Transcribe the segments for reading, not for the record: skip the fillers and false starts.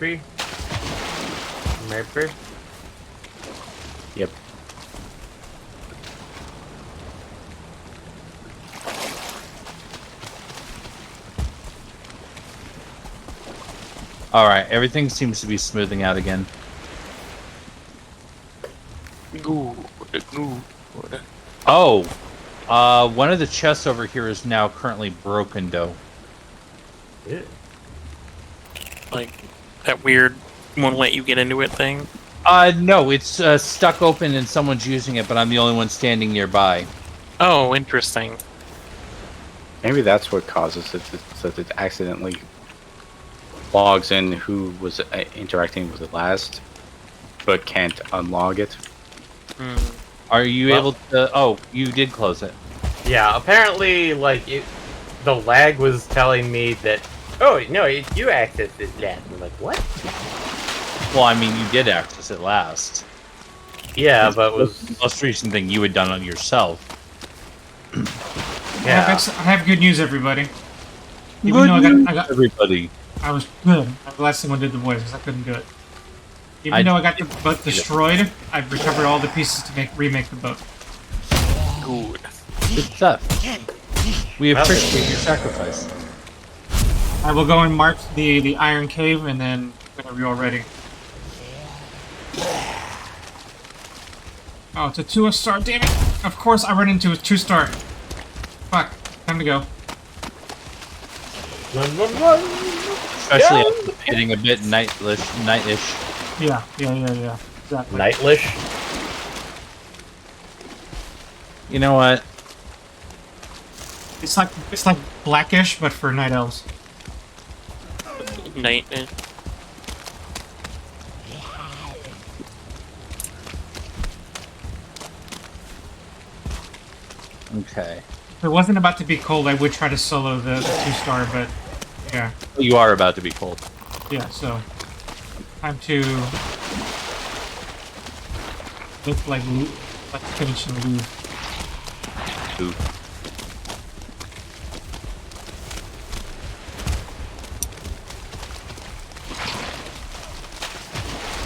Maybe. Maybe. Yep. Alright, everything seems to be smoothing out again. Good. Oh! One of the chests over here is now currently broken, though. Yeah. Like, that weird won't let you get into it thing? No, it's stuck open and someone's using it, but I'm the only one standing nearby. Oh, interesting. Maybe that's what causes it, so that it accidentally logs in who was interacting with it last, but can't unlog it. Hmm. Are you able to... Oh, you did close it. Yeah, apparently, like, the lag was telling me that, oh, no, you accessed it last. I'm like, what? Well, I mean, you did access it last. Yeah, but it The was... most recent thing you had done on yourself. Yeah. I have good news, everybody. Good though news, I got, everybody. I was good. I'm glad someone did the voice, because I couldn't do it. Even though I got the boat destroyed, I've recovered all the pieces to remake the boat. Good. Good stuff. We appreciate your sacrifice. I will go and mark the Iron Cave, and then whenever you're ready. Oh, it's a 2-star, damn it! Of course I run into a 2-star. Fuck, time to go. Run. Especially Yeah. after getting a bit nightish. Yeah. Exactly. Nightlish. You know what? It's like Blackish, but for night elves. Night. Okay. If it wasn't about to be cold, I would try to solo the 2-star, but yeah. You are about to be cold. Yeah, so time to look like finish and leave. Ooh.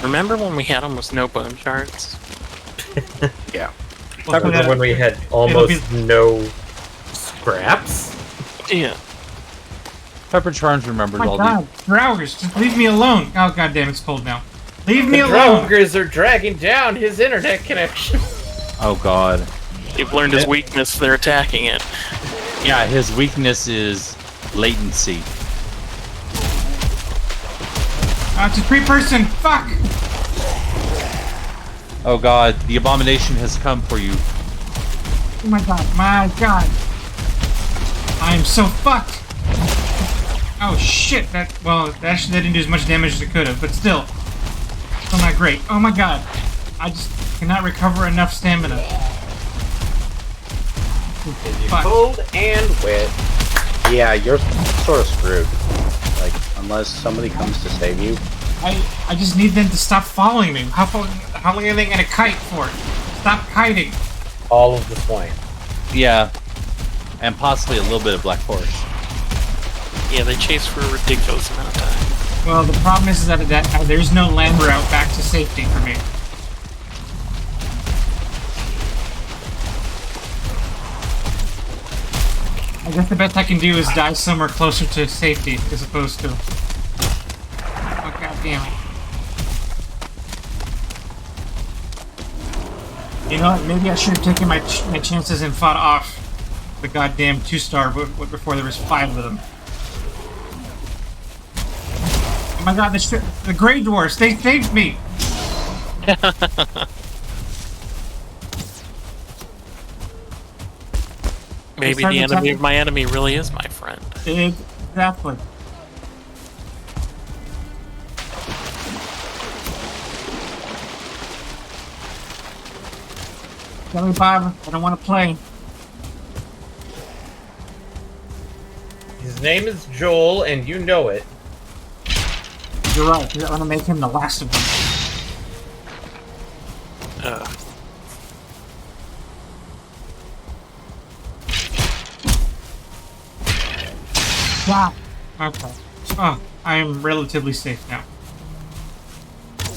Remember when we had almost no bone shards? Yeah. Well, Remember when we had almost no scraps? Yeah. Pepper Charms remembers Oh my all god, Drougers, just leave me alone! Oh god damn, it's cold now. Leave me The alone! Drougers are dragging down his internet connection. these. Oh god. They've learned his weakness, they're attacking it. Yeah, his weakness is latency. It's a 3-person! Fuck! Oh god, the abomination has come for you. Oh my god, I am so fucked! Oh shit, that actually that didn't do as much damage as it could have, but still. Still not great. Oh my god. I just cannot recover enough stamina. Fuck. Cold and wet. Yeah, you're sort of screwed. Like, unless somebody comes to save you. I just need them to stop following me. How long are they gonna kite for? Stop kiting. All of the swine. Yeah. And possibly a little bit of Black Forest. Yeah, they chase for a ridiculous amount of time. Well, the problem is that there's no land route back to safety for me. I guess the best I can do is die somewhere closer to safety as opposed to... Oh god damn it. You know what, maybe I should have taken my chances and fought off the goddamn 2-star before there was 5 of them. Oh my god, the Grey Dwarfs, they saved me! Maybe the enemy of my enemy really is my friend. Exactly. Tell me, Bob, I don't want to play. His name is Joel, and you know it. You're right, I want to make him the last of them. Yeah. Okay. Oh, I am relatively safe now.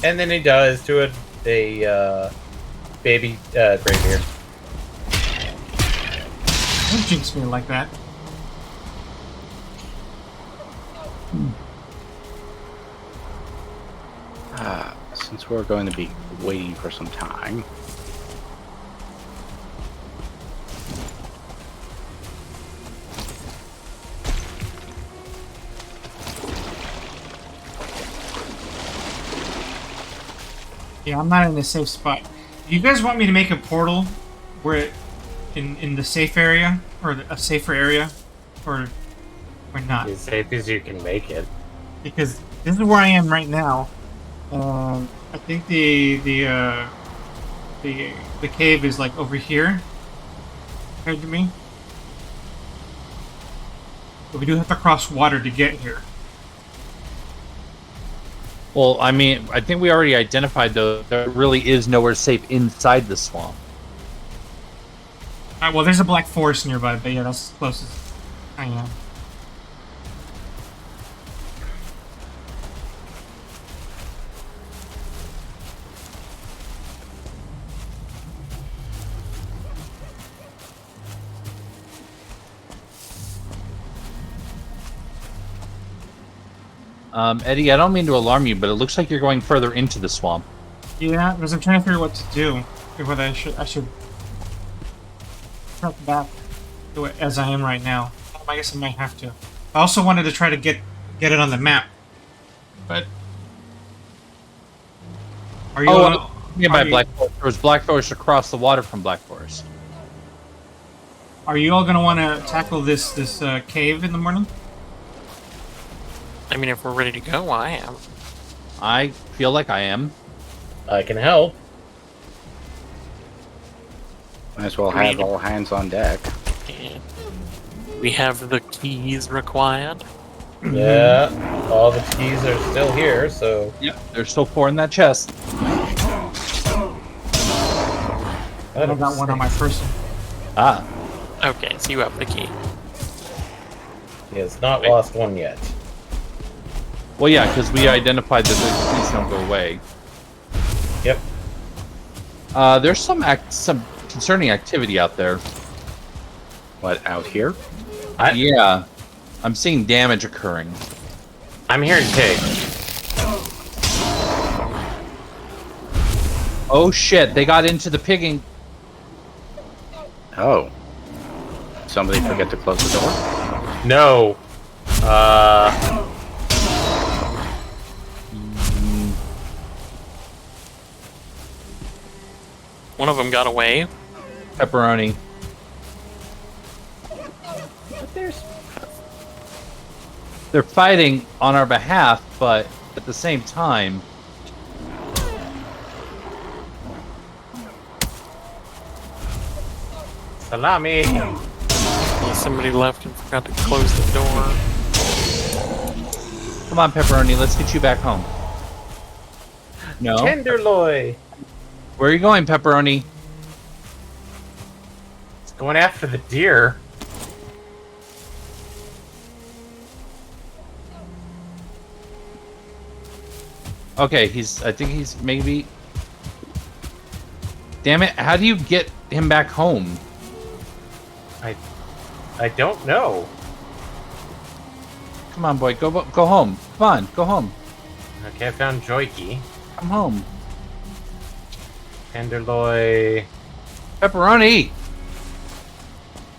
And then he does to a baby graybeard. Don't jinx me like that. Since we're going to be waiting for some time. Yeah, I'm not in a safe spot. Do you guys want me to make a portal where, in the safe area, or a safer area, or not? As safe as you can make it. Because this is where I am right now. I think the cave is like over here, compared to me. But we do have to cross water to get here. Well, I mean, I think we already identified, though, there really is nowhere safe inside the swamp. Well, there's a black forest nearby, but yeah, that's as close as I am. Eddie, I don't mean to alarm you, but it looks like you're going further into the swamp. Yeah, because I'm trying to figure out what to do. Whether I should cut back to it as I am right now. I guess I might have to. I also wanted to try to get it on the map, but are you? Yeah, by Black Forest. There was Black Forest across the water from Black Forest. Are you all gonna want to tackle this cave in the morning? I mean, if we're ready to go, I am. I feel like I am. I can help. Might as well have all hands on deck. And we have the keys required. Yeah, all the keys are still here, so... Yep, there's still 4 in that chest. I got one on my person. Ah. Okay, so you have the key. He has not lost one yet. Well, yeah, because we identified that the keys don't go away. Yep. There's some concerning activity out there. What, out here? Yeah. I'm seeing damage occurring. I'm hearing pigs. Oh shit, they got into the pigging. Oh. Somebody forget to close the door? No. One of them got away. Pepperoni. They're fighting on our behalf, but at the same time... Salami! Well, somebody left and forgot to close the door. Come on, Pepperoni, let's get you back home. No? Tenderloin! Where are you going, Pepperoni? It's going after the deer. Okay, I think he's maybe... Damn it, how do you get him back home? I don't know. Come on, boy, go home. Come on, go home. Okay, I found Joikey. Come home. Tenderloin. Pepperoni!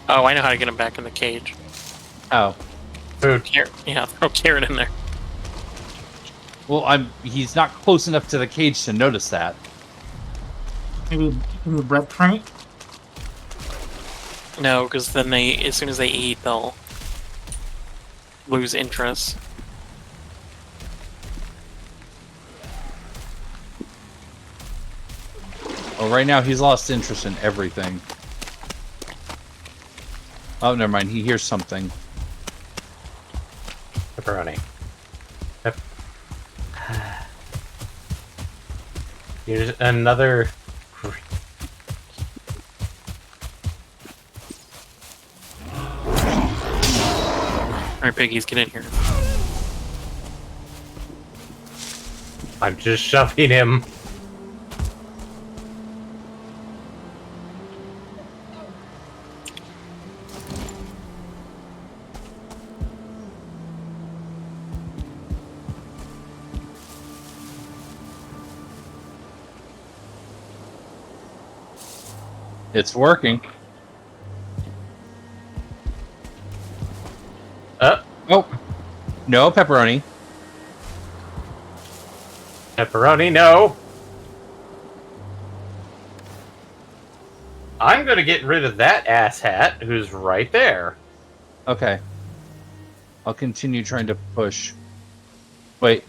Oh, I know how to get him back in the cage. Oh. Food. Yeah, throw carrot in there. Well, he's not close enough to the cage to notice that. Maybe breadcrumb it. No, because then as soon as they eat, they'll lose interest. Well, right now he's lost interest in everything. Oh, never mind. He hears something. Pepperoni. Here's another... Alright, piggies, get in here. I'm just shoving him. It's working. Oh, no pepperoni. Pepperoni, no. I'm gonna get rid of that asshat who's right there. Okay. I'll continue trying to push. Wait.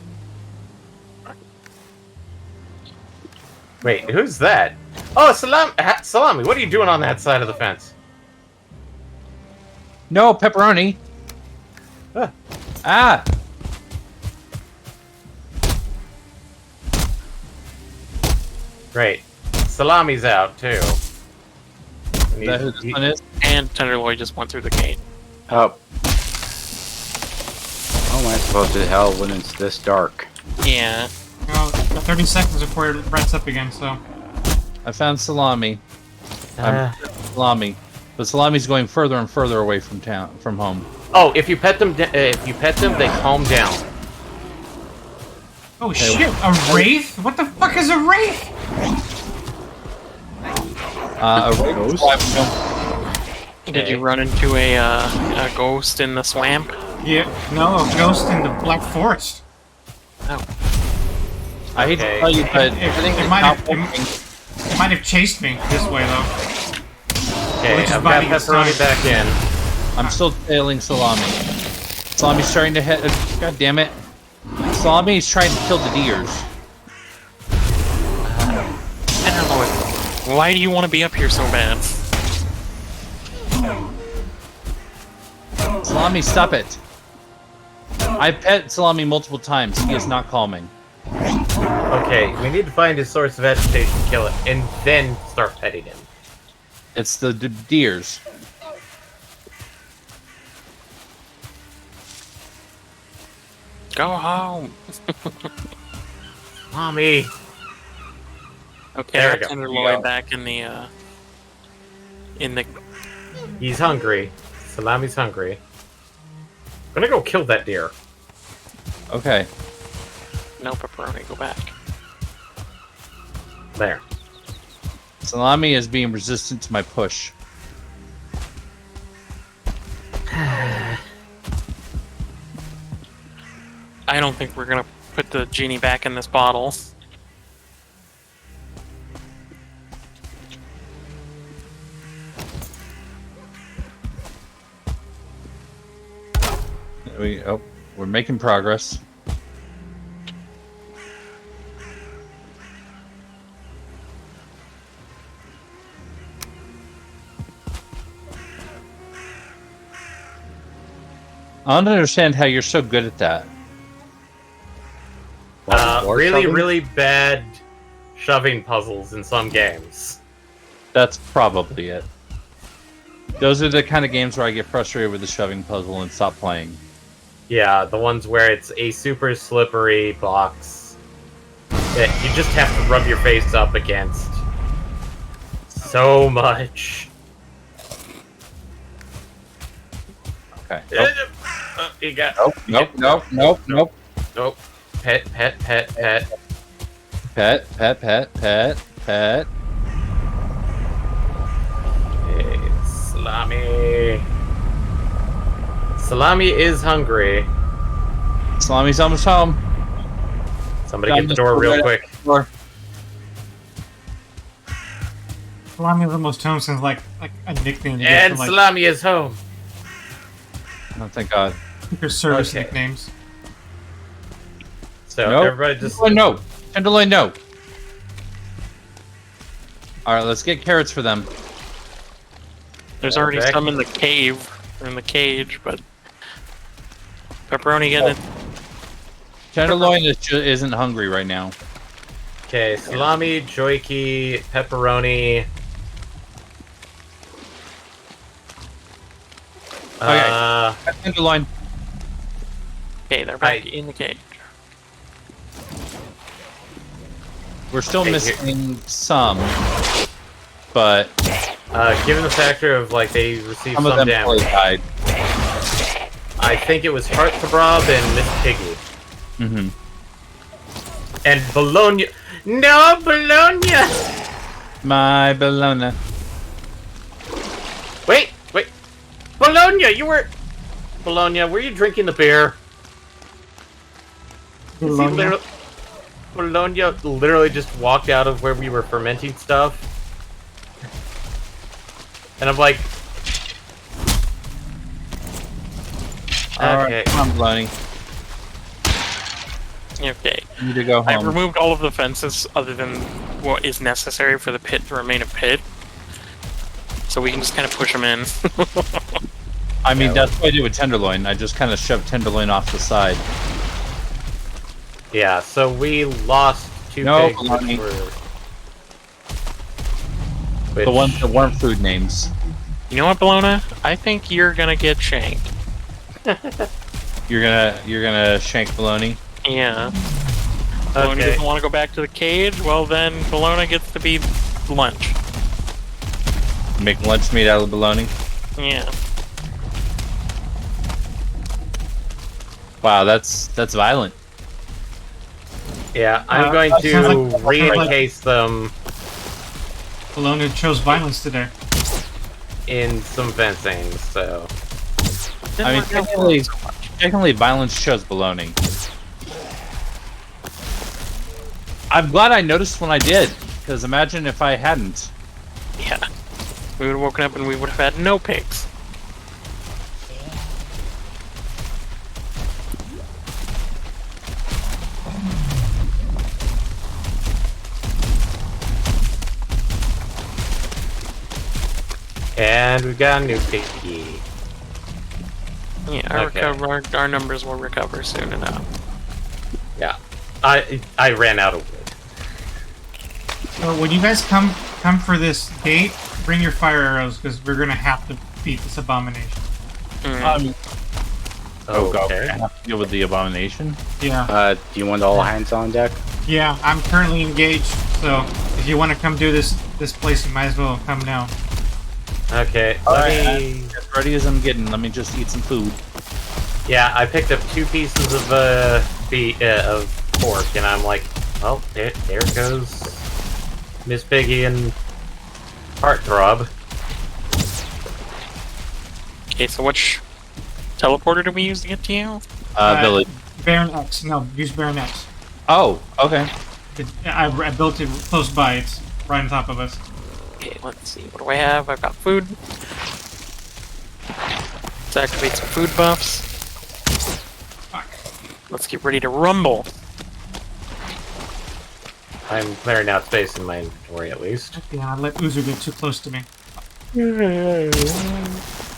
Wait, who's that? Oh, Salami, what are you doing on that side of the fence? No, pepperoni. Huh. Ah. Great. Salami's out, too. Is that who this one is? And Tenderloin just went through the gate. Oh. How am I supposed to tell when it's this dark? Yeah. Well, 30 seconds before it rats up again, so. I found Salami. Salami. But Salami's going further and further away from home. Oh, if you pet them, they calm down. Oh shit, a wraith? What the fuck is a wraith? A Ghost? Did you run into a ghost in the swamp? Yeah, no, a ghost in the Black Forest. Oh. I hate to Okay. tell you, but It might have chased me this way though. Okay, Which is I've got biding its pepperoni time. back in. I'm still tailing Salami. Salami's trying to hit. God damn it. Salami's trying to kill the deers. Tenderloin, why do you want to be up here so bad? Salami, stop it. I've pet Salami multiple times. He is not calming. Okay, we need to find his source of agitation, kill it, and then start petting him. It's the deers. Go home. Mommy! Okay, There I we go. Tenderloin Go. back in the He's hungry. Salami's hungry. I'm gonna go kill that deer. Okay. no pepperoni. Go back. There. Salami is being resistant to my push. I don't think we're gonna put the genie back in this bottle. We're making progress. I don't understand how you're so good at that. War Really, shoving? really bad shoving puzzles in some games. That's probably it. Those are the kind of games where I get frustrated with the shoving puzzle and stop playing. Yeah, the ones where it's a super slippery box that you just have to rub your face up against so much. Okay. You got. Nope. Nope. Pet. Pet. Hey, Salami. Salami is hungry. Salami's almost home. Somebody get the door real quick. Door. Salami was almost home since like a nickname. you get And for, like, Salami is home. Oh, thank God. your service Okay. nicknames. So Nope. everybody just. Tenderloin, no. Tenderloin, no. Alright, let's get carrots for them. There's already Okay. some in the cave, or in the cage, but pepperoni getting it. Tenderloin isn't hungry right now. Okay, salami, joiki, pepperoni. Okay. Tenderloin. Okay, they're back in the cage. We're still Hey, missing some, but Given the factor of like they received some some of them damage, probably died. I think it was Heartthrob and Miss Piggy. Mm-hmm. And Bologna. No, Bologna! My Bologna. Wait! Bologna, Bologna, were you drinking the beer? Bologna. Bologna literally just walked out of where we were fermenting stuff. And I'm like... Alright, Okay. come on, Bologna. Okay. You need to go I've home. removed all of the fences other than what is necessary for the pit to remain a pit. So we can just kind of push them in. I mean, that's what I do with Tenderloin. I just kind of shove Tenderloin off the side. Yeah, so we lost two No, pigs, Bologna. which The ones that weren't food names. You know what, Bologna? I think you're gonna get shanked. You're gonna shank Bologna. Yeah. Bologna Okay. doesn't want to go back to the cage. Well, then Bologna gets to be lunch. Make lunch meat out of Bologna. Yeah. Wow, that's violent. Yeah, I'm going that to sounds like- re-encase them Bologna chose violence today. in some fencing, so... I mean, technically, violence shows Bologna. I'm glad I noticed when I did, because imagine if I hadn't. Yeah. We would have woken up and we would have had no pigs. And we got a new piggy. Yeah, Okay. our numbers will recover soon enough. Yeah. I ran out of wood. So when you guys come for this gate, bring your fire arrows because we're gonna have to beat this abomination. Mm. Okay. I have to deal with the abomination. Yeah, Do you want all hands on deck? yeah. I'm currently engaged, so if you want to come do this place, you might as well come now. Okay, Alright, let me... as ready as I'm getting, let me just eat some food. Yeah, I picked up 2 pieces of of pork, and I'm like, well, there goes Miss Piggy and Heartthrob. Okay, so which teleporter do we use to get to you? Village. Baron X. No, use Baron X. Oh, okay. I built it close by. It's right on top of us. Okay, let's see. What do I have? I've got food. Let's activate some food buffs. Fuck. Let's get ready to rumble. I'm clearing out space in my inventory, at least. Yeah, let Uzu get too close to me.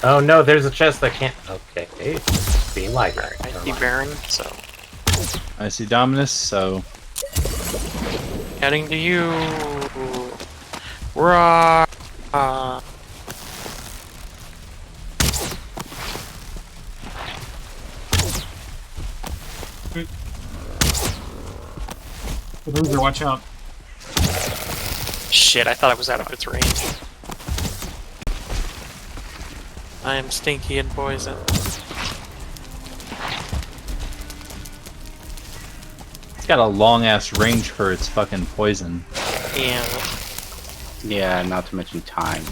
Oh no, there's a chest that can't... Okay, being library. I see Baron, so I see Dominus, so heading to you. Rah! Uzu, watch out. Shit, I thought I was out of its range. I am stinky and poison. it's got a long ass range for its fucking poison. Yeah. Yeah, not to mention time.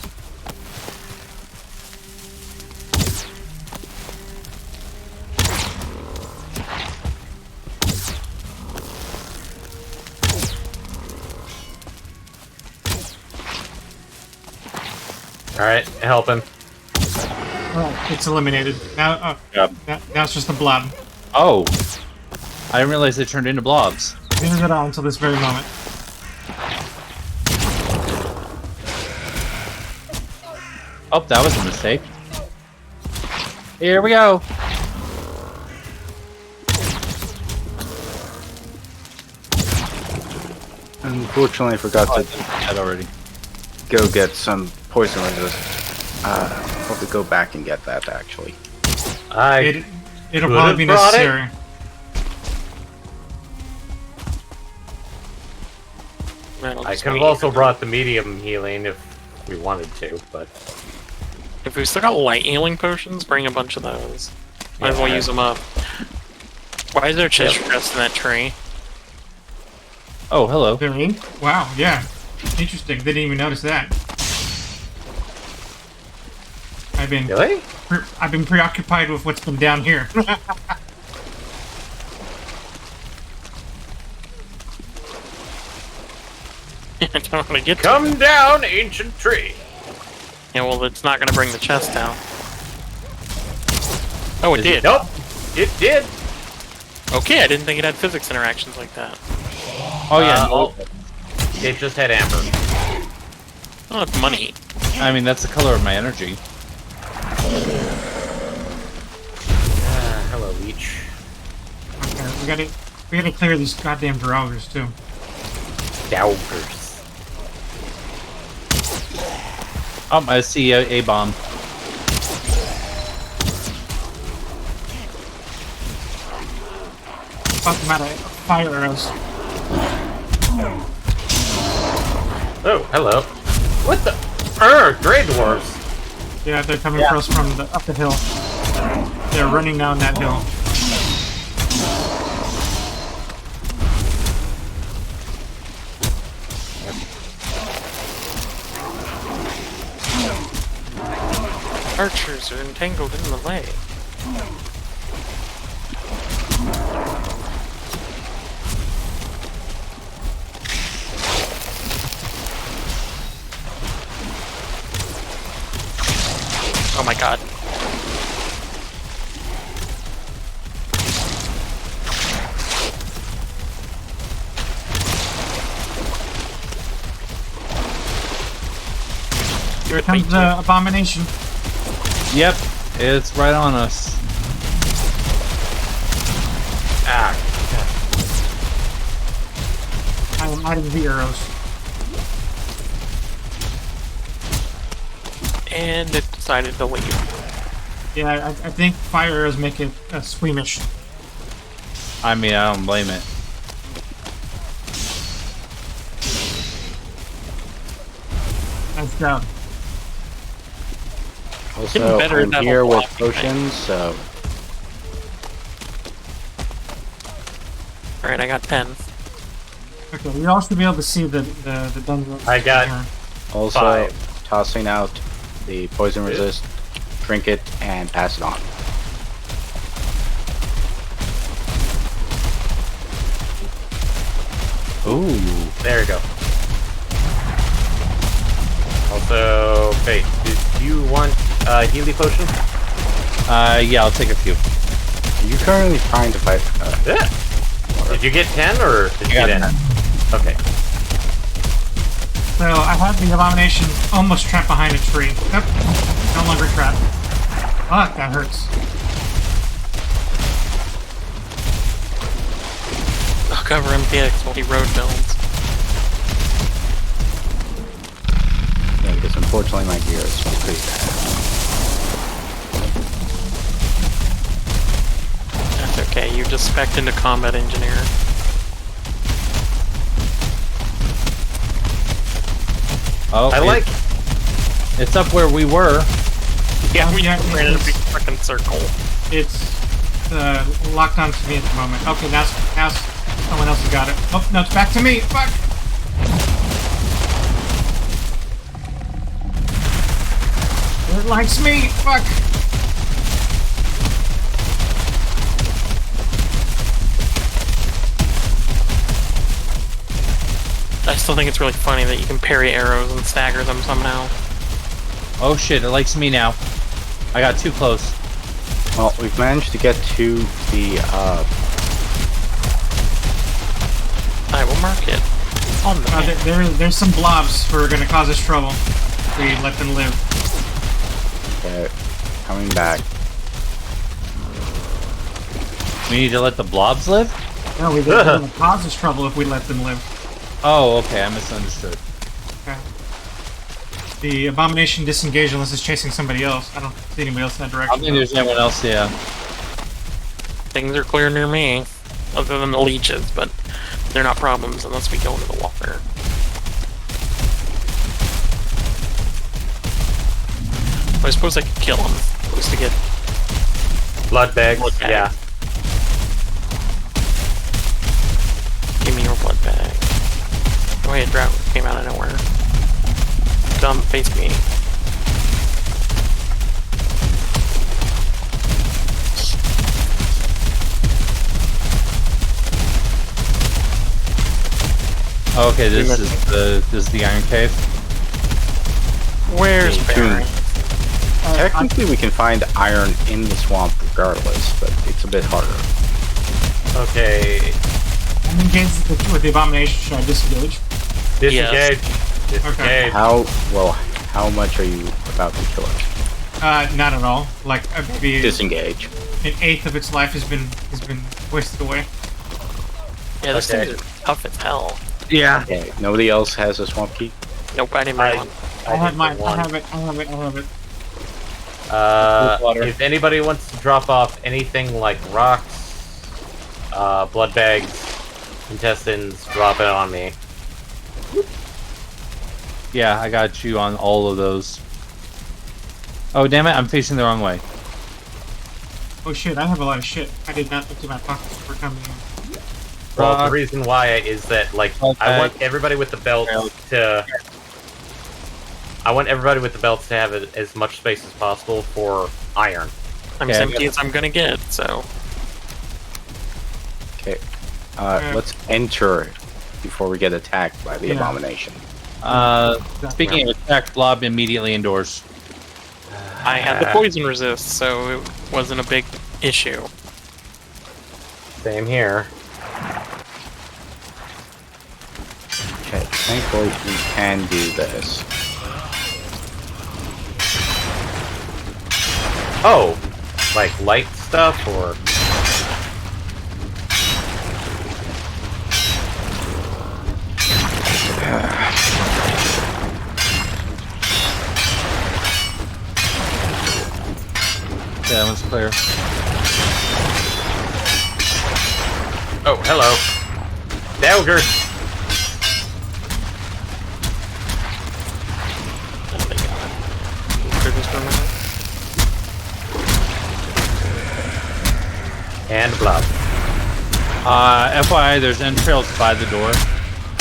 Alright, help him. Oh, it's eliminated. Now, Yep. now it's just a blob. Oh, I didn't realize they turned into blobs. Neither did I until this very moment. Oh, that was a mistake. Here we go. Unfortunately, I forgot Oh, I to did that already. go get some poison resist. Hope to go back and get that, actually. I It'll Could probably have be brought it. necessary. That'll I just could have wait. also brought the medium healing if we wanted to, but If we still got light healing potions, bring a bunch of those. Might as well Yeah. use them up. Why is there chest Yep. chest in that tree? Oh, hello. There ink? Wow, yeah. Interesting. Didn't even notice that. really? I've been preoccupied with what's been down here. I don't want to get to Come down, ancient tree. Yeah, well, it's not going to bring the chest down. Oh, it Is did. Nope, it did. Okay, I didn't think it had physics interactions like that. Oh yeah. It just had amber. Oh, it's money. I mean, that's the color of my energy. Hello, leech. Okay, we gotta clear these goddamn draugrs too. Daugers. Oh, I see a bomb. Fuck them out of fire arrows. Oh, hello. What the? Grey dwarves. Yeah, they're coming for us from up the hill. They're running down that hill. Archers are entangled in the way. Oh my god. Here comes the abomination. Yep, it's right on us. Ah, I am out of the arrows. And it decided to leave. Yeah, I think fire arrows make it squeamish. I mean, I don't blame it. Nice job. Also, better I'm than here a with blocking thing. potions, so Alright, I got 10. Okay, we all should be able to see the dungeon. I got- also 5. tossing out the poison resist, drink it, and pass it on. Ooh. there you go. Also, Faith, do you want a Healy potion? Yeah, I'll take a few. Are you currently trying to fight? Yeah. Did you get 10 or did you I got get 10? Okay. So I have the abomination almost trapped behind a tree. Yep, no longer trapped. Fuck, that hurts. I'll cover MPX while he road builds. Yeah, because unfortunately my gear is pretty bad. That's okay, you just spec'd into combat engineer. Oh, I like. It's up where we were. Yeah, we yeah, ran in a it's- big fucking circle. It's locked onto me at the moment. Okay, now someone else has got it. Oh, no, it's back to me. Fuck. It likes me. Fuck. I still think it's really funny that you can parry arrows and stagger them somehow. Oh shit, it likes me now. I got too close. Well, we've managed to get to the I will mark it. It's on the map. There's some blobs who are going to cause us trouble if we let them live. coming back. We need to let the blobs live? No, they're going to cause us trouble if we let them live. Oh, okay, I misunderstood. Okay. The abomination disengaged unless it's chasing somebody else. I don't see anybody else in that I direction. don't think there's anyone else, yeah. Things are clear near me, other than the leeches, but they're not problems unless we go into the water. I suppose I could kill him. Just to get. Blood bags, Blood bag. yeah. Give me your blood bag. Oh, hey, a drought came out of nowhere. Dumb, face me. Oh, okay, this is the Iron Cave. Where's Baron? Technically, we can find iron in the swamp regardless, but it's a bit harder. Okay. I'm engaged with the abomination. Should I disengage? Disengage. Disengage. Okay. How much are you about to kill it? Not at all. Like maybe Disengage. an eighth of its life has been wasted away. Yeah, this Okay. thing's tough as hell. Yeah. Okay, nobody else has a swamp key? Nope, I didn't bring one. I have did mine. one. I have it. Water. If anybody wants to drop off anything like rocks, blood bags, intestines, drop it on me. Yeah, I got you on all of those. Oh, damn it, I'm facing the wrong way. Oh shit! I have a lot of shit. I did not empty my pockets before coming in. Well, Rock. the reason why is that, like, Okay. I want everybody with the belts to... I want everybody with the belts to have as much space as possible for iron. I'm Okay, as I empty as I'm gonna get, so. Okay. Let's enter before we get attacked by the Yeah. abomination. Speaking of attack, blob immediately indoors. I had the poison resist, so it wasn't a big issue. Same here. Okay, thankfully we can do this. Oh! Like light stuff, or... Yeah, that one's clear. Oh, hello. Delger! Oh, they got it. Clear this for a minute. And blood. FYI, there's entrails by the door.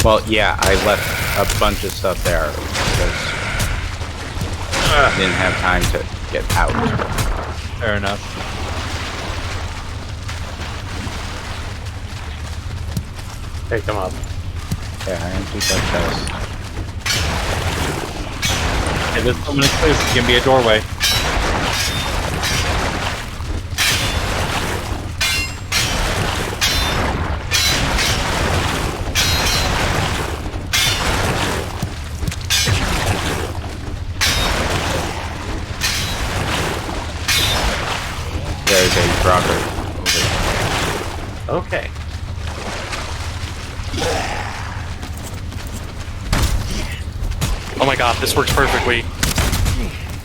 Well, yeah, I left a bunch of stuff there because I didn't have time to get out. Fair enough. Pick them up. Yeah, I emptied that chest. Okay, there's so many clears. It's gonna be a doorway. There's a dropper over there. Okay. Oh my god, this works perfectly.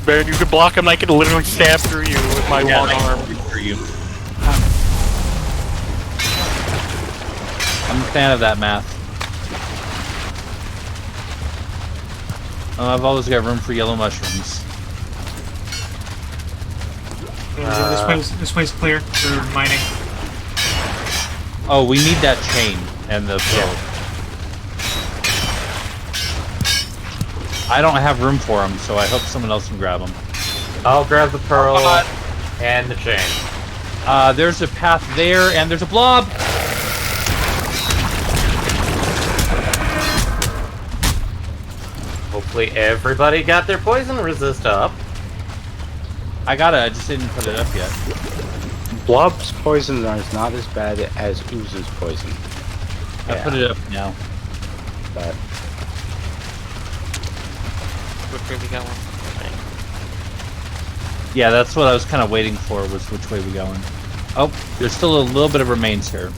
Baron, you could block him, I could literally stab through you with my long arm. For you. I'm a fan of that math. I've always got room for yellow mushrooms. This way's clear for mining. Oh, we need that chain and the probe. I don't have room for them, so I hope someone else can grab them. I'll grab the pearl God. and the chain. There's a path there, and there's a blob! Hopefully everybody got their poison resist up. I got it, I just didn't put it up yet. Blob's poison is not as bad as Ooze's poison. I put it up now. But Which way we going? Okay. Yeah, that's what I was kind of waiting for, was which way we going. Oh, there's still a little bit of remains here.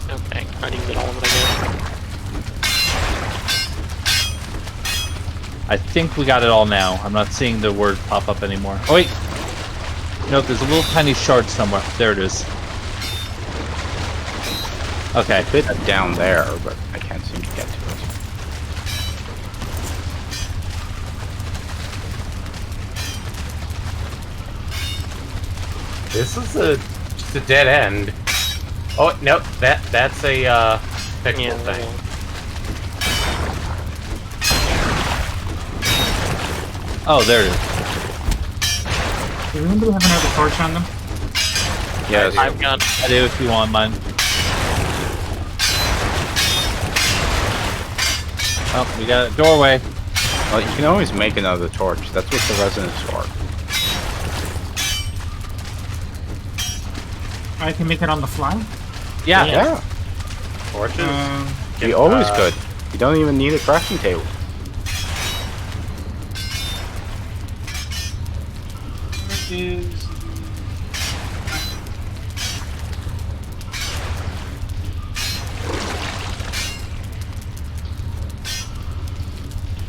Okay, I didn't get all of it, I guess. I think we got it all now. I'm not seeing the word pop up anymore. Oh, wait! Nope, there's a little tiny shard somewhere. There it is. Okay. a bit down there, but I can't seem to get to it. This is just a dead end. Oh nope, that's a pixel Yeah. thing. Oh, there it is. Does anybody have another torch on them? Yes. I've got. I do if you want mine. Oh, we got a doorway. Well, you can always make another torch. That's what the resonance for. I can make it on the fly. Yeah. Yeah. Torches. You always could. You don't even need a crafting table. Where is...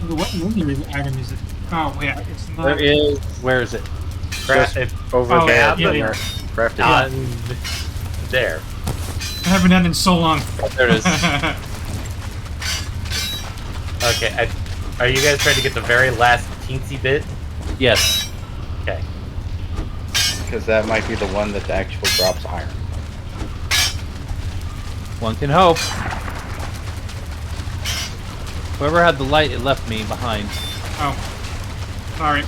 What movie item is it? Oh, yeah, it's not... There is. Where is it? Craft Just over Oh, there. yeah, yeah. Crafted. there. I haven't done it in so long. Oh, there it is. Okay, are you guys trying to get the very last teensy bit? Yes. Okay. Because that might be the one that actually drops iron. One can hope. Whoever had the light, it left me behind. Oh. Sorry.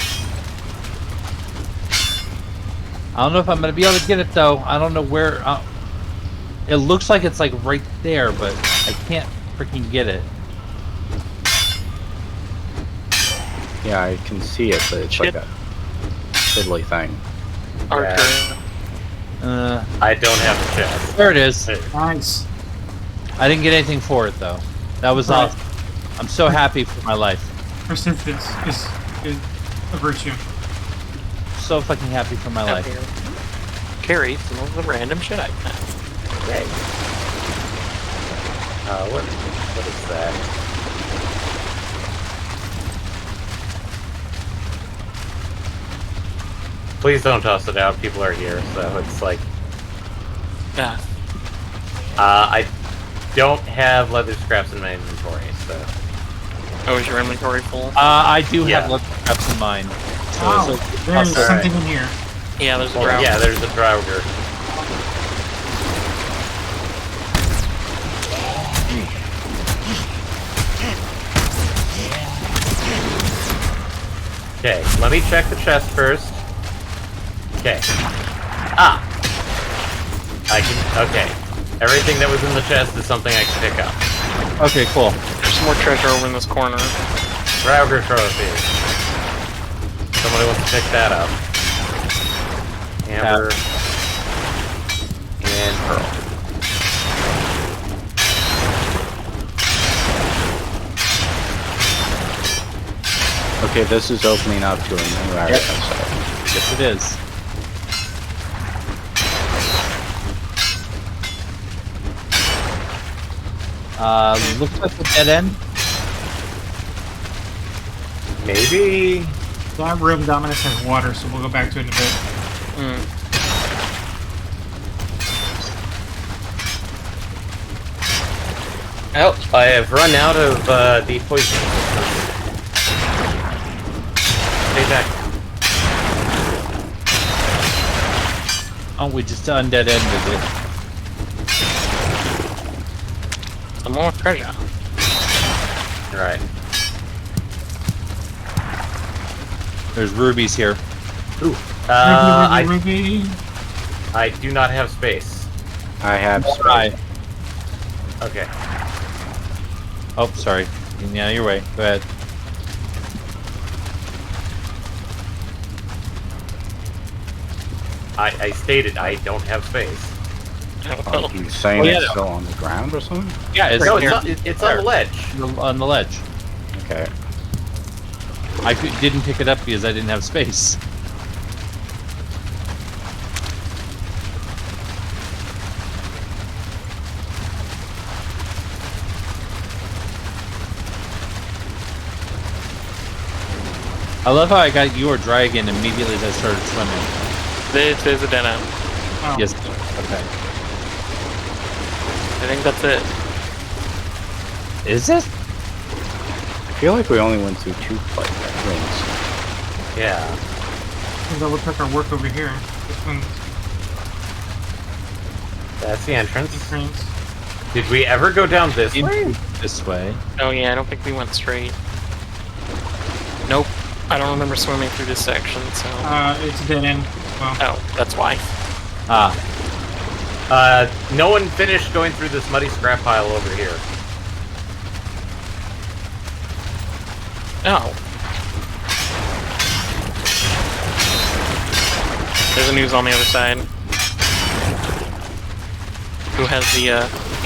I don't know if I'm gonna be able to get it though. I don't know where. It looks like it's like right there, but I can't freaking get it. Yeah, I can see it, but it's like a fiddly thing. Archer. I don't have a chest. There it is. Nice. I didn't get anything for it though. That was Right. awesome. I'm so happy for my life. Persistence is a virtue. So fucking happy for my life. Carry some of the random shit I found. Yay. What is that? Please don't toss it out. People are here, so it's like Yeah. I don't have leather scraps in my inventory, so Oh, is your inventory full? I do Yeah. have leather scraps in mine. So Oh, it's like- there's Alright. something in here. Yeah, there's a well, drought. yeah, there's a Draugr. Okay, let me check the chest first. Okay. Ah! I can, okay. Everything that was in the chest is something I can pick up. Okay, cool. There's some more treasure over in this corner. Draugr trophy. Somebody wants to pick that up. Amber. And pearl. Okay, this is opening up to a new area. Yep. So Yes, it is. Looks like a dead end. Maybe. That room, Dominus, has water, so we'll go back to it in a bit. Mm. Oh, I have run out of the poison. Stay back. Oh, we just undead ended it. Some more treasure. Right. There's rubies here. Ooh. Ruby. I do not have space. I have Right. Okay. Oh, sorry. Yeah, your way. Go ahead. I stated I don't have space. Are you saying Oh, yeah, it's no. still on the ground or something? Yeah, it's No, here. it's on the ledge. On the ledge. Okay. I didn't pick it up because I didn't have space. I love how I got your dragon immediately as I started swimming. This is a dead end. Oh. Yes. Okay. I think that's it. Is it? I feel like we only went through 2 rings. Yeah. We'll double check our work over here. This one's That's the entrance. Entrance. Did we ever go down this way? This way. Oh yeah, I don't think we went straight. Nope. I don't remember swimming through this section, so... It's a dead end. Well, Oh, that's why. Ah, No one finished going through this muddy scrap pile over here. Oh. There's a news on the other side. Who has the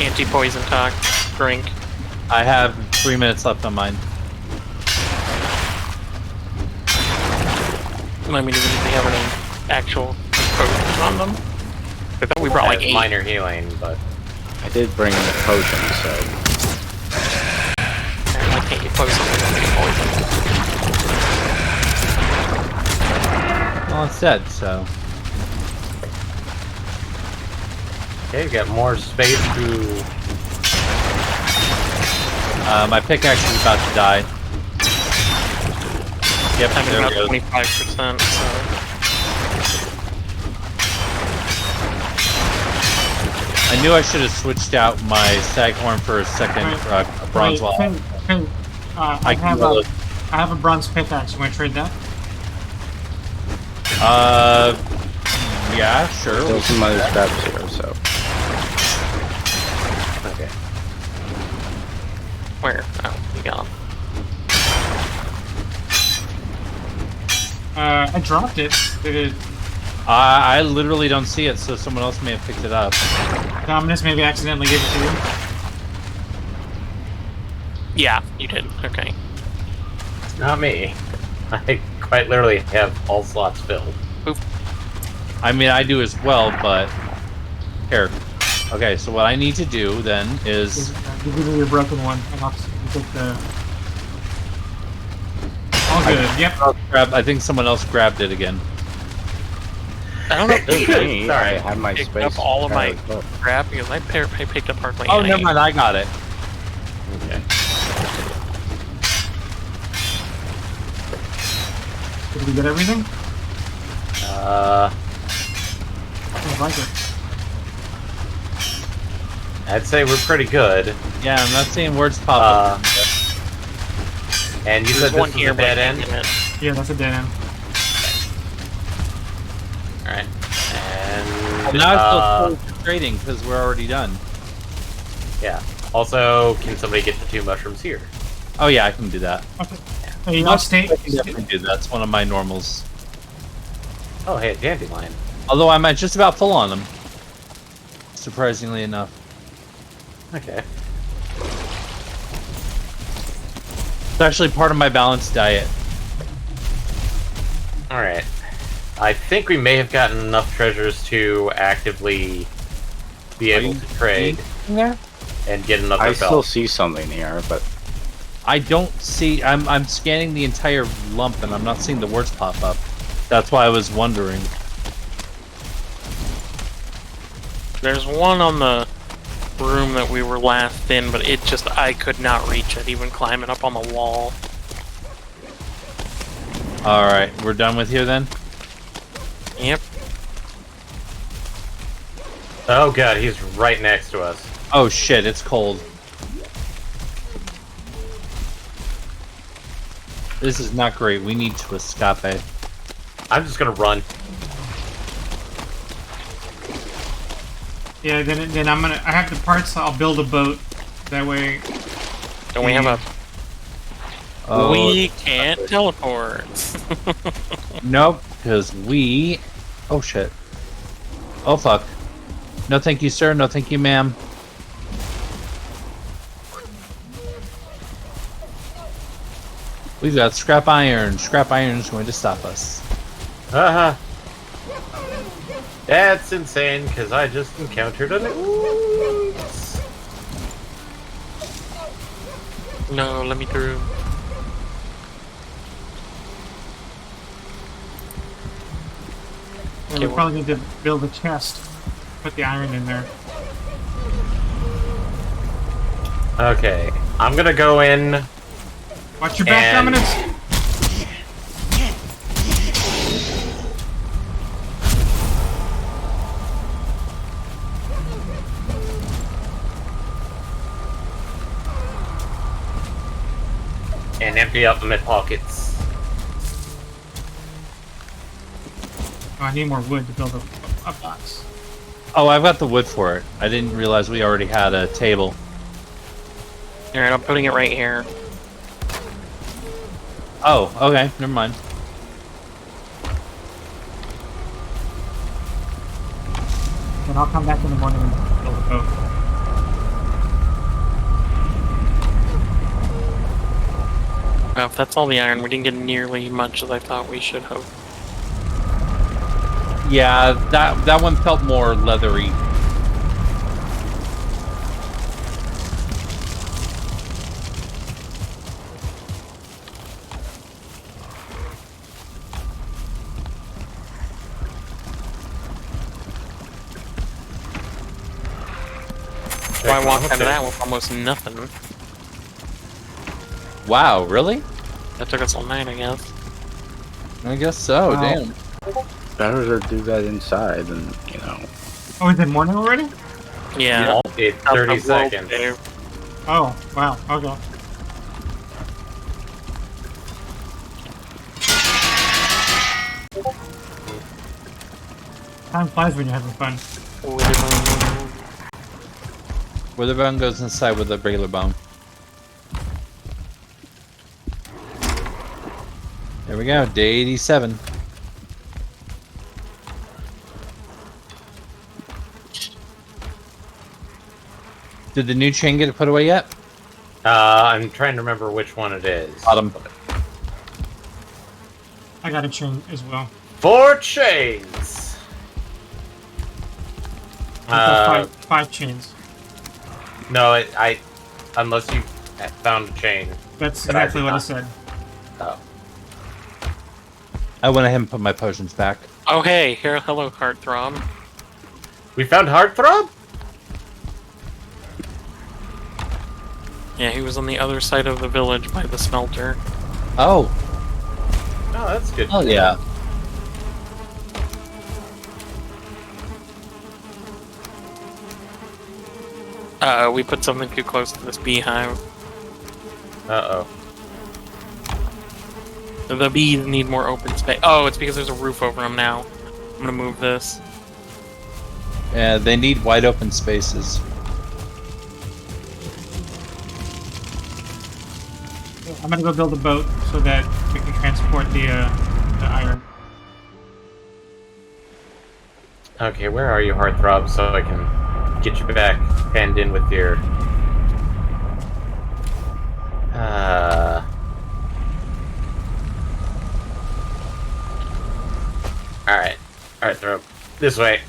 anti-poison talk drink? I have 3 minutes left on mine. I mean, do they have any actual potions on them? I thought we brought like Has 8. minor healing, but I did bring the potion, so Why can't you post something with poison? Well, it's dead, so. okay, got more space to. My pickaxe is about to die. Yep, I'm there about we go. 25%, so... I knew I should have switched out my Staghorn for a second bronze wall. Hey, I have a bronze pickaxe. You want to trade that? Yeah, sure. still some other scraps here, so. Okay. Where? Oh, you got 'em. I dropped it. Did it? I literally don't see it, so someone else may have picked it up. Dominus maybe accidentally gave it to you. Yeah, you did. Okay. Not me. I quite literally have all slots filled. I mean, I do as well, but here. Okay, so what I need to do then is Give me your broken one, and I'll take the. All good. Yep. grab. I think someone else grabbed it again. I don't know It was if me. Sorry. I had my picked space. up all of my covered, but- crap because I picked up hardly Oh, any. never mind. I got it. Okay. Did we get everything? I like it. I'd say we're pretty good. Yeah, I'm not seeing words pop up. And you There's said one this was here, a but I dead can't end? get it. Yeah, that's a dead end. Alright. And Now it's still trading because we're already done. yeah. Also, can somebody get the 2 mushrooms here? Oh yeah, I can do that. Okay. Hey, you want to stay? I can definitely do that. That's one of my normals. Oh, hey, a dandelion. Although I'm at just about full on them. Surprisingly enough. Okay. It's actually part of my balanced diet. Alright. I think we may have gotten enough treasures to actively be able to trade Yeah. and get another I belt. still see something here, but I don't see. I'm scanning the entire lump and I'm not seeing the words pop up. That's why I was wondering. There's one on the room that we were last in, but it just, I could not reach it, even climbing up on the wall. Alright, we're done with here then? Yep. Oh god, he's right next to us. Oh shit, it's cold. This is not great. We need to escape. I'm just gonna run. Yeah, then I'm gonna. I have the parts. I'll build a boat. That way. Don't we have a... Oh, We can't teleport. nope, because we... Oh shit. Oh fuck. No thank you, sir. No thank you, ma'am. We've got scrap iron. Scrap iron is going to stop us. Haha. That's insane, because I just encountered an oops. No, let me through. And we probably need to build a chest. Put the iron in there. Okay, I'm gonna go in. Watch your back, And- Dominus. And empty out the mid pockets. Oh, I need more wood to build a box. Oh, I've got the wood for it. I didn't realize we already had a table. Alright, I'm putting it right here. Oh, okay. Never mind. Then I'll come back in the morning and build a boat. Well, if that's all the iron, we didn't get nearly much as I thought we should have. Yeah, that one felt more leathery. So I walked out of that with almost nothing. Wow, really? That took us all night, I guess. I guess so. Wow. Damn. Better to do that inside than, you know. Oh, is it morning already? Yeah. It's That's 30 a world, seconds. Dave. Oh, wow. Okay. Time flies when you're having fun. Where the bone goes inside with the regular bone. There we go. Day 87. Did the new chain get put away yet? I'm trying to remember which one it is. Bottom. I got a chain as well. 4 chains! Five chains. No, I unless you found a chain. That's But I exactly did what I not. said. Oh. I went ahead and put my potions back. Oh, hey. Here, hello, Heartthrob. We found Heartthrob? Yeah, he was on the other side of the village by the smelter. Oh, Oh, that's good. hell yeah. We put something too close to this beehive. Uh-oh. The bees need more open space. Oh, it's because there's a roof over them now. I'm gonna move this. Yeah, they need wide open spaces. I'm gonna go build a boat so that we can transport the iron. Okay, where are you, Heartthrob, so I can get you back penned in with your... Alright. Heartthrob. This way.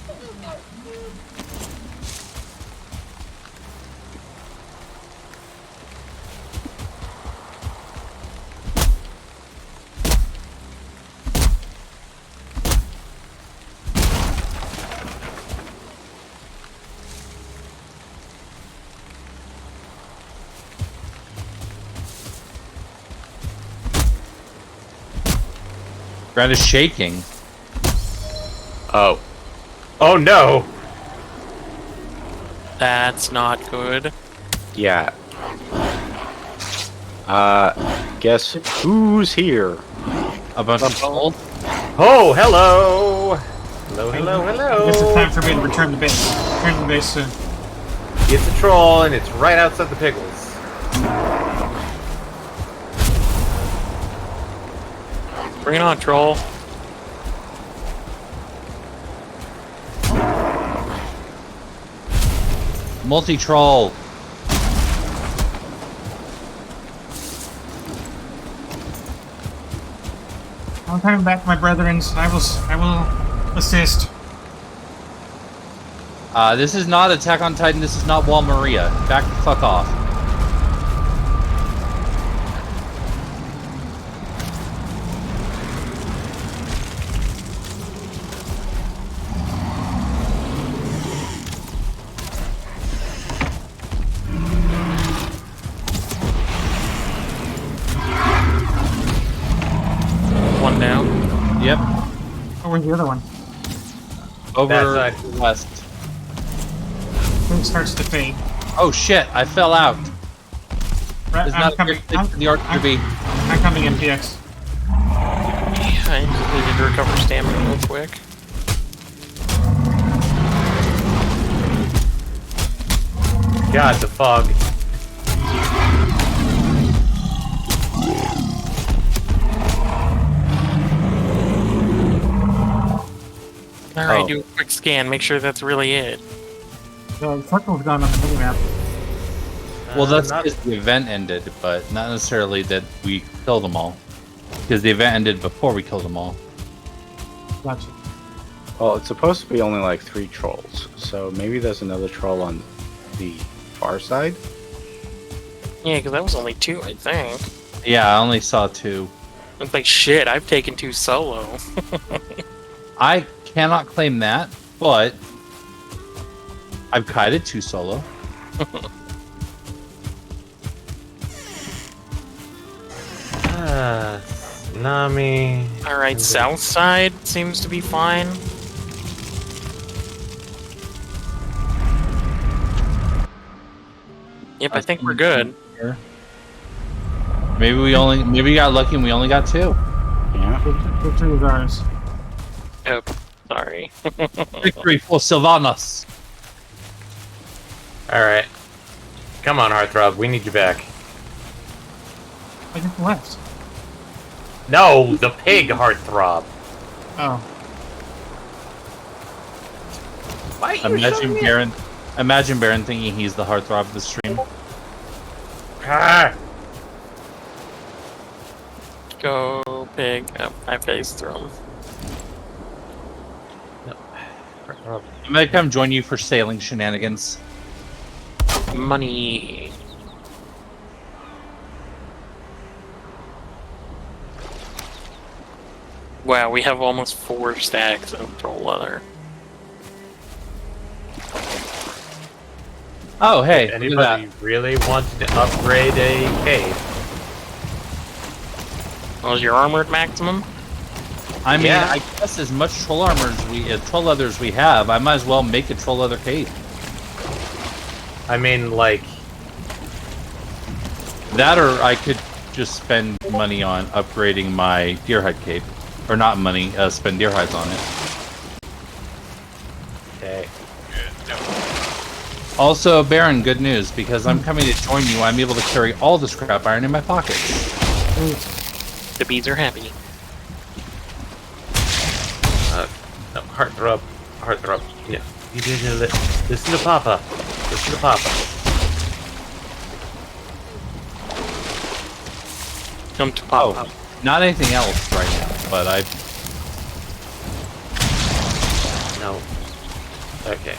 Ground is shaking. Oh. Oh no! That's not good. Yeah. Guess who's here? A bunch of gold. Oh, hello! Hello, hello, I guess it's time hello! for me to return to base. Return to base soon. It's a troll, and it's right outside the pickles. Bring it on, troll. Multi-troll. I'm coming back, my brethrens. I will assist. This is not Attack on Titan. This is not Wall Maria. Back the fuck off. One down. Yep. Oh, where's the other one? Over That side. west. Thing starts to fade. Oh shit! I fell out. There's I'm not a coming. place for the RGB. I'm coming, MPX. I just needed to recover stamina real quick. God, the fog. Alright, Oh. do a quick scan, make sure that's really it. The circle's gone on the minimap. Well, that's not- because the event ended, but not necessarily that we killed them all. Because the event ended before we killed them all. Gotcha. Well, it's supposed to be only like 3 trolls, so maybe there's another troll on the far side. Yeah, because that was only 2, I think. Yeah, I only saw 2. It's like, shit, I've taken 2 solo. I cannot claim that, but I've kited 2 solo. Nami. Alright, south side seems to be fine. Yep, I think we're good. Maybe we got lucky and we only got 2. Yeah. Victory is ours. Oh, sorry. Victory for Sylvanas. Alright. Come on, Heartthrob, we need you back. I just left. No, the pig Heartthrob. Oh. Why are you showing me? Imagine Baron thinking he's the heartthrob of the stream. Ah! Go, pig. Oh, I phased through him. Heartthrob. I might come join you for sailing shenanigans. Money. Wow, we have almost 4 stacks of troll leather. Oh, hey, If look at anybody really wanted to upgrade a cave, Was your armor at maximum? that. I mean, Yeah. I guess as much troll armor as troll leather as we have, I might as well make a troll leather cape. I mean, like, That, or I could just spend money on upgrading my deerhide cape, or not money, spend deerhides on it. okay. Also, Baron, good news, because I'm coming to join you, I'm able to carry all the scrap iron in my pockets. The bees are happy. No, Heartthrob. Heartthrob. Yeah. You didn't listen to Papa. Listen to Papa. Come to pop up. Not anything else right now, but I... No. Okay.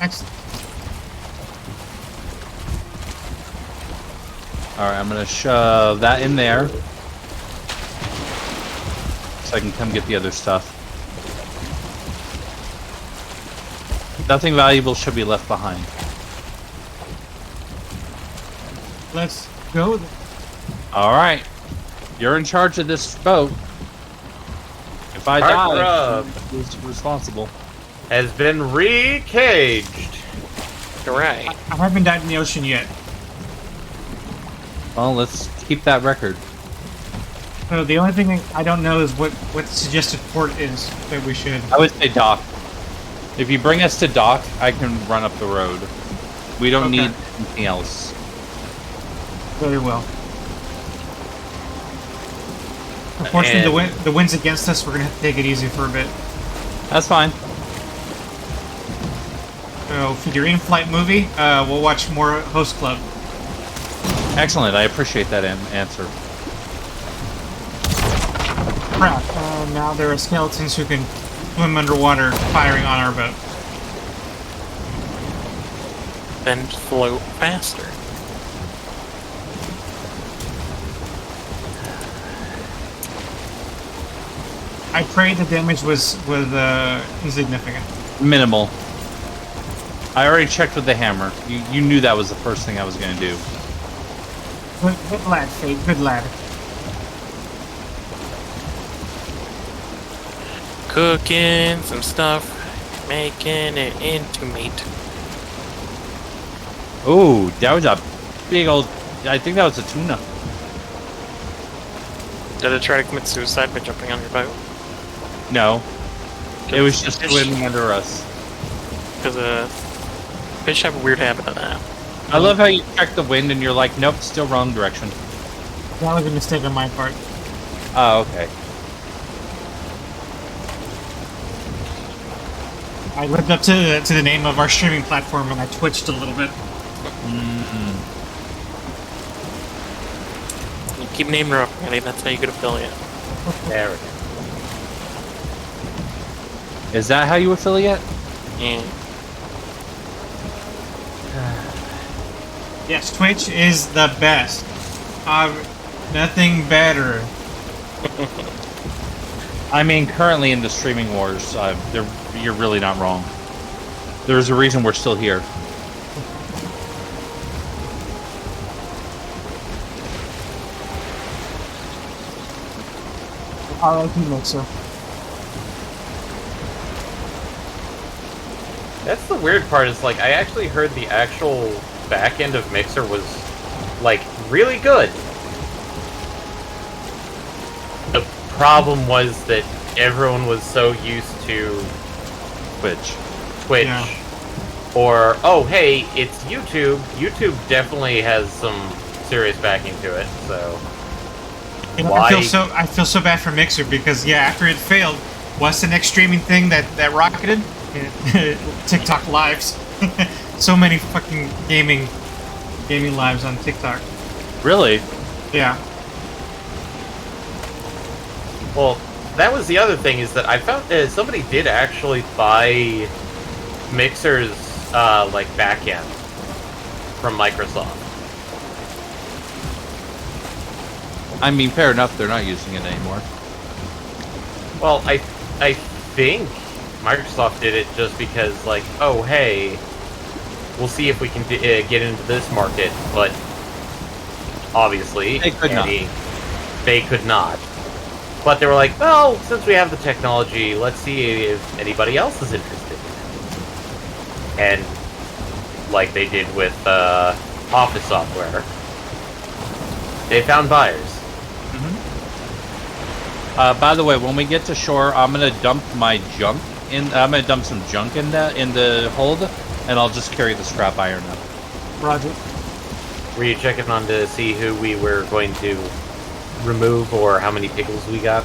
Excellent. Alright, I'm gonna shove that in there. So I can come get the other stuff. Nothing valuable should be left behind. Let's go. Alright. You're in charge of this boat. If I die, Heartthrob who's responsible? has been re-caged. Alright. I haven't died in the ocean yet. Well, let's keep that record. So the only thing I don't know is what suggested port is that we should. I would say dock. If you bring us to dock, I can run up the road. We don't Okay. need anything else. Very well. Unfortunately, And- the wind's against us. We're gonna have to take it easy for a bit. That's fine. So, figurine flight movie. We'll watch more Host Club. Excellent. I appreciate that answer. Crap. Now there are skeletons who can swim underwater, firing on our boat. Then float faster. I pray the damage was insignificant. Minimal. I already checked with the hammer. You knew that was the first thing I was going to do. Good lad, Fate. Good lad. Cooking some stuff. Making it into meat. Ooh, that was a big old. I think that was a tuna. Did it try to commit suicide by jumping on your boat? No, it was just Fish- swimming under us. Because fish have a weird habit of that. I love how you check the wind and you're like, nope, still wrong direction. That was a mistake on my part. Oh, okay. I lived up to the name of our streaming platform and I twitched a little bit. You keep naming her up, Andy. That's how you get affiliate. There we go. Is that how you affiliate? Yeah. Yes, Twitch is the best. Nothing better. I mean, currently in the streaming wars, you're really not wrong. There's a reason we're still here. R.I.P. Mixer. That's the weird part, is like I actually heard the actual back end of Mixer was like really good. The problem was that everyone was so used to Twitch. Yeah. or oh hey, it's YouTube. YouTube definitely has some serious backing to it, so You know, Why? I feel so bad for Mixer because yeah, after it failed, what's the next streaming thing that rocketed? TikTok lives. So many fucking gaming lives on TikTok. Really? Yeah. well, that was the other thing, is that I found somebody did actually buy Mixer's like backend from Microsoft. I mean, fair enough. They're not using it anymore. Well, I think Microsoft did it just because, like, oh hey, we'll see if we can get into this market, but obviously They could not. they could not. But they were like, well, since we have the technology, let's see if anybody else is interested. And like they did with Office software, they found buyers. By the way, when we get to shore, I'm gonna dump my junk in. I'm gonna dump some junk in the hold, and I'll just carry the scrap iron up. Roger. Were you checking on to see who we were going to remove or how many pickles we got?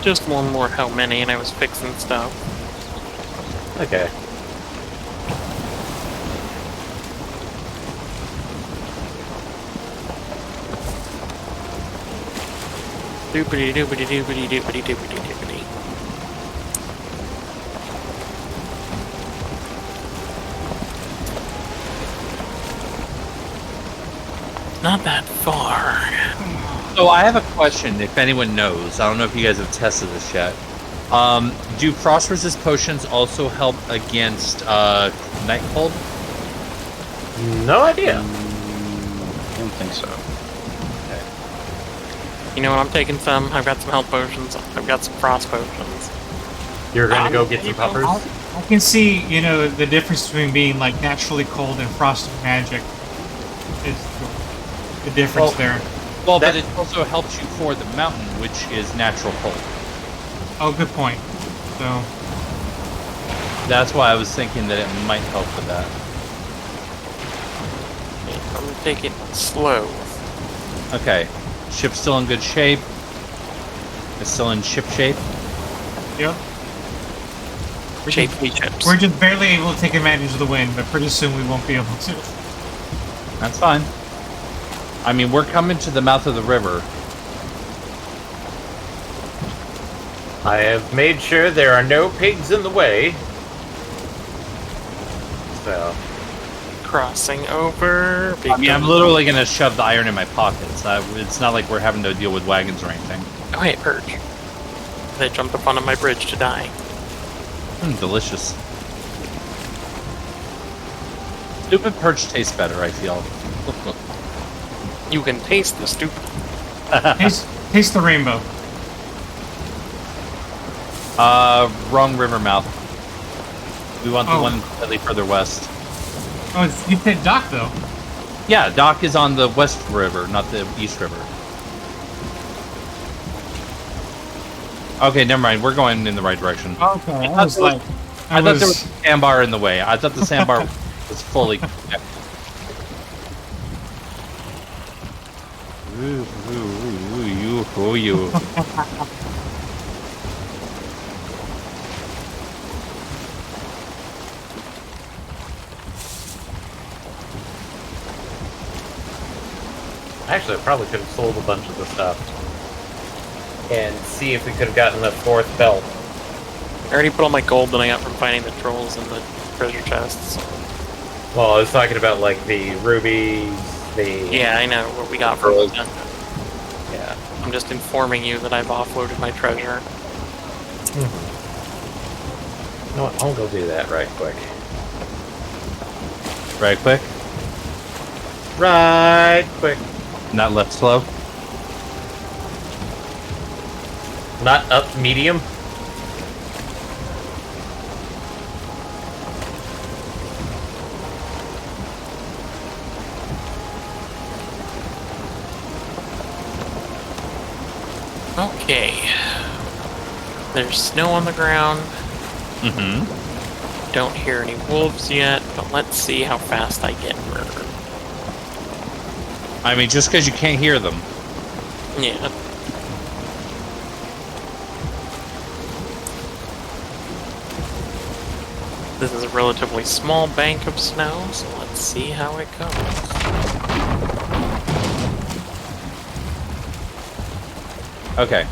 Just one more how many, and I was fixing stuff. Okay. Doopity doopity doopity doopity doopity doopity. Not that far. So I have a question. If anyone knows, I don't know if you guys have tested this yet. Do frost resist potions also help against night cold? No idea. I don't think so. You know what? I'm taking some. I've got some health potions. I've got some frost potions. You're going to go get some puppers? I can see, you know, the difference between being like naturally cold and frosted magic. Is the difference Well, there. Well, That- but it also helps you for the mountain, which is natural cold. Oh, good point. So That's why I was thinking that it might help with that. I'm gonna take it slow. Okay, ship's still in good shape. It's still in ship shape. yep. Shapely chips. We're just barely able to take advantage of the wind, but pretty soon we won't be able to. That's fine. I mean, we're coming to the mouth of the river. I have made sure there are no pigs in the way. So, Crossing over. I mean, I'm literally gonna shove the iron in my pockets. It's not like we're having to deal with wagons or anything. Oh, hey, perch. They jumped up onto my bridge to die. Delicious. Stupid perch tastes better, I feel. You can taste the stupid. Taste the rainbow. Wrong river mouth. We want the Oh. one slightly further west. Oh, you said dock though. Yeah, dock is on the West River, not the East River. Okay, never mind. We're going in the right direction. Okay, I I thought was there was- like, I thought there was a sandbar in the way. I thought the sandbar was fully. You. Actually, I probably could have sold a bunch of the stuff. And see if we could have gotten the fourth belt. I already put all my gold that I got from finding the trolls in the treasure chests. Well, I was talking about, like, the rubies, the... Yeah, I know what we got from Trolls. them. Yeah. I'm just informing you that I've offloaded my treasure. You know what? I'll go do that right quick. Right quick. Right quick. Not left slow. Not up medium. Okay. There's snow on the ground. Mm-hmm. Don't hear any wolves yet, but let's see how fast I get murdered. I mean, just because you can't hear them. Yeah. This is a relatively small bank of snow, so let's see how it goes. Okay.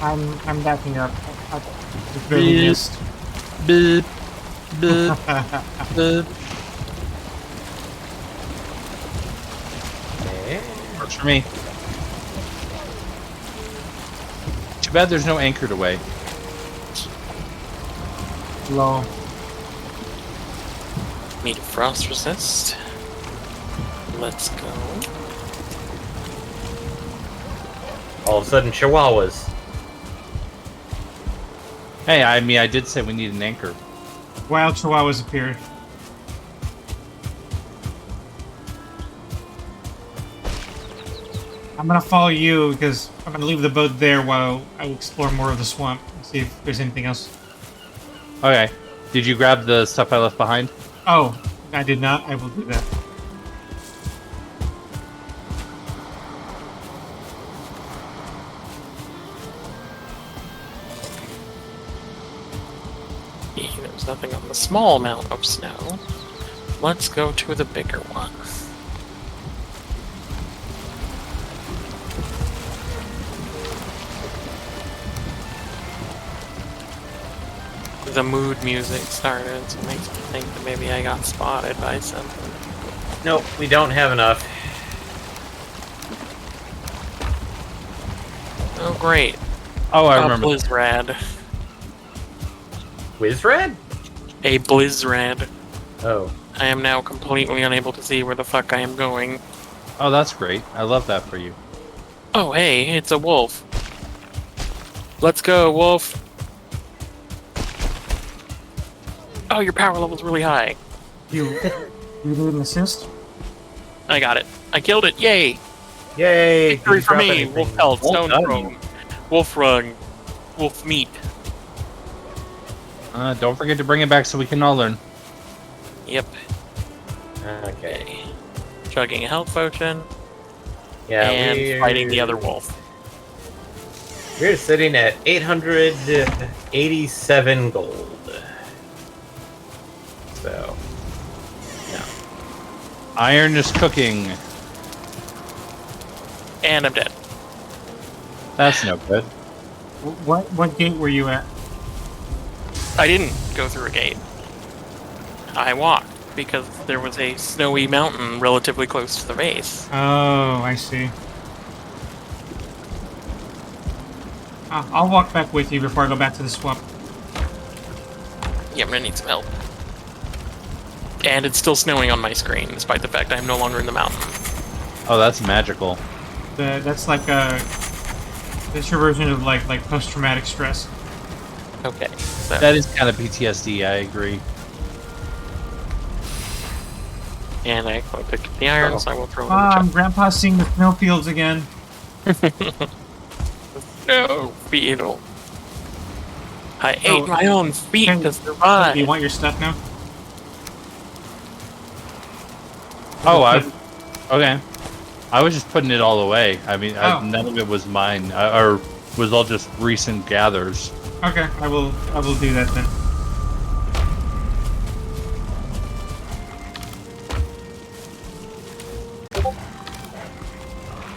I'm backing up. I just barely missed. Beep. Beep. Beep. Okay. Works for me. Too bad there's no anchored away. Low. Need a frost resist. Let's go. All of a sudden, chihuahuas. Hey, I mean, I did say we need an anchor. Wild chihuahuas appeared. I'm gonna follow you because I'm gonna leave the boat there while I explore more of the swamp and see if there's anything else. Okay. Did you grab the stuff I left behind? Oh, I did not. I will do that. Yeah, there's nothing on the small amount of snow. Let's go to the bigger one. The mood music started, so it makes me think that maybe I got spotted by something. Nope, we don't have enough. Oh, great. Oh, I A remember. Blizzrad. Wizred? A Blizzrad. Oh. I am now completely unable to see where the fuck I am going. Oh, that's great. I love that for you. Oh, hey, it's a wolf. Let's go, wolf. Oh, your power level's really high. You need an assist? I got it. I killed it. Yay! Yay! Victory Did you for drop me. anything? Wolf pelt, Well stone done. throw, wolf rung, wolf meat. Don't forget to bring it back so we can all learn. Yep. Okay. Okay. Chugging a health potion Yeah, and fighting the other wolf. We're sitting at 887 gold. So, Iron is cooking. And I'm dead. That's no good. What gate were you at? I didn't go through a gate. I walked because there was a snowy mountain relatively close to the base. Oh, I see. I'll walk back with you before I go back to the swamp. Yeah, I'm gonna need some help. And it's still snowing on my screen, despite the fact I'm no longer in the mountain. Oh, that's magical. That's like a... That's your version of like post-traumatic stress. Okay, so That is kind of PTSD, I agree. And I picked up the iron, so I will throw it in the Ah, chest. Grandpa's seeing the snowfields again. No, beetle. I Oh, ate my own feet Can- to survive. Do you want your stuff now? Oh, okay. I was just putting it all away. I mean, Oh. none of it was mine, or was all just recent gathers. Okay, I will do that then.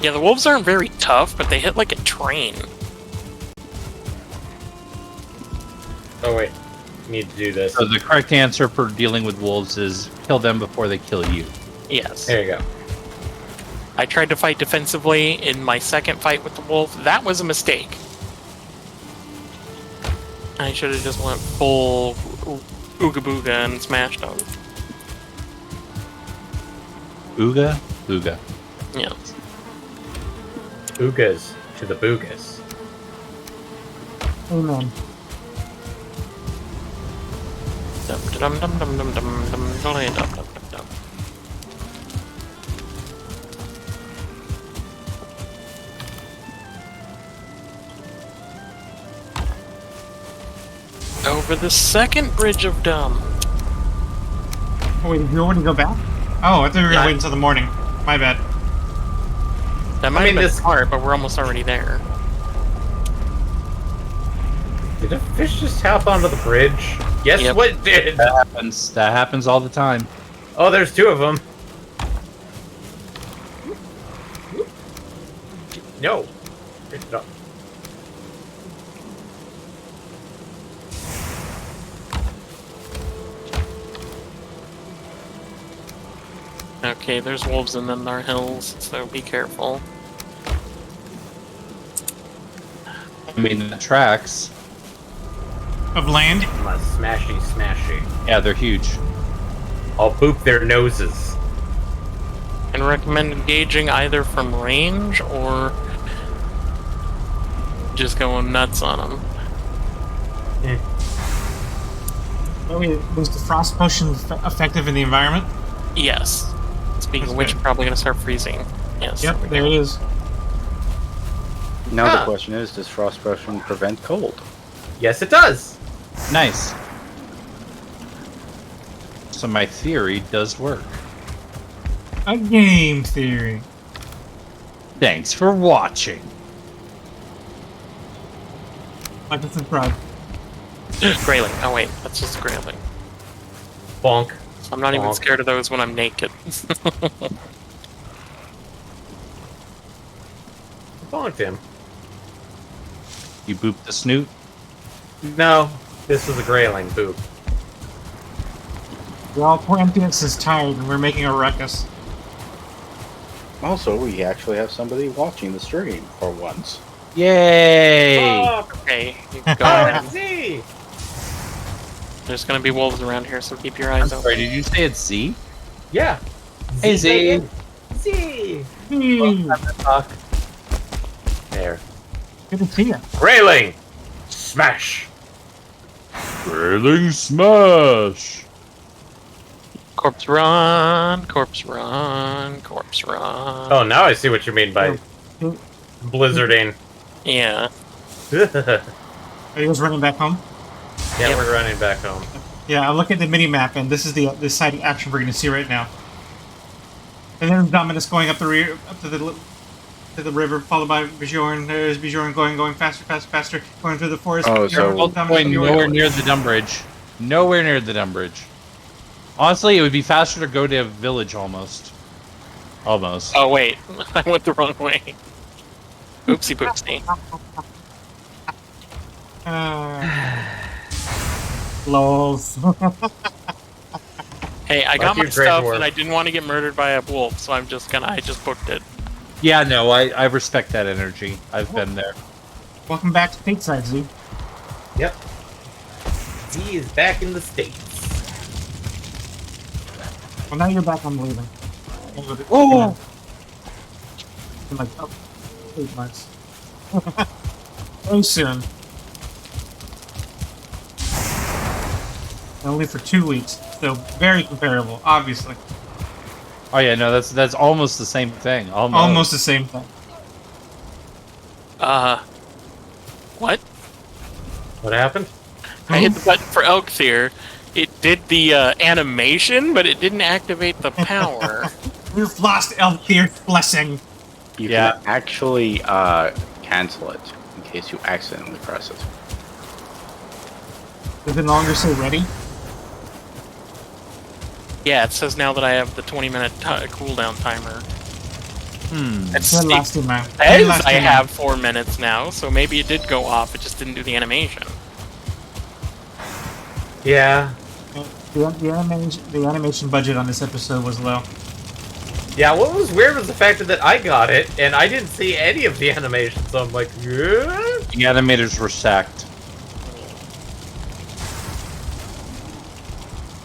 Yeah, the wolves aren't very tough, but they hit like a train. Oh wait, need to do this. So the correct answer for dealing with wolves is kill them before they kill you. Yes. There you go. I tried to fight defensively in my second fight with the wolf. That was a mistake. I should have just went full ooga booga and smashed them. Ooga, ooga. Yeah. Oogas to the boogas. Amen. Dum dum dum dum dum dum dum dum dum dum dum. Over the second bridge of dumb. Oh, wait, did you already go back? Oh, I thought we were Yeah. gonna wait until the morning. My bad. That might mean, have been this- smart, but we're almost already there. Did a fish just hop onto the bridge? Yes, Yep. what did? That happens all the time. Oh, there's two of them. No. No. Okay, there's wolves in our hills, so be careful. I mean, the tracks. Of land? My smashy smashy. Yeah, they're huge. I'll boop their noses. And recommend engaging either from range or just going nuts on them. Oh, wait, was the frost potion effective in the environment? Yes. Speaking That's of which, good. I'm probably going to start freezing. Yes. Yep, there it is. Now Ah. the question is, does frost potion prevent cold? Yes, it does. Nice. So my theory does work. A game theory. Thanks for watching. Like and subscribe. Grayling. Oh wait, that's just a grayling. Bonk. I'm not even Bonk. scared of those when I'm naked. Bonked him. You boop the snoot. No, this was a grayling boop. Well, poor Emptiness is tired and we're making a ruckus. Also, we actually have somebody watching the stream for once. Yay! Okay, you go Oh, ahead. Z! There's gonna be wolves around here, so keep your I'm eyes sorry, open. did you say it's Z? Yeah. Hey, Z. Z. Hmm, There. good to see you. Grayling! Smash! Grayling smash! Corpse run, corpse run, corpse run. Oh, now I see what you mean by Oh. blizzarding. Yeah. Yeah, Are you guys running back home? Yep. we're running back home. Yeah, I'm looking at the mini map, and this is the side of action we're going to see right now. And then Dominus going up the rear, up to the river, followed by Bjorn. There's Bjorn going faster, going through the forest. Oh, so- Bjorn, Well, Dominus, going Bjorn. nowhere near the dumb bridge. Nowhere near the dumb bridge. Honestly, it would be faster to go to a village almost. Almost. Oh wait, I went the wrong way. Oopsie poopsie. Lols. Hey, I got Lucky my Grey stuff, Dwarf. and I didn't want to get murdered by a wolf, so I just booked it. Yeah, no, I respect that energy. I've been there. Welcome back to Stateside, Z. Yep. Z is back in the States. Well, now you're back. I'm leaving. Oh! In like 8 months. Very soon. Only for 2 weeks, so very comparable, obviously. Oh yeah, no, that's almost the same thing. Almost the same thing. What? What happened? I hit the button for Elkthir. It did the animation, but it didn't activate the power. You've lost Elkthir's blessing. You Yeah. can actually cancel it in case you accidentally press it. Does it no longer say ready? Yeah, it says now that I have the 20-minute cooldown timer. It's, When it last time out? says I have 4 minutes now, so maybe it did go off. It just didn't do the animation. Yeah. The animation budget on this episode was low. Yeah, what was weird was the fact that I got it, and I didn't see any of the animation, so I'm like, yeah? The animators were sacked.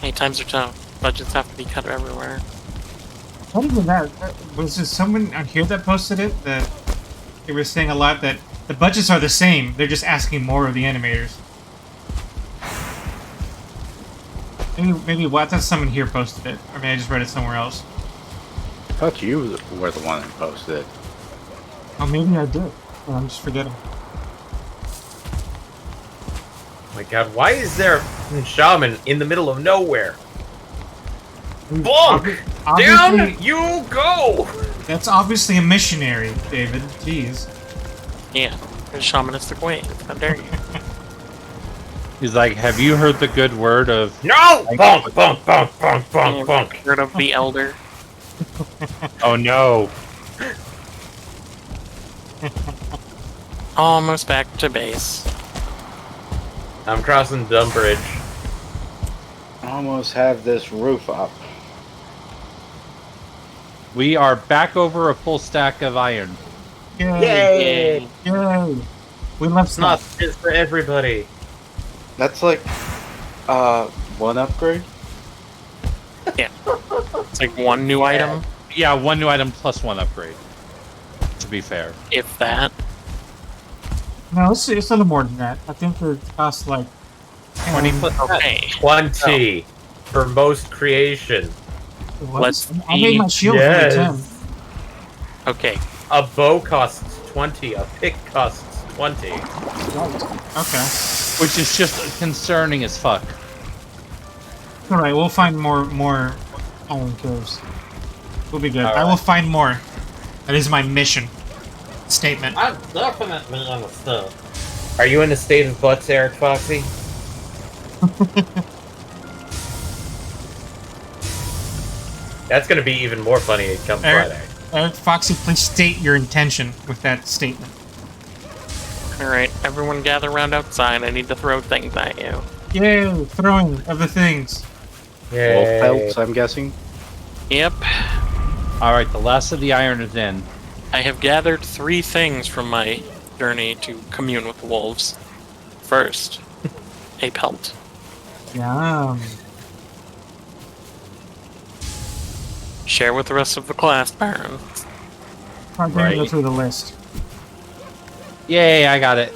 Hey, times are tough. Budgets have to be cut everywhere. Not even that. Was there someone on here that posted it? That they were saying a lot that the budgets are the same. They're just asking more of the animators. Maybe what? That's someone here posted it. Or maybe I just read it somewhere else. I thought you were the one who posted it. Oh, maybe I did. Oh, I'm just forgetting. My god, why is there a shaman in the middle of nowhere? Bonk! Down Obviously- you go! That's obviously a missionary, David. Jeez. Yeah, the shamanistic way. How dare you? He's like, have you heard the good word of... No! Bonk, bonk, bonk, bonk, bonk, bonk. Heard of the elder? Oh no. Almost back to base. I'm crossing Dumb Bridge. Almost have this roof up. We are back over a full stack of iron. Yay! Yay! Yay! We left It's not stuff. fit for everybody. That's like, one upgrade? It's like one new item, Yeah, one new item plus one upgrade. To be fair. if that. No, it's a little more than that. I think it costs like 20 plus Okay. 20 for most creation. What? Let's I made my see. shield for the 10. Okay. A bow costs 20, a pick costs 20. Right. Okay. Which is just concerning as fuck. All right, we'll find more iron curves. We'll be good. All I will right. find more. That is my mission statement. I'm definitely understood. Are you in a state of butts, Eric Foxy? That's gonna be even more funny come Eric, Friday. Eric Foxy, please state your intention with that statement. Alright, everyone gather around outside. I need to throw things at you. Yay! Throwing of the things. Yay. Wolf pelts, I'm guessing. Yep. Alright, the last of the iron is in. I have gathered 3 things from my journey to commune with the wolves. First, a pelt. Yum. Share with the rest of the class, Baron. I'm going to go Right. through the list. Yay, I got it.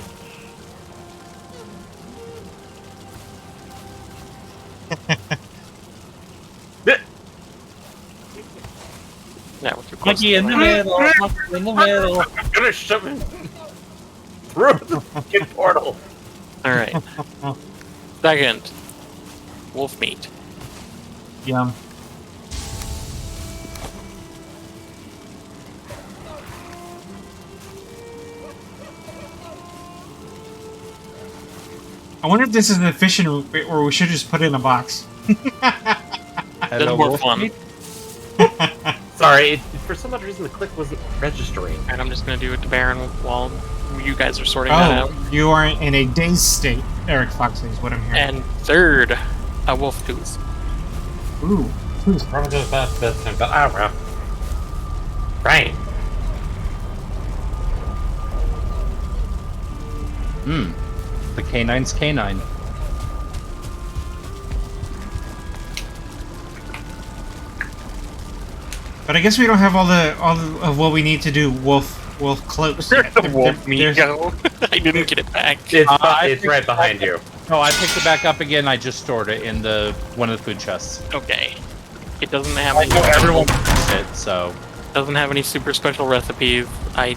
Yeah, with your close Monkey in the middle, monkey in the middle. I'm gonna shove him through the fucking portal. Alright. Second, wolf meat. Yum. I wonder if this is efficient or we should just put it in a box. That's Hello, more wolf fun. meat? Sorry, for some odd reason the click wasn't registering. Alright, I'm just gonna do it to Baron while you guys are sorting that out. Oh, you are in a dazed state, Eric Foxy, is what I'm hearing. And third, a wolf tooth. Ooh, who's Probably just that. Right. Hmm. The canine's canine. But I guess we don't have all of what we need to do wolf cloaks. yet. The wolf meat There's- go. I didn't get it back. It's, I it's think right behind you. No, I picked it back up again. I just stored it in one of the food chests. Okay. It doesn't have I any. know everyone likes it, so Doesn't have any super special recipes. I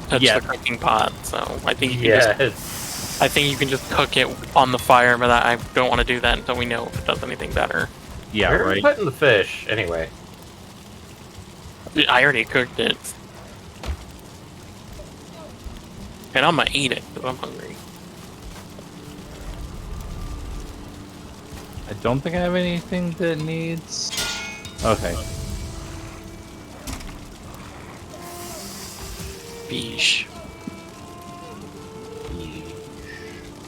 touched Yeah. the cooking pot, so I think you can just. Yes. I think you can just cook it on the fire, but I don't want to do that until we know if it does anything better. yeah, Where are we right. putting the fish anyway? I already cooked it. And I'm gonna eat it because I'm hungry. I don't think I have anything that needs. Okay. Beesh.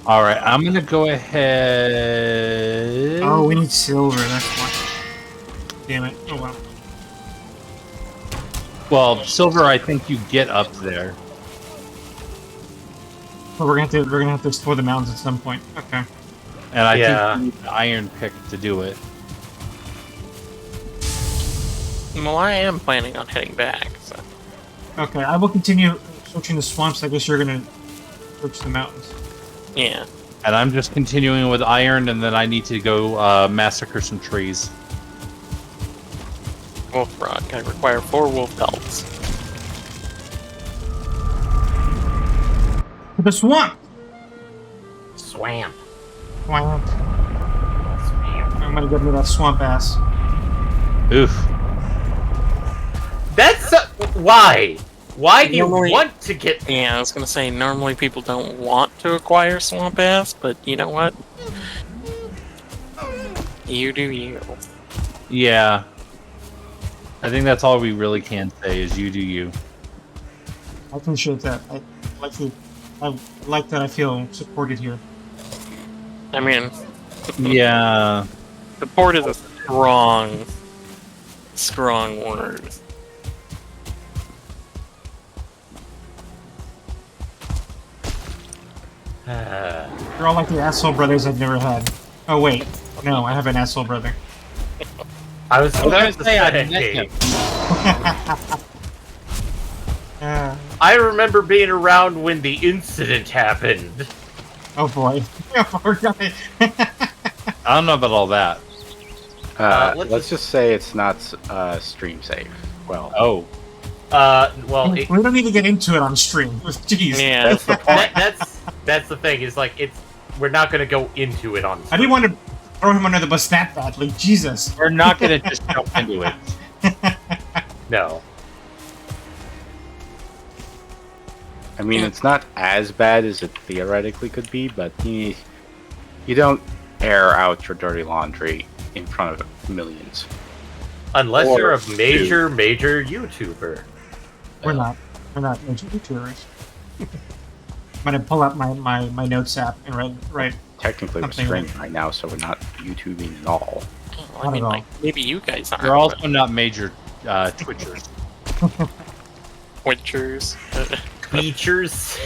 All right, I'm gonna go ahead. Oh, we need silver. That's why. Damn it. Oh well. Well, silver, I think you get up there. Well, we're gonna have to explore the mountains at some point. Okay. And I Yeah. think you need the iron pick to do it. Well, I am planning on heading back, so. Okay, I will continue searching the swamps. I guess you're gonna search the mountains. Yeah. And I'm just continuing with iron, and then I need to go massacre some trees. Wolf rod. I require 4 wolf pelts. To the swamp! Swamp. Swamp. Swamp. I'm gonna get rid of that swamp ass. Oof. That's why. Why do you Normally- want to get? Yeah, I was gonna say, normally people don't want to acquire swamp ass, but you know what? You do you. Yeah. I think that's all we really can say is you do you. I appreciate that. I like that I feel supported here. I mean, Yeah. support is a strong word. You're all like the asshole brothers I've never had. Oh wait, no, I have an asshole brother. I was I was about to gonna say I say. met him. I remember being around when the incident happened. Oh boy. I don't know about all that. Let's Let's just say it's not stream safe. Well, Oh. Well, we don't need to get into it on stream. Jeez. Yeah, that's the point. That's the thing. Is like we're not gonna go into it on. I didn't want to throw him under the bus that badly. Jesus. We're not gonna just jump into it. No. I mean, it's not as bad as it theoretically could be, but you don't air out your dirty laundry in front of millions. Unless Or you're a major YouTuber. We're not major YouTubers. I'm gonna pull up my notes app and write. Technically, we're Something streaming right now, so we're not YouTubing at all. I mean, like, maybe you guys aren't. You're also not major Twitchers. Twitchers. Features.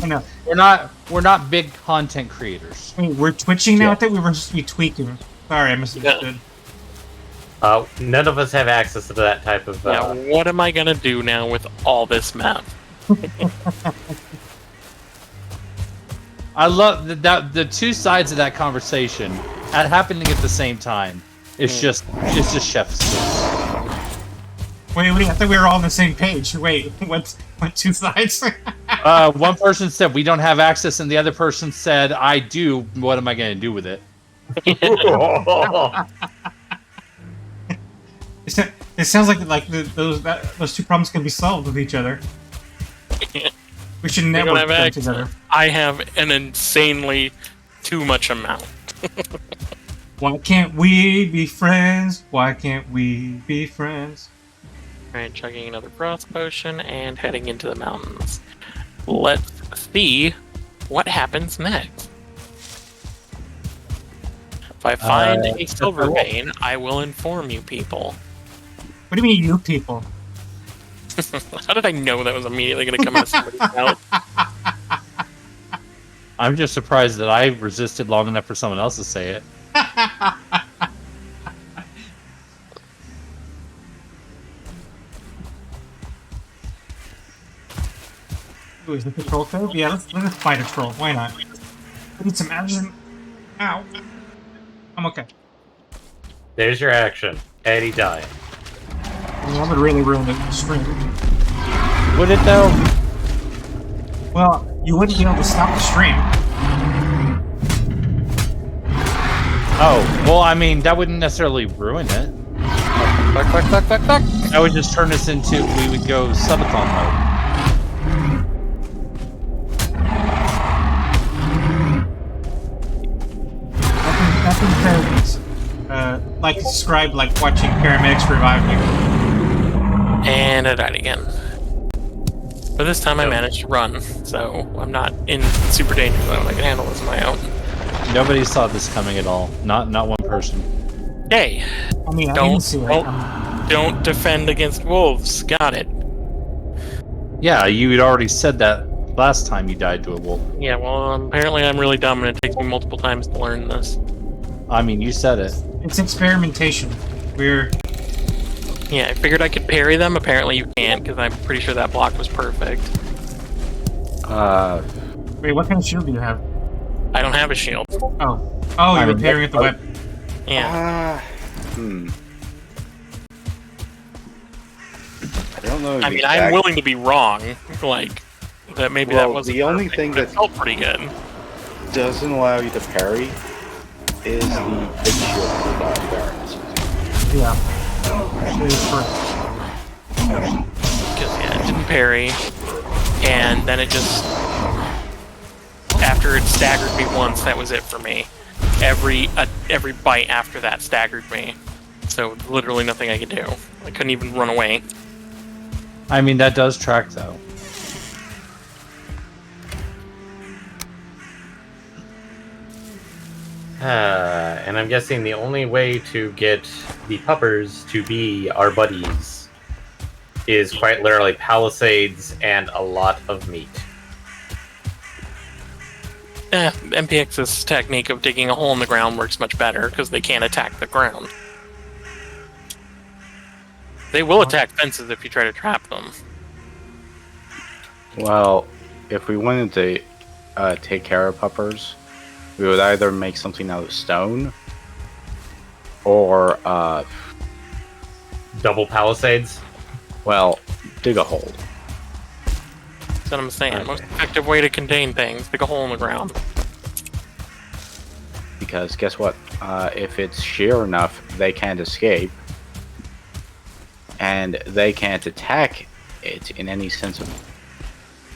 I know. We're not big content creators. Wait, we're twitching now. Yeah. I thought we were supposed to be tweaking. Sorry, I misunderstood. None of us have access to that type of. Now, what am I gonna do now with all this map? I love that the two sides of that conversation happening at the same time. It's just chef's kiss. Wait, I thought we were all on the same page. Wait, what two sides? One person said we don't have access, and the other person said I do. What am I going to do with it? It sounds like those two problems can be solved with each other. We should don't network have them access. together. I have an insanely too much amount. Why can't we be friends? Why can't we be friends? Alright, chugging another frost potion and heading into the mountains. Let's see what happens next. If I find a silver vein, I will inform you people. What do you mean, you people? How did I know that was immediately going to come out of somebody's mouth? I'm just surprised that I resisted long enough for someone else to say it. Ooh, is this a troll code? Yeah, let's fight a troll. Why not? I need some action. Ow. I'm okay. There's your action. And he died. I mean, that would really ruin the stream. Would it though? Well, you wouldn't be able to stop the stream. Oh, well, I mean, that wouldn't necessarily ruin it. That would just turn us into, we would go subathon mode. Nothing like described like watching paramedics revive you. And I died again. But this time I managed to run, so I'm not in super danger zone. I can handle this on my own. Nobody saw this coming at all. Not one person. Hey, I mean, I didn't see it. don't defend against wolves. Got it. Yeah, you had already said that last time you died to a wolf. Yeah, well, apparently I'm really dumb and it takes me multiple times to learn this. I mean, you said it. It's experimentation. We're Yeah, I figured I could parry them. Apparently you can't, because I'm pretty sure that block was perfect. wait. What kind of shield do you have? I don't have a shield. Oh, you were parrying at the web. Yeah. I don't know. I mean, I'm willing to be wrong. Like, that maybe that wasn't the only perfect, thing but it that felt pretty good. doesn't allow you to parry is the big shield Barons. Yeah. It is correct. Because, yeah, it didn't parry. And then it just... After it staggered me once, that was it for me. Every bite after that staggered me. So, literally nothing I could do. I couldn't even run away. I mean, that does track, though. And I'm guessing the only way to get the puppers to be our buddies is quite literally palisades and a lot of meat. MPX's technique of digging a hole in the ground works much better, because they can't attack the ground. They will attack fences if you try to trap them. Well, if we wanted to take care of puppers, we would either make something out of stone or, Double palisades? well, dig a hole. That's what I'm saying. Okay. Most effective way to contain things, dig a hole in the ground. Because guess what? If it's sheer enough, they can't escape. And they can't attack it in any sense of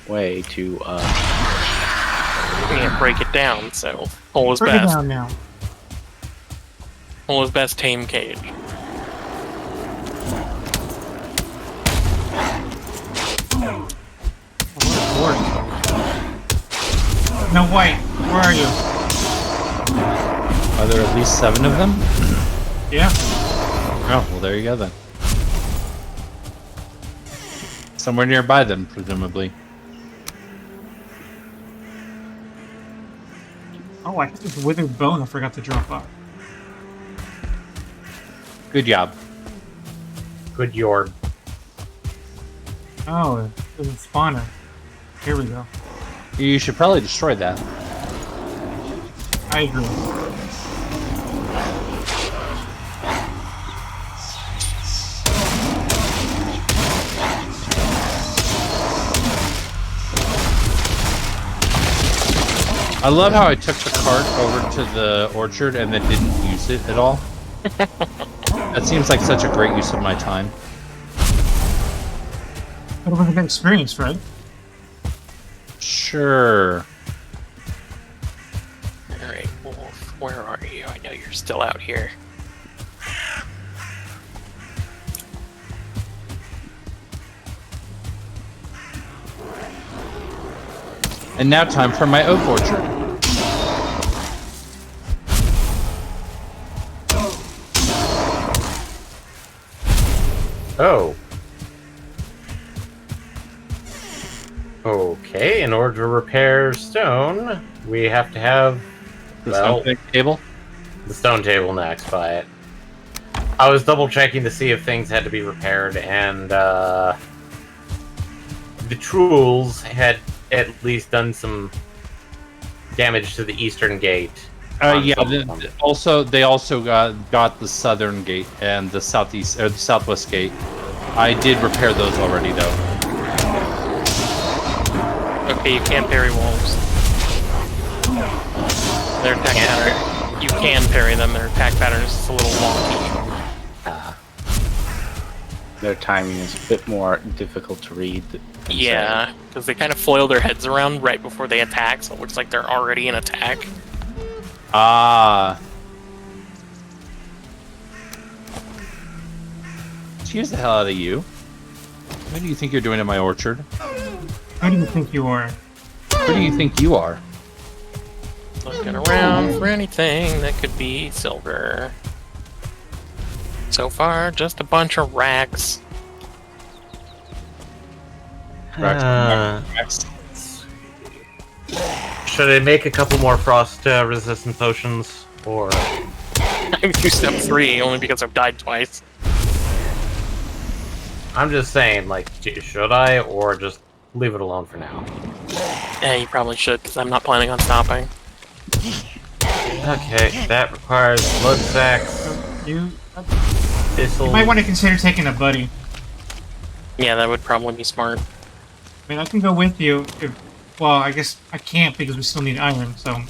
way to, You can't break it down, so hole is Break it best. down now. Hole is best tame cage. Lord. No, White. Where are you? Are there at least 7 of them? Yeah. Oh, well, there you go then. Somewhere nearby then, presumably. Oh, I think it's withered bone. I forgot to drop off. Good job. Good yorb. Oh, it's a spawner. Here we go. You should probably destroy that. I agree. I love how I took the cart over to the orchard and then didn't use it at all. That seems like such a great use of my time. But it was a good experience, right? Sure. Alright, Wolf, where are you? I know you're still out here. And now time for my oak orchard. Oh. Okay, in order to repair stone, we have to have, The well, stone table. the stone table next by it. I was double checking to see if things had to be repaired, and the trolls had at least done some damage to the eastern gate. Yeah. some of them. They also got the southern gate and the southeast or the southwest gate. I did repair those already, though. Okay, you can't parry wolves. Their attack pattern. You can parry them. Their attack pattern is just a little wonky. Their timing is a bit more difficult to read. Yeah, because they kind of flail their heads around right before they attack, so it looks like they're already in attack. Ah. Cheers the hell out of you. What do you think you're doing in my orchard? Who do you think you are? Who do you think you are? Looking around for anything that could be silver. So far, just a bunch of racks. Racks. Should I make a couple more frost resistant potions, or I'm through step 3 only because I've died twice. I'm just saying, like, should I, or just leave it alone for now? Yeah, you probably should, because I'm not planning on stopping. Okay, that requires blood sacks, You thistle. might want to consider taking a buddy. Yeah, that would probably be smart. I mean, I can go with you if... Well, I guess I can't because we still need iron, so I'm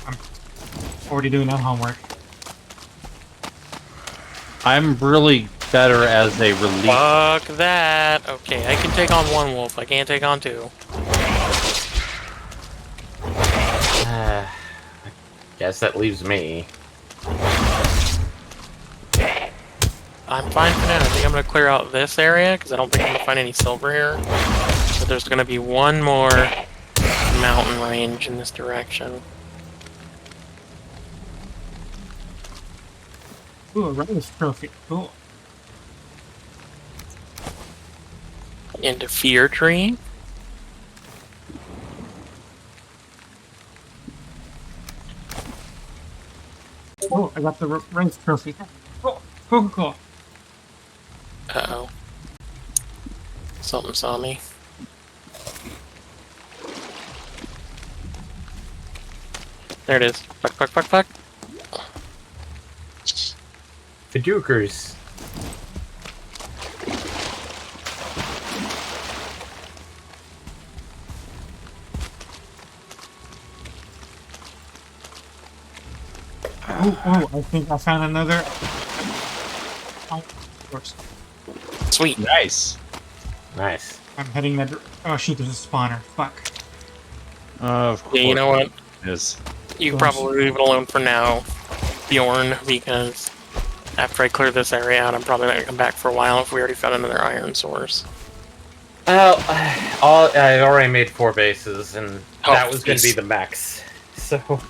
already doing that homework. I'm really better as a relief. Fuck that! Okay, I can take on one wolf, I can't take on 2. I guess that leaves me. I'm fine for now. I think I'm gonna clear out this area, because I don't think I'm gonna find any silver here. But there's gonna be one more mountain range in this direction. Ooh, a Rise trophy. Cool. Into Fear Tree. Oh, I got the Rise trophy. Cool, cool, cool. Uh-oh. Something saw me. There it is. Fuck, fuck, fuck, fuck. The Dukers. Oh, I think I found another... Oh, of course. Sweet. Nice. Nice. I'm heading that... Oh shoot, there's a spawner. Fuck. Of course. Yeah, you know what? It is. You Gosh. probably leave it alone for now, Bjorn, because after I clear this area out, I'm probably not gonna come back for a while if we already found another iron source. Well, I already made 4 bases, and that was going to be yes. the max. So,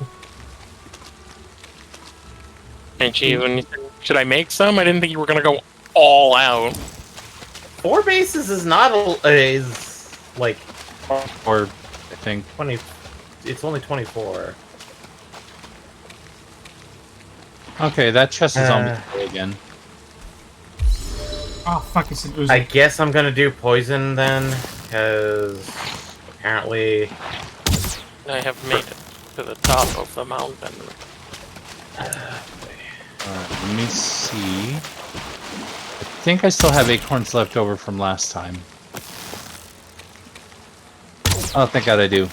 And she even should I make some? I didn't think you were gonna go all out. 4 bases is not is like Or, I think. 20. It's only 24. Okay, that chest is on the again. Oh fuck, it's an Uzi. I guess I'm gonna do poison then, because apparently. I have made it to the top of the mountain. Let me see. I think I still have acorns left over from last time. Oh, thank God I do.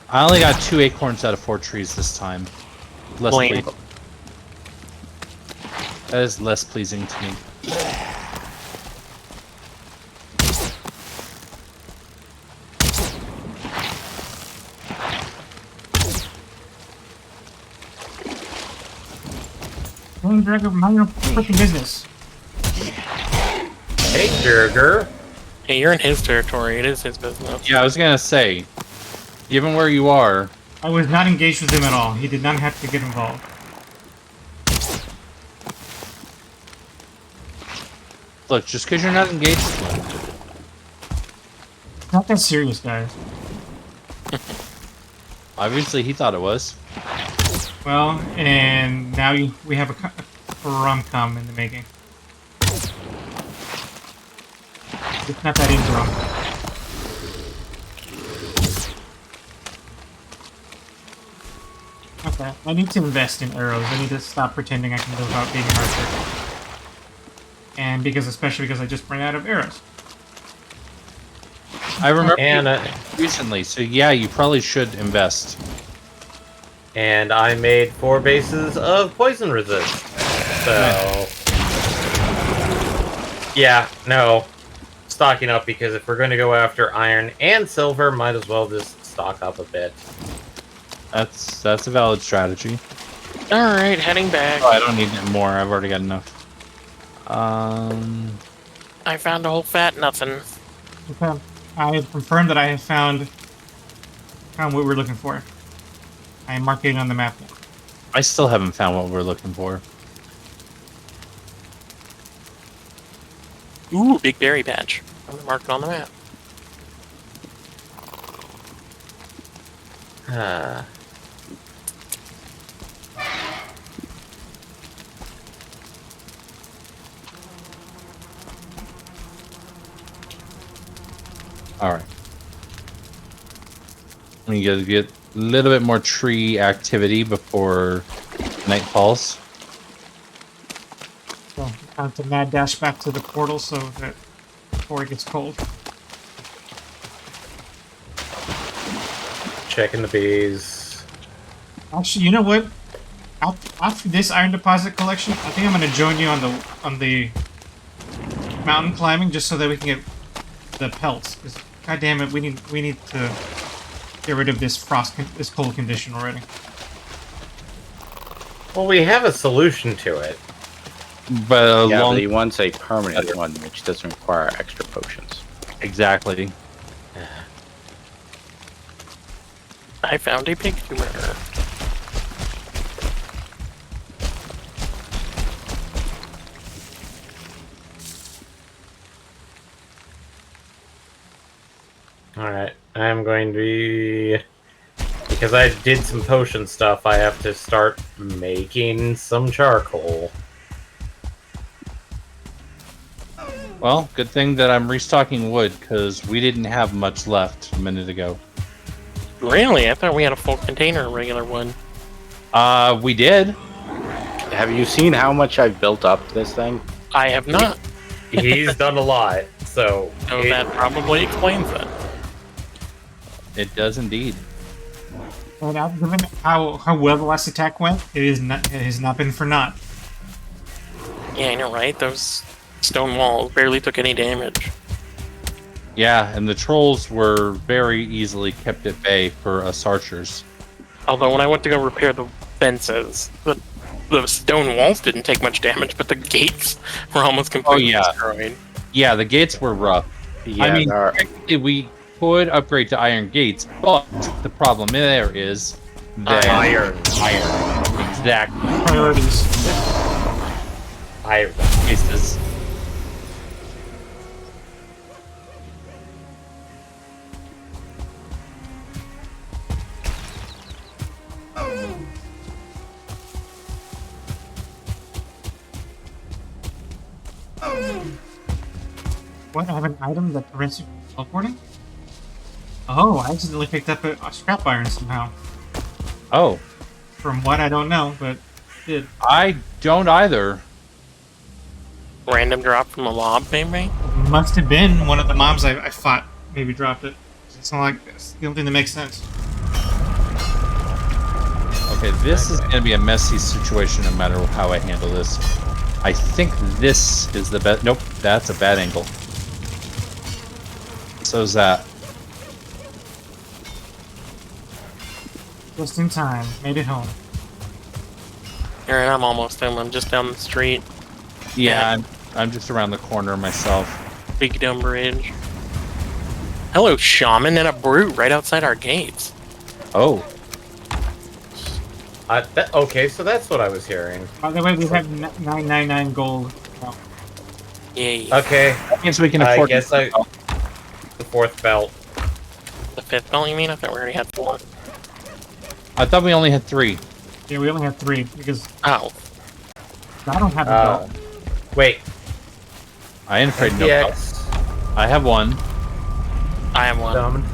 I only got 2 acorns out of 4 trees this time. Less Blame. pleasing. That is less pleasing to me. Mind your freaking business. Hey, Durger. Hey, you're in his territory. It is his business. Yeah, I was gonna say, given where you are, I was not engaged with him at all. He did not have to get involved. look, just because you're not engaged with him, It's not that serious, guys. obviously he thought it was. Well, and now we have a rom-com in the making. It's not that into rom. Yeah, I need to invest in arrows. I need to stop pretending I can live without being an archer. And especially because I just ran out of arrows. I remember And recently, so yeah, you probably should invest. and I made 4 bases of poison resist. So yeah, no, stocking up, because if we're going to go after iron and silver, might as well just stock up a bit. That's a valid strategy. All right, heading back. Oh, I don't need more. I've already got enough. I found a whole fat nothing. Okay. I have confirmed that I have found what we're looking for. I am marking it on the map now. I still haven't found what we're looking for. Ooh, big berry patch. I'm gonna mark it on the map. Ah. All right. We gotta get a little bit more tree activity before night falls. So time to mad dash back to the portal so that before it gets cold. Checking the bees. Actually, you know what? After this iron deposit collection, I think I'm gonna join you on the mountain climbing just so that we can get the pelts. Because god damn it, we need to get rid of this this cold condition already. Well, we have a solution to it. But Yeah, long but he wants a permanent one, which doesn't require extra potions. exactly. I found a pig tumor. Alright, I'm going to be... Because I did some potion stuff, I have to start making some charcoal. Well, good thing that I'm restocking wood because we didn't have much left a minute ago. Really? I thought we had a full container of regular wood. We did. Have you seen how much I've built up this thing? I have not. He's done a lot, so... So that probably explains that. It does indeed. And given how well the last attack went, it has not been for naught. Yeah, you're right. Those stone walls barely took any damage. Yeah, and the trolls were very easily kept at bay for us archers. Although when I went to go repair the fences, the stone walls didn't take much damage, but the gates were almost completely destroyed. Yeah, the gates were rough. Yeah, I mean, there are- technically we could upgrade to iron gates, but the problem there is that Iron. Exactly. Priorities. Iron. Cases. What? I have an item that prevents you from teleporting? Oh, I accidentally picked up a scrap iron somehow. Oh, From what, I don't know, but did. I don't either. Random drop from a lob, maybe? Must have been one of the mobs I fought. Maybe dropped it. It's not like this. The only thing that makes sense. Okay, this is going to be a messy situation no matter how I handle this. I think this is the best. Nope, that's a bad angle. So's that. Just in time. Made it home. Alright, I'm almost home. I'm just down the street. Yeah, I'm just around the corner myself. Big dumb bridge. Hello, shaman and a brute right outside our gates. Oh, Okay, so that's what I was hearing. By the way, we have 999 gold. Oh. Yay. Okay, that means we can I afford. guess the 4th belt. The 5th belt, you mean? I thought we already had 4. I thought we only had 3. Yeah, we only have 3 because Oh. I don't have a belt. Wait, I ain't afraid no belt. MPX, I have 1. I have one. summoned.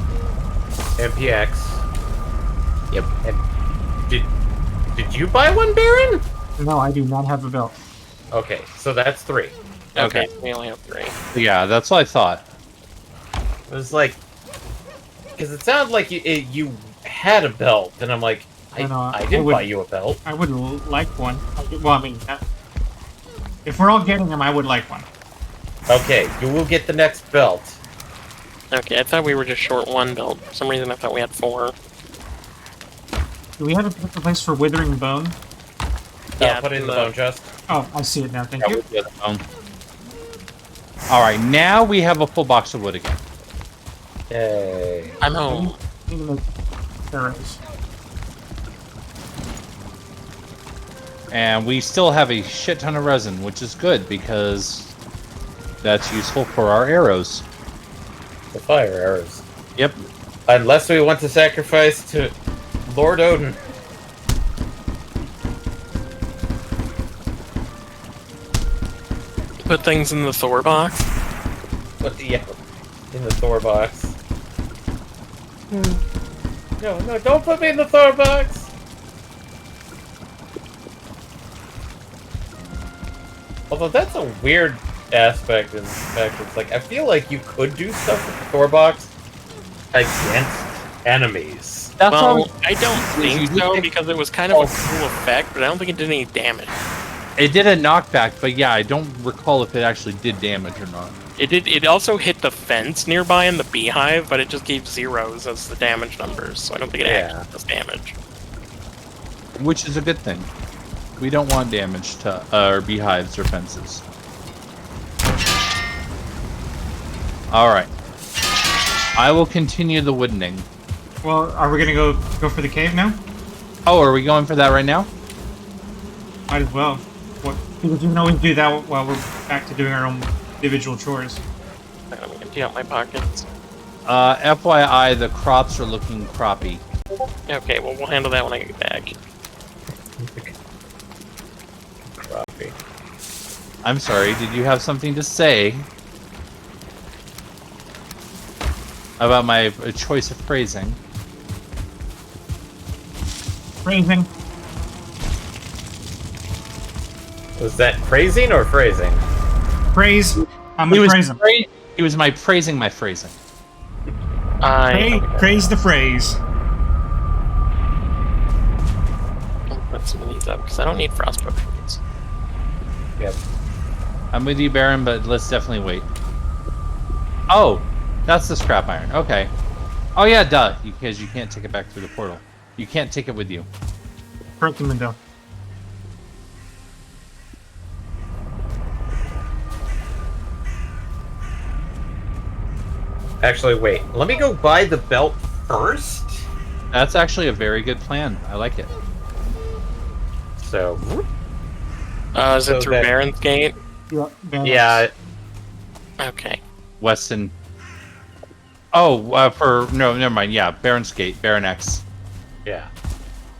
MPX. Yep. And Did you buy one, Baron? No, I do not have a belt. Okay, so that's 3. Okay, we only have 3. Yeah, that's what I thought. It was like, because it sounded like you had a belt, and I'm like, I didn't buy you a belt. I would like one. Well, I mean, if we're all getting them, I would like one. Okay, you will get the next belt. Okay, I thought we were just short 1 belt. For some reason, I thought we had 4. Do we have a particular place for withering bone? Yeah, Put it in the bone chest. Oh, I see it now. Thank you. All right, now we have a full box of wood again. Yay. I'm home. There it is. And we still have a shit ton of resin, which is good because that's useful for our arrows. The fire arrows. Yep. Unless we want to sacrifice to Lord Odin. Put things in the Thor box. What the in the Thor box? No, don't put me in the Thor box. Although that's a weird aspect in fact, it's like I feel like you could do stuff with the Thor box against enemies. That's Well, I don't think so, because it was kind of a cool effect, but I don't think it did any damage. It did a knockback, but yeah, I don't recall if it actually did damage or not. It did. It also hit the fence nearby in the beehive, but it just gave 0s as the damage numbers, so I don't think it actually does damage. Which is a good thing. We don't want damage to our beehives or fences. Alright. I will continue the woodening. Well, are we gonna go for the cave now? Oh, are we going for that right now? Might as well. What? Because you can always do that while we're back to doing our own individual chores. I'm gonna empty out my pockets. FYI, the crops are looking croppy. Okay, well, we'll handle that when I get back. Crappy. I'm sorry, did you have something to say about my choice of phrasing? Phrasing. Was that praising or phrasing? Praise. I'm gonna praise him. He was my praising my phrasing. Praise the phrase. I'll put some of these up, because I don't need frost potions. Yep. I'm with you, Baron, but let's definitely wait. Oh, that's the scrap iron. Okay. Oh yeah, duh, because you can't take it back through the portal. You can't take it with you. Correct him, window. Actually, wait. Let me go buy the belt first. That's actually a very good plan. I like it. So, Is So it through that- Baron's Gate? yeah. Okay. Weston. Oh, no, never mind. Yeah, Baron's Gate, Baron X. Yeah.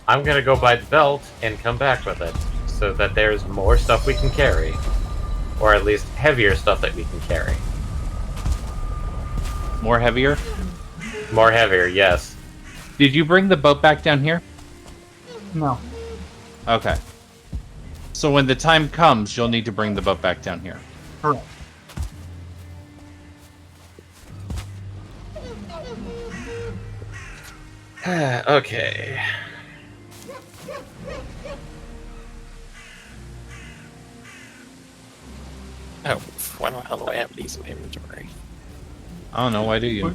I'm gonna go buy the belt and come back with it, so that there's more stuff we can carry. Or at least heavier stuff that we can carry. More heavier. More heavier, yes. Did you bring the boat back down here? No. Okay. So when the time comes, you'll need to bring the boat back down here. Correct. Okay. Oh, why the hell do I have these in my inventory? I don't know. Why do you? What?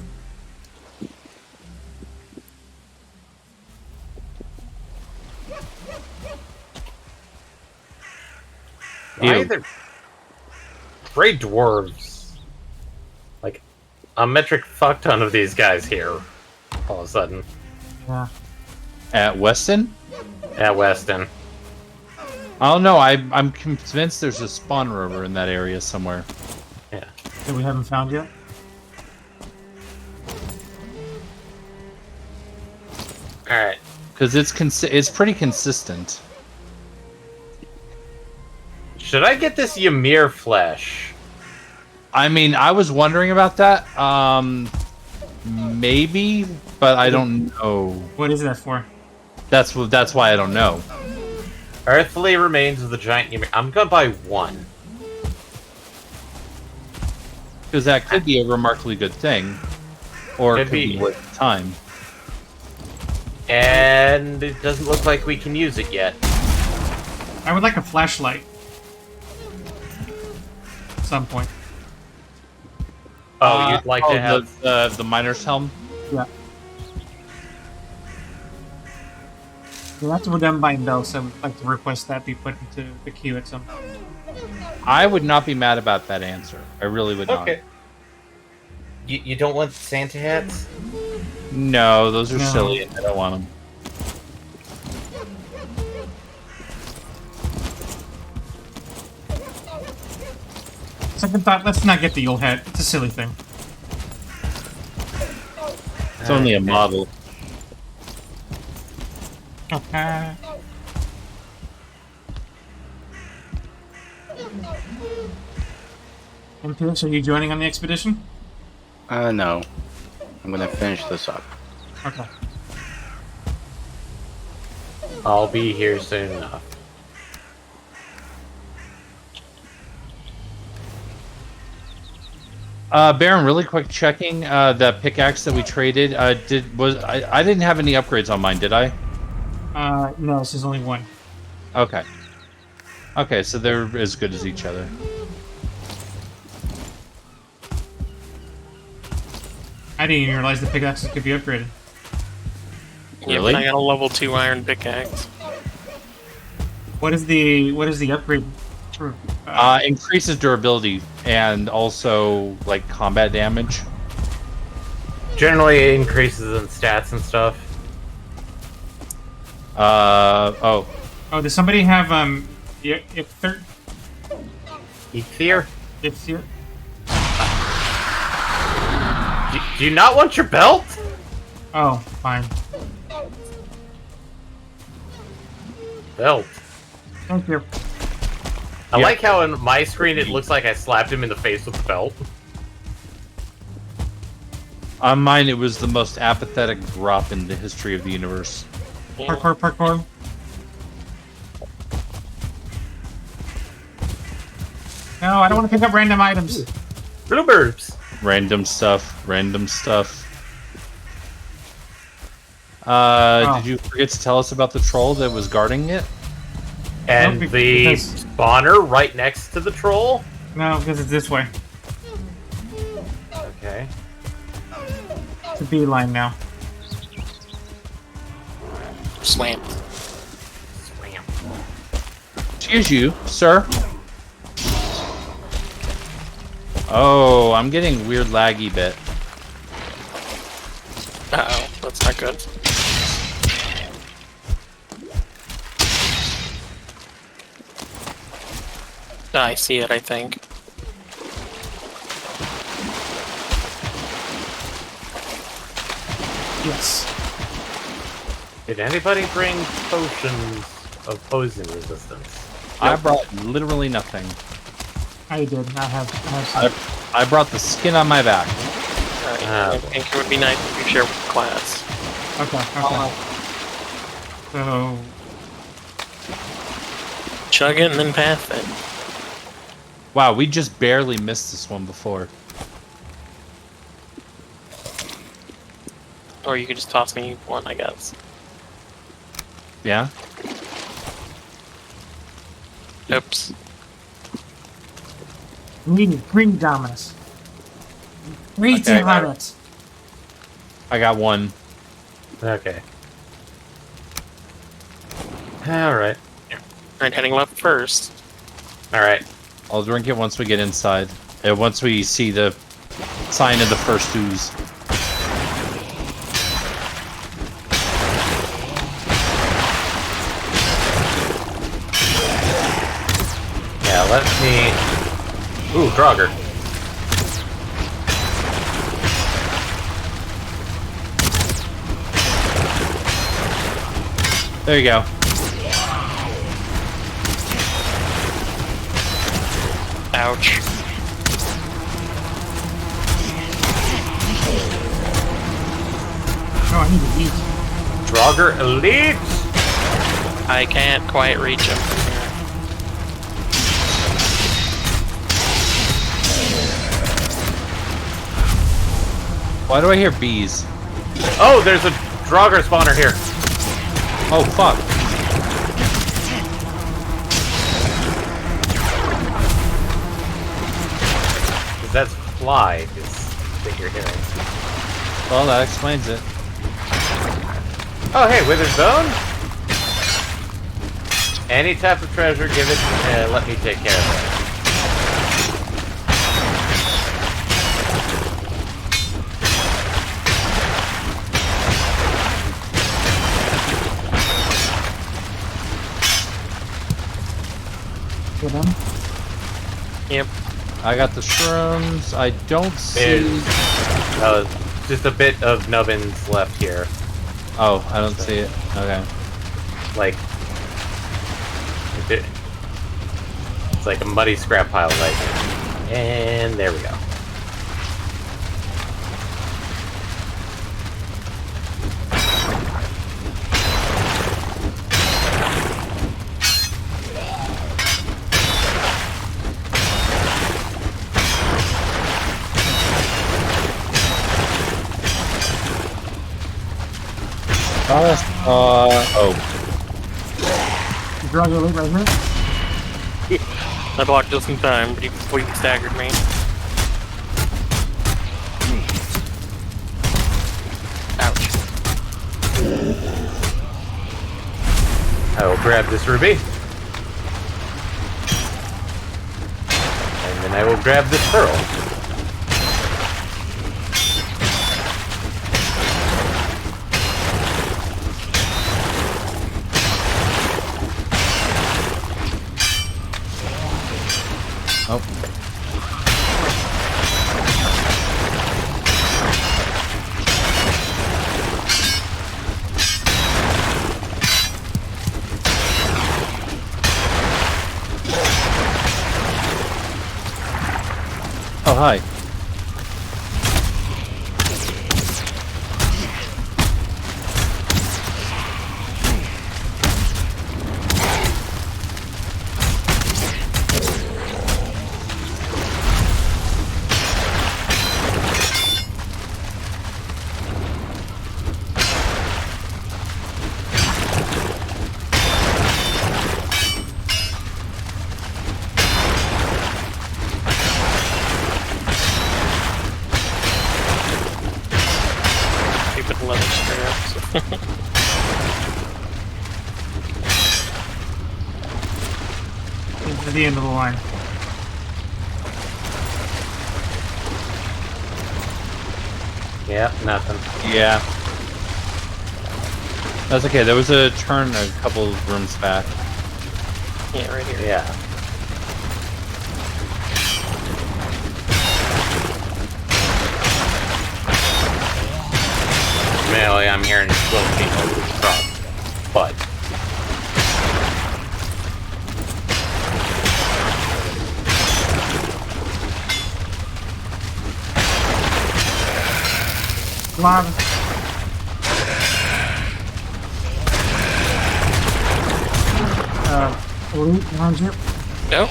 Why Ew. are there gray dwarves? Like, a metric fuck ton of these guys here. All of a sudden. Yeah. At Weston? At Weston. I don't know. I'm convinced there's a spawner over in that area somewhere. Yeah. That we haven't found yet. Alright. Because it's pretty consistent. Should I get this Ymir flesh? I mean, I was wondering about that. Maybe, but I don't know. What is that for? That's why I don't know. Earthly remains of the giant Ymir. I'm gonna buy one. Because that could be a remarkably good thing. Or it Could could be be. worth time. And it doesn't look like we can use it yet. I would like a flashlight. At some point. Oh, you'd like to have... the miner's helm? Yeah. Well, that's what I'm buying though, so I would like to request that be put into the queue at some point. I would not be mad about that answer. I really would not. Okay. You don't want Santa hats? No, those are No. silly. I don't want them. Second thought, let's not get the old hat. It's a silly thing. It's only a model. Okay. MPS, are you joining on the expedition? No. I'm gonna finish this up. Okay. I'll be here soon enough. Baron, really quick checking the pickaxe that we traded. I didn't have any upgrades on mine, did I? No, this is only one. Okay. Okay, so they're as good as each other. I didn't even realize the pickaxes could be upgraded. Yeah, Really? but I got a level 2 iron pickaxe. What is the upgrade? For, Increases durability and also like combat damage. Generally, it increases in stats and stuff. Oh, oh, does somebody have Ifther? Ether? Ifther? Do you not want your belt? Oh, fine. Belt. Thank you. I like how in my screen it looks like I slapped him in the face with the belt. on mine it was the most apathetic drop in the history of the universe. Parkour, parkour. No, I don't want to pick up random items. Bluebirds. Random stuff. Random stuff. Did you forget to tell us about the troll that was guarding it? And No, the because- spawner right next to the troll? No, because it's this way. Okay. It's a beeline now. Slam. Slam. Excuse you, sir. Oh, I'm getting weird laggy bit. Uh-oh, that's not good. I see it, I think. Yes. Did anybody bring potions of poison resistance? I brought literally nothing. I did. I have some. I brought the skin on my back. Alright, Ah, I think it would be nice if you share with the class. Okay, okay. So, Chug it and then pass it. Wow, we just barely missed this one before. Or you could just toss me one, I guess. Yeah? Oops. green dominus. Read Okay, habits. I got one. Okay. Alright. Alright, heading left first. Alright. I'll drink it once we get inside. Once we see the sign of the first ooze. Yeah, let me... Ooh, Draugr. There you go. Ouch. Oh, I need to eat. Draugr Elite! I can't quite reach him from here. Why do I hear bees? Oh, there's a Draugr spawner here. Oh, fuck. 'Cause that's fly that you're hearing. Well, that explains it. Oh, hey, Withered Bone? Any type of treasure, give it, let me take care of it. Get him. Yep. I got the shrooms. I don't see... There's just a bit of nubbins left here. Oh, I don't see it. Okay. Like, it's like a muddy scrap pile right here. And there we go. Oh. You draw your leg right here. I blocked just in time before you staggered me. Ouch. I will grab this ruby. And then I will grab this pearl. Oh. Oh, hi. Stupid leather straps. Into the end of the line. Yeah, nothing. Yeah. That's okay. There was a turn a couple of rooms back. Yeah, right here. Yeah. Mainly, I'm hearing little people across, but Lava. Elite behind you. Nope.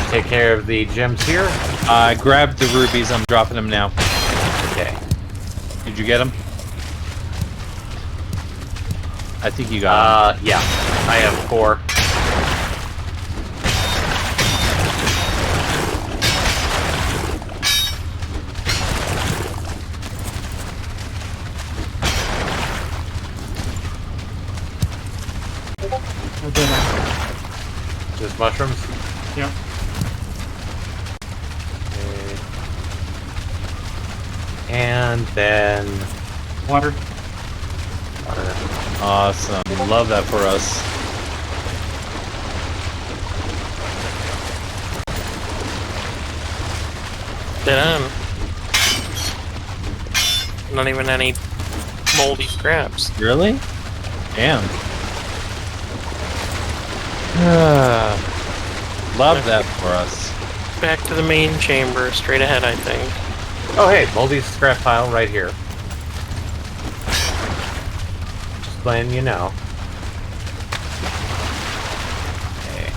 take care of the gems here. I grabbed the rubies. I'm dropping them now. Okay. Did you get them? I think you got them. Yeah. I have 4. Just mushrooms? Yep. Okay. And then Water. water. Awesome. Love that for us. Damn. Not even any moldy scraps. Really? Damn. love that for us. Back to the main chamber, straight ahead, I think. Oh, hey, Moldy's scrap pile right here. Just letting you know. Okay.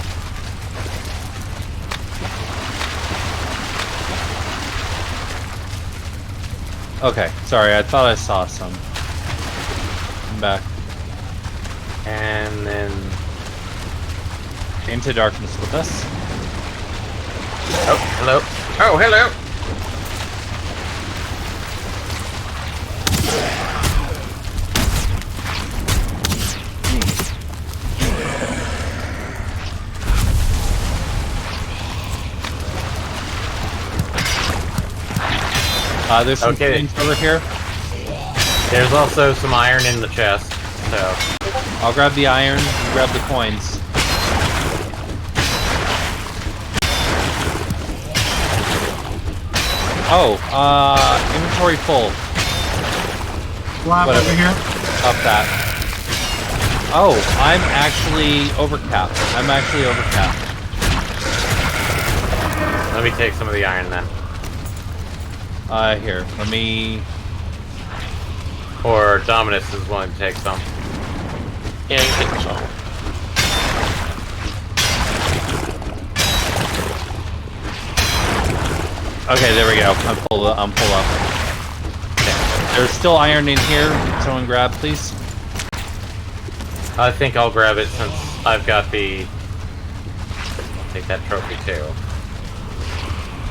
Okay, sorry, I thought I saw some. I'm back. And then... Into darkness with us. Oh, hello. Oh, hello! There's some Okay. things over here. There's also some iron in the chest, so... I'll grab the iron, you grab the coins. Oh, inventory full. Blob Whatever. over here. Up that. Oh, I'm actually overcapped. Let me take some of the iron then. Here, let me... Or Dominus is willing to take some. Yeah, you can so. Okay, there we go. I'm full up. Okay. There's still iron in here. Someone grab, please. I think I'll grab it since I've got the... I'll take that trophy too.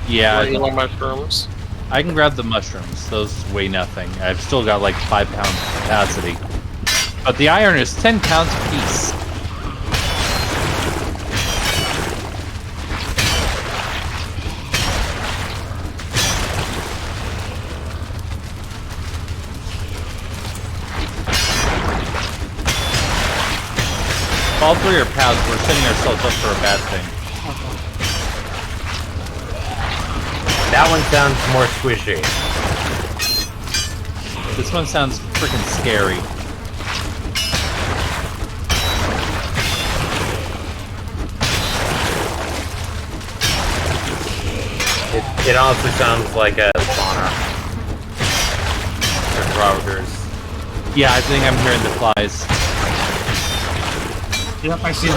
Yeah, Regular mushrooms. I can grab the mushrooms. Those weigh nothing. I've still got like 5 pounds capacity. But the iron is 10 pounds a piece. All three are paths. We're setting ourselves up for a bad thing. That one sounds more squishy. This one sounds freaking scary. It honestly sounds like a spawner. Or Routers. Yeah, I think I'm hearing the flies. Yep, I see it.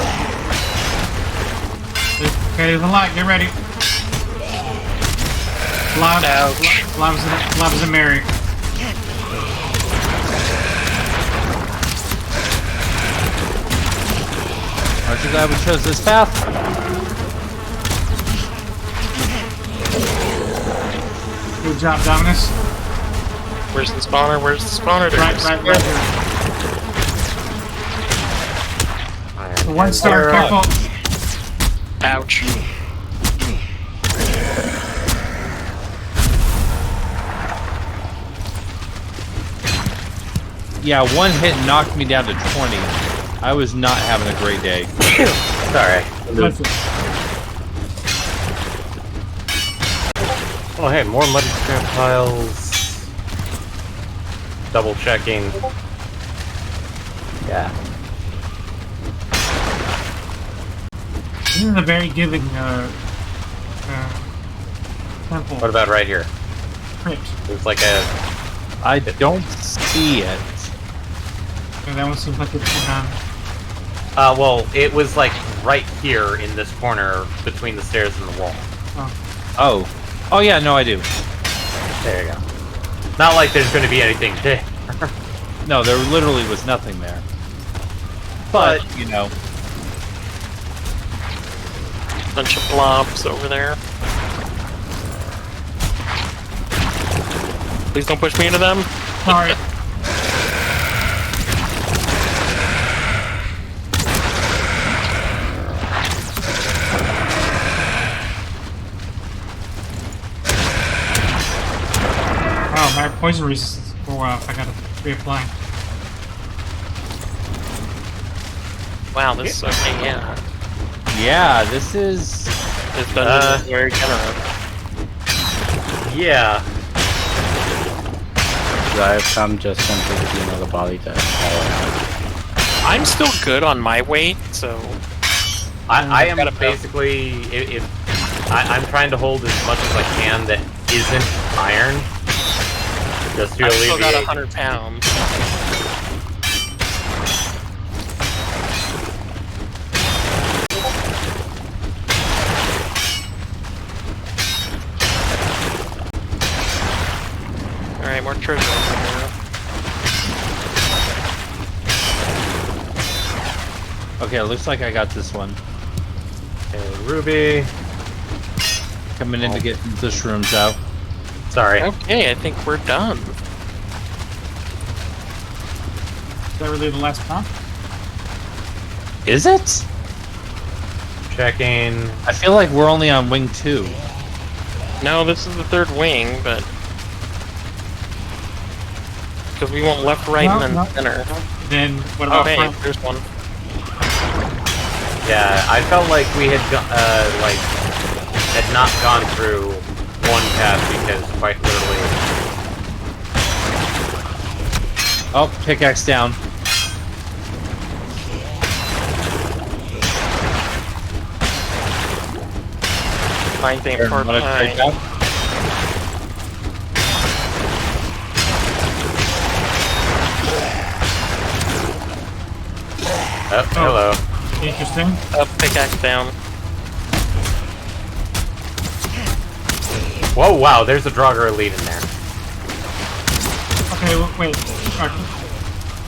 Okay, there's a lot. Get ready. Blobs and Mary. Aren't you glad we chose this path? Good job, Dominus. Where's the spawner? There it Right is. here. Iron. One star, careful. Ouch. Yeah, one hit knocked me down to 20. I was not having a great day. Sorry. Listen. Oh, hey, more muddy scrap piles. Double checking. Yeah. This is a very giving temple. What about right here? Crypt. There's like a... I don't see it. Yeah, that one seems like it's been done. well, it was like right here in this corner between the stairs and the wall. Oh. Oh yeah, no I do. There you go. Not like there's going to be anything there. No, there literally was nothing there. But, you know. Bunch of blobs over there. Please don't push me into them. Sorry. Wow, my poison resistance. Oh wow, I gotta reapply. Wow, this is okay, yeah. Yeah, this is... This dungeon is very generous. Yeah. I have come just simply to be another body that I'm still good on my weight, so I am Got it, Bill. basically if I'm trying to hold as much as I can that isn't iron, just to I've still got alleviate. 100 pounds. Alright, more treasure over here. Okay, it looks like I got this one. Okay, ruby. Coming in to get the shrooms out. Sorry. Okay, I think we're done. Is that really the last prompt? Is it? Checking. I feel like we're only on wing 2. No, this is the third wing, but... Because we went left, right, No, and then no. center. Then what Oh, about hey, front? there's one. Yeah, I felt like we had had not gone through one path because quite literally. Oh, pickaxe down. Fine thing Here, for wanna trade out? Oh, hello. Interesting. Up, pickaxe down. Whoa, wow, there's a Draugr elite in there. Okay, wait.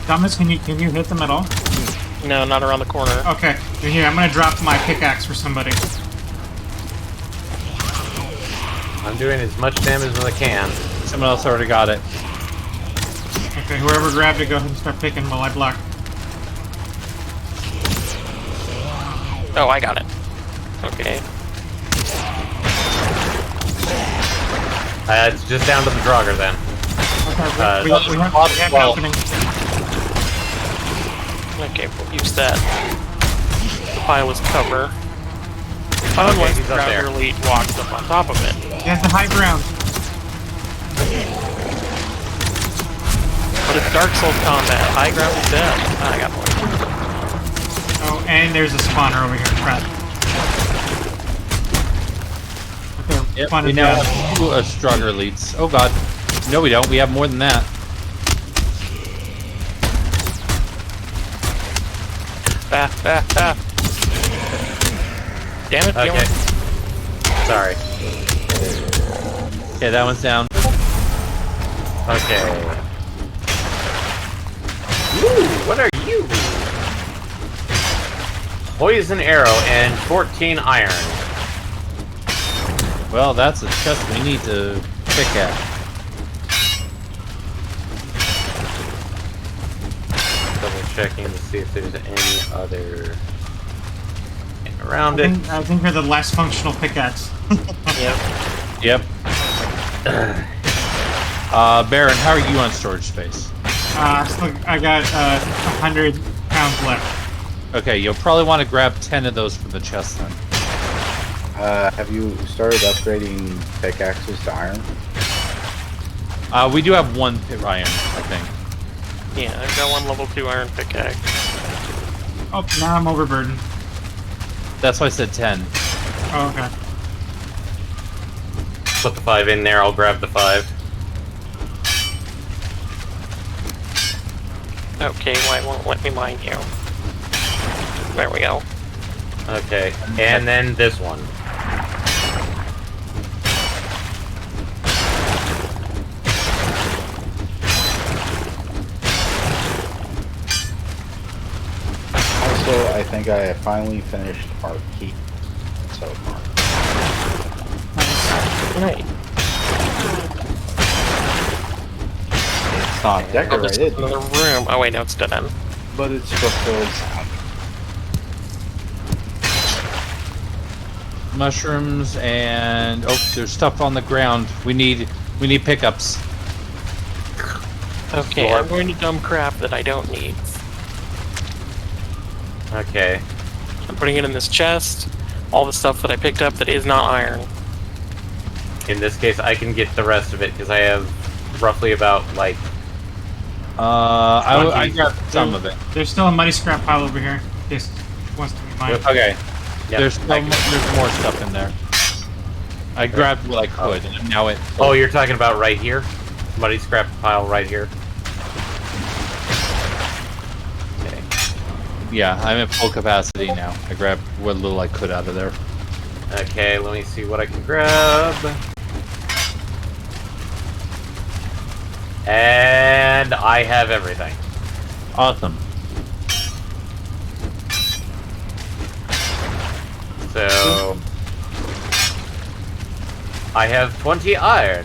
Thomas, can you hit them at all? No, not around the corner. Okay, here, I'm gonna drop my pickaxe for somebody. I'm doing as much damage as I can. Someone else already got it. Okay, whoever grabbed it, go ahead and start picking while I block. Oh, I got it. Okay. It's just down to the Draugr then. Okay, we have an well. opening. Okay, we'll use that. The pile is cover. Unless he's the up ground there. elite walks up on top of it. He has the high ground. But it's Dark Souls combat. High ground is dead. Ah, I got one. Oh, and there's a spawner over here. Crap. Okay, Yep, spawn we is now dead. have 2 stronger elites. Oh god. No, we don't. We have more than that. Ah. Damn it, Okay. Gillen. Sorry. Okay, that one's down. Okay. Ooh, what are you? Poison arrow and 14 iron. Well, that's a chest we need to pick at. Double checking to see if there's any other thing around it. I think you're the less functional pickaxe. Yep. Yep. Baron, how are you on storage space? I got 100 pounds left. Okay, you'll probably want to grab 10 of those for the chest then. Have you started upgrading pickaxes to iron? We do have 1 pit iron, I think. Yeah, I've got one level 2 iron pickaxe. Oh, now I'm overburdened. That's why I said 10. Oh, okay. Put the 5 in there, I'll grab the 5. Okay, why won't let me mine you? There we go. Okay, and then this one. Also, I think I have finally finished our key so far. Right. It's not Oh, there's decorated, another room. Oh wait, no, it's dead end. but it's fulfilled sound. Mushrooms and oh, there's stuff on the ground. We need pickups. Okay, Sure. I'm going to dump crap that I don't need. Okay. I'm putting it in this chest. All the stuff that I picked up that is not iron. In this case, I can get the rest of it because I have roughly about like. I grabbed some of it. There's still a muddy scrap pile over here. In case it wants to be mine. Yep. Okay. Yep, There's I can- there's more stuff in there. I grabbed what I could, and now it. Oh, you're talking about right here? Somebody scrapped a pile right here. Okay. Yeah, I'm at full capacity now. I grabbed what little I could out of there. Okay, let me see what I can grab. And I have everything. Awesome. So I have 20 iron.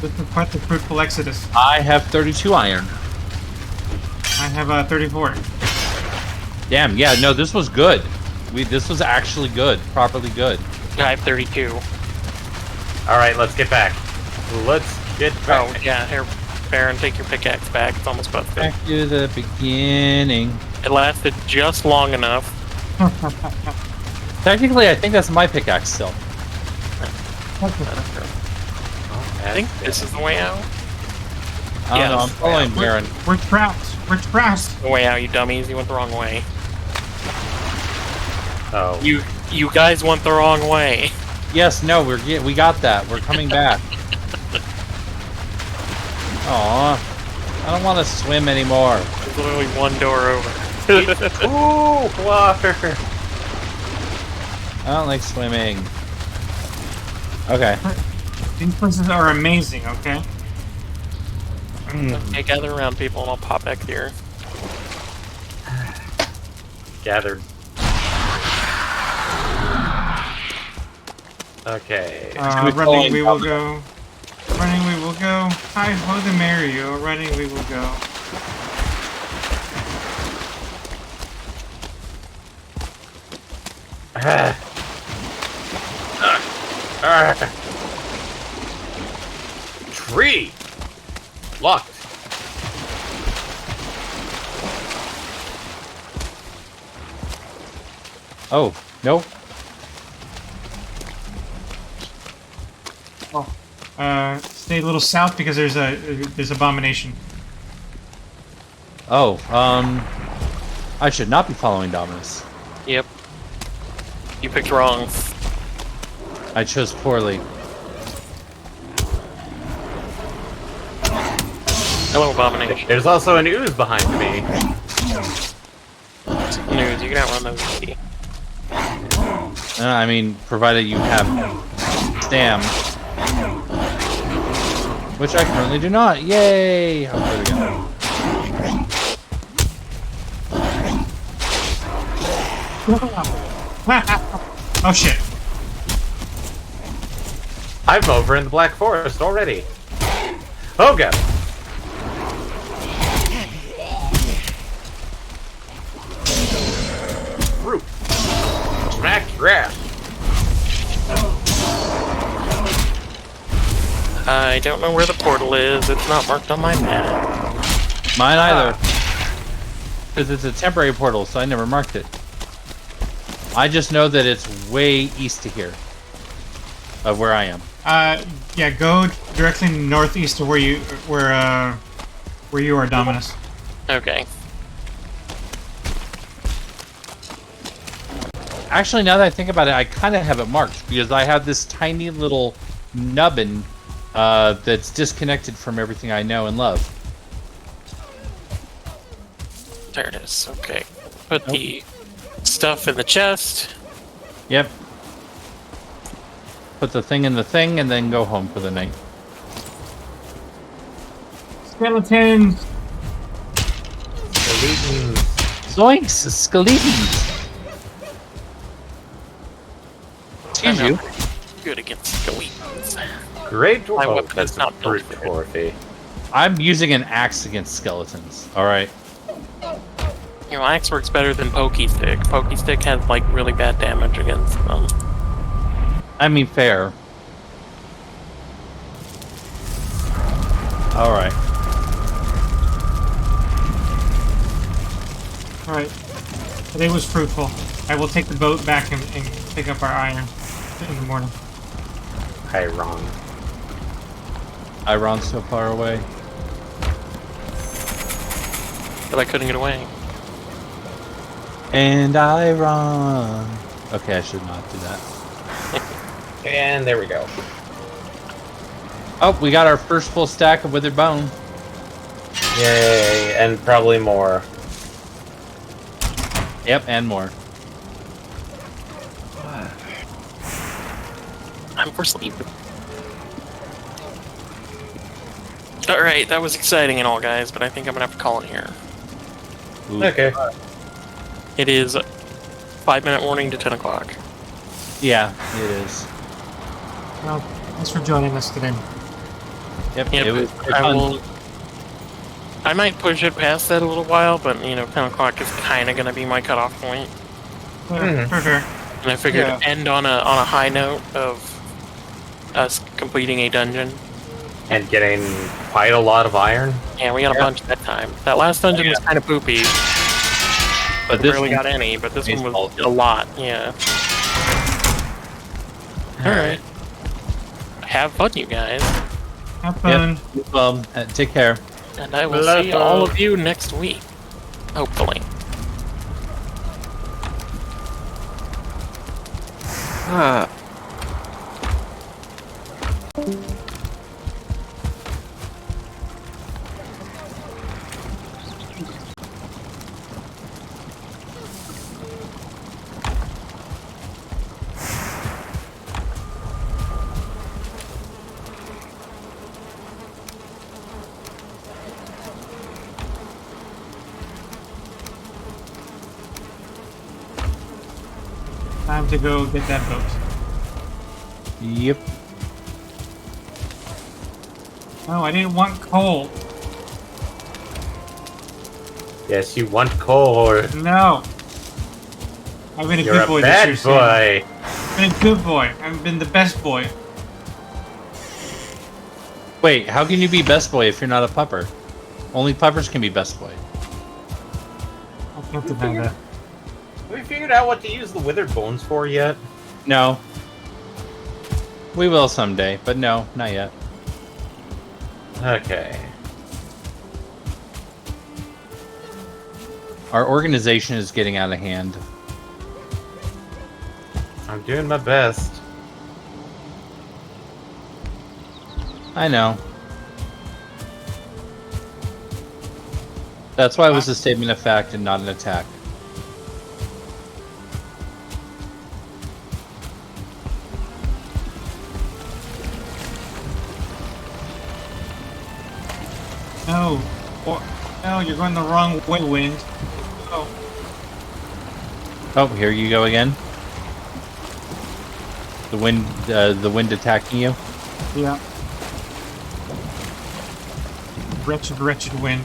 This is quite the fruitful exodus. I have 32 iron. I have 34. Damn, yeah, no, this was good. This was actually good, properly good. I have 32. All right, let's get back. Let's get back. Oh, yeah, here, Baron, take your pickaxe back. It's almost busted. Back to the beginning. It lasted just long enough. Technically, I think that's my pickaxe still. I think this is the way out. I don't know, I'm Yes. following Baron. We're trapped. We're trapped. The way out, you dummies. You went the wrong way. Oh, You guys went the wrong way. Yes, no, we got that. We're coming back. Aw, I don't want to swim anymore. There's literally one door over. ooh, water. I don't like swimming. Okay. These places are amazing, okay? Okay, gather around, people, and I'll pop back here. Gathered. Okay. Running we will go. Running we will go. Hi ho the Mario. Running we will go. Tree! Locked. Oh, no. Stay a little south because there's abomination. Oh, I should not be following Dominus. Yep. You picked wrong. I chose poorly. Hello, Abomination. There's also an ooze behind me. News, you can outrun those easy. I mean, provided you have stam. Which I currently do not. Yay! Oh, there we go. Oh shit. I'm over in the Black Forest already. Oh god. Fruit. Smack your ass. I don't know where the portal is. It's not marked on my map. Mine either. Because it's a temporary portal, so I never marked it. I just know that it's way east of here. Of where I am. Yeah, go directly northeast of where you are, Dominus. Okay. Actually, now that I think about it, I kind of have it marked. Because I have this tiny little nubbin that's disconnected from everything I know and love. There it is. Okay. Put the stuff in the chest. Yep. Put the thing in the thing and then go home for the night. Skeletons! Zoinks! Skeletons! Excuse I'm you. not good against skeletons. Great My dwarf. weapon is not built fruit for it. dwarfy. I'm using an axe against skeletons. Alright. You know, axe works better than pokey stick. Pokey stick has like really bad damage against them. I mean, fair. Alright. Alright. Today was fruitful. I will take the boat back and pick up our iron in the morning. Hi, wrong. Iron's so far away. But I couldn't get away. And I run. Okay, I should not do that. And there we go. Oh, we got our first full stack of withered bone. Yay, and probably more. Yep, and more. I'm for sleep. Alright, that was exciting and all, guys, but I think I'm gonna have to call it here. Ooh. Okay. It is 5-minute warning to 10 o'clock. Yeah, it is. Well, thanks for joining us today. Yep, Yep, it was I might push it past that a little while, but, 10 o'clock is kind of gonna be my cutoff point. For sure. And I figured Yeah. end on a high note of us completing a dungeon. And getting quite a lot of iron. Yeah, we got a bunch that time. That last dungeon was kind of poopy. But We this barely one- got any, but this It's one was all good. a lot, yeah. Alright. Have fun, you guys. Have fun. Well, take care. And I will see all of you next week. Hopefully. Time to go get that boat. Yep. No, I didn't want coal. Yes, you want coal. No. I've been a You're good a boy bad this year, Sam. boy. I've been a good boy. I've been the best boy. Wait, how can you be best boy if you're not a pupper? Only puppers can be best boy. I can't deny that. Have we figured out what to use the withered bones for yet? No. We will someday, but no, not yet. Okay. Our organization is getting out of hand. I'm doing my best. I know. That's why it was a statement of fact and not an attack. No. No, you're going the wrong way, wind. Oh. Oh, here you go again. The wind attacking you. Yeah. Wretched, wretched wind.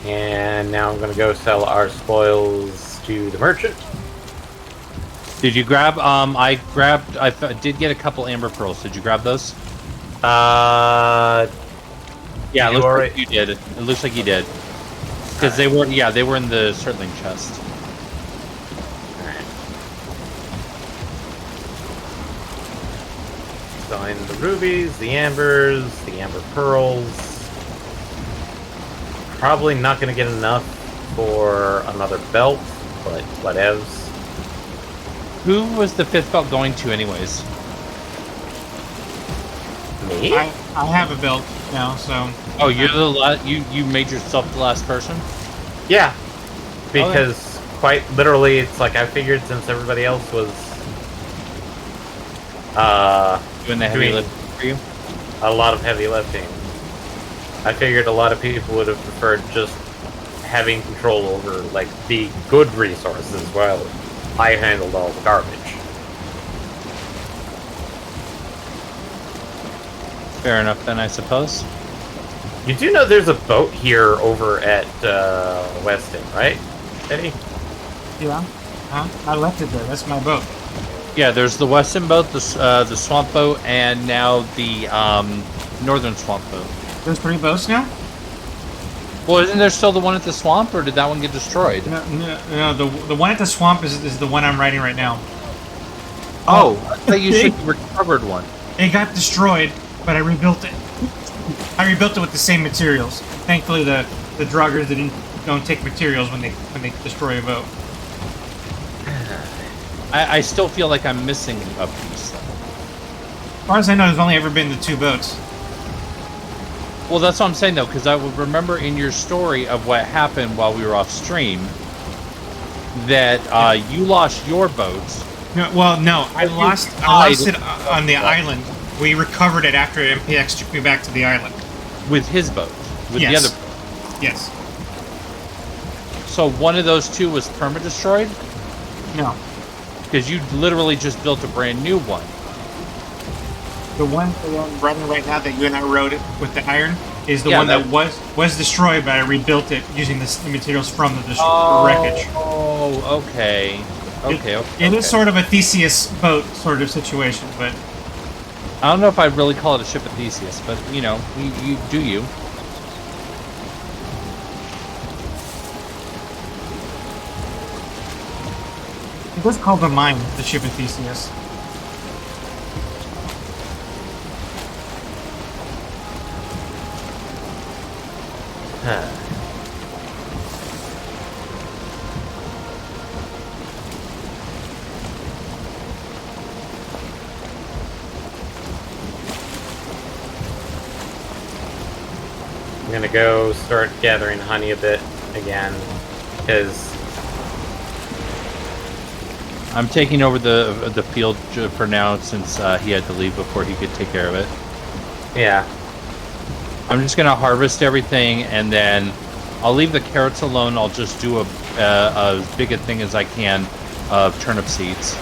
And now I'm gonna go sell our spoils to the merchant. Did you grab? I did get a couple amber pearls. Did you grab those? Uh, Yeah, it You looks already- like you did. It looks like you did. Because they were, yeah, they were in the circling chest. selling the rubies, the amber pearls. Probably not gonna get enough for another belt, but whatevs. Who was the fifth belt going to, anyways? Me? I have a belt now, so. Oh, you're the you made yourself the last person. Yeah, because quite literally, it's like I figured since everybody else was Doing the heavy Doing- lifting for you. a lot of heavy lifting, I figured a lot of people would have preferred just having control over like the good resources as well. I handled all the garbage. Fair enough, then, I suppose. You do know there's a boat here over at Weston, right, Eddie? Yeah. Huh? I left it there. That's my boat. Yeah, there's the Western boat, the swamp boat, and now the northern swamp boat. There's 3 boats now? Well, isn't there still the one at the swamp, or did that one get destroyed? No, the one at the swamp is the one I'm riding right now. Oh, I thought you said you recovered one. It got destroyed, but I rebuilt it. I rebuilt it with the same materials. Thankfully, the druggers don't take materials when they destroy a boat. I still feel like I'm missing a piece. As far as I know, there's only ever been the 2 boats. Well, that's what I'm saying, though, because I would remember in your story of what happened while we were off stream that you lost your boats. No, well, no, I lost it on the island. We recovered it after MPX took me back to the island. With his boat, with the other boat. Yes. So one of those 2 was perma-destroyed? No. Because you literally just built a brand new one. The one I'm running right now that you and I rode it with the iron is the Yeah, one that was destroyed, but I rebuilt it using the materials from the wreckage. Oh, okay. It is sort of a Theseus boat sort of situation, but I don't know if I'd really call it a ship of Theseus, but, you know, you do you. it was called the mine, the ship of Theseus. I'm gonna go start gathering honey a bit again, because I'm taking over the field for now since he had to leave before he could take care of it. yeah, I'm just gonna harvest everything and then I'll leave the carrots alone. I'll just do as big a thing as I can of turnip seeds.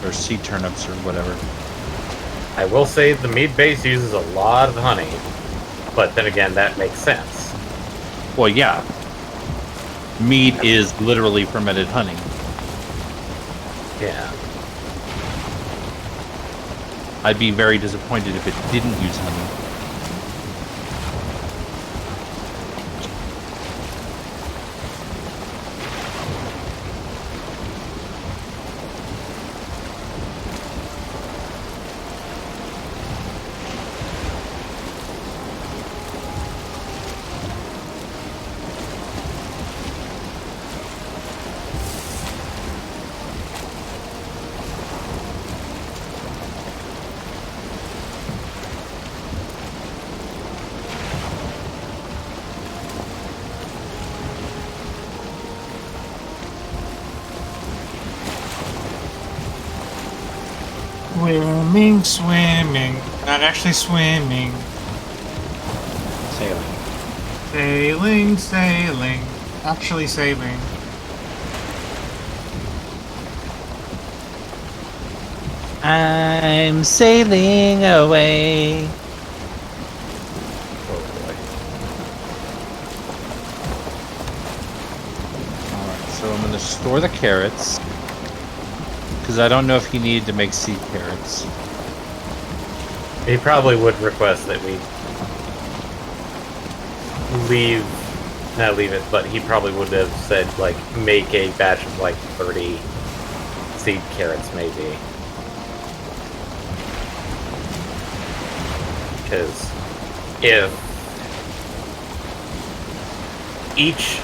Or seed turnips or whatever. I will say the mead base uses a lot of honey, but then again, that makes sense. Well, yeah. Mead is literally fermented honey. Yeah. I'd be very disappointed if it didn't use honey. Swimming, not actually swimming. Sailing, actually sailing. I'm sailing away. Oh boy. Alright, so I'm going to store the carrots. Because I don't know if he needed to make seed carrots. He probably would request that we not leave it, but he probably would have said, like, make a batch of, like, 30 seed carrots, maybe. Because if each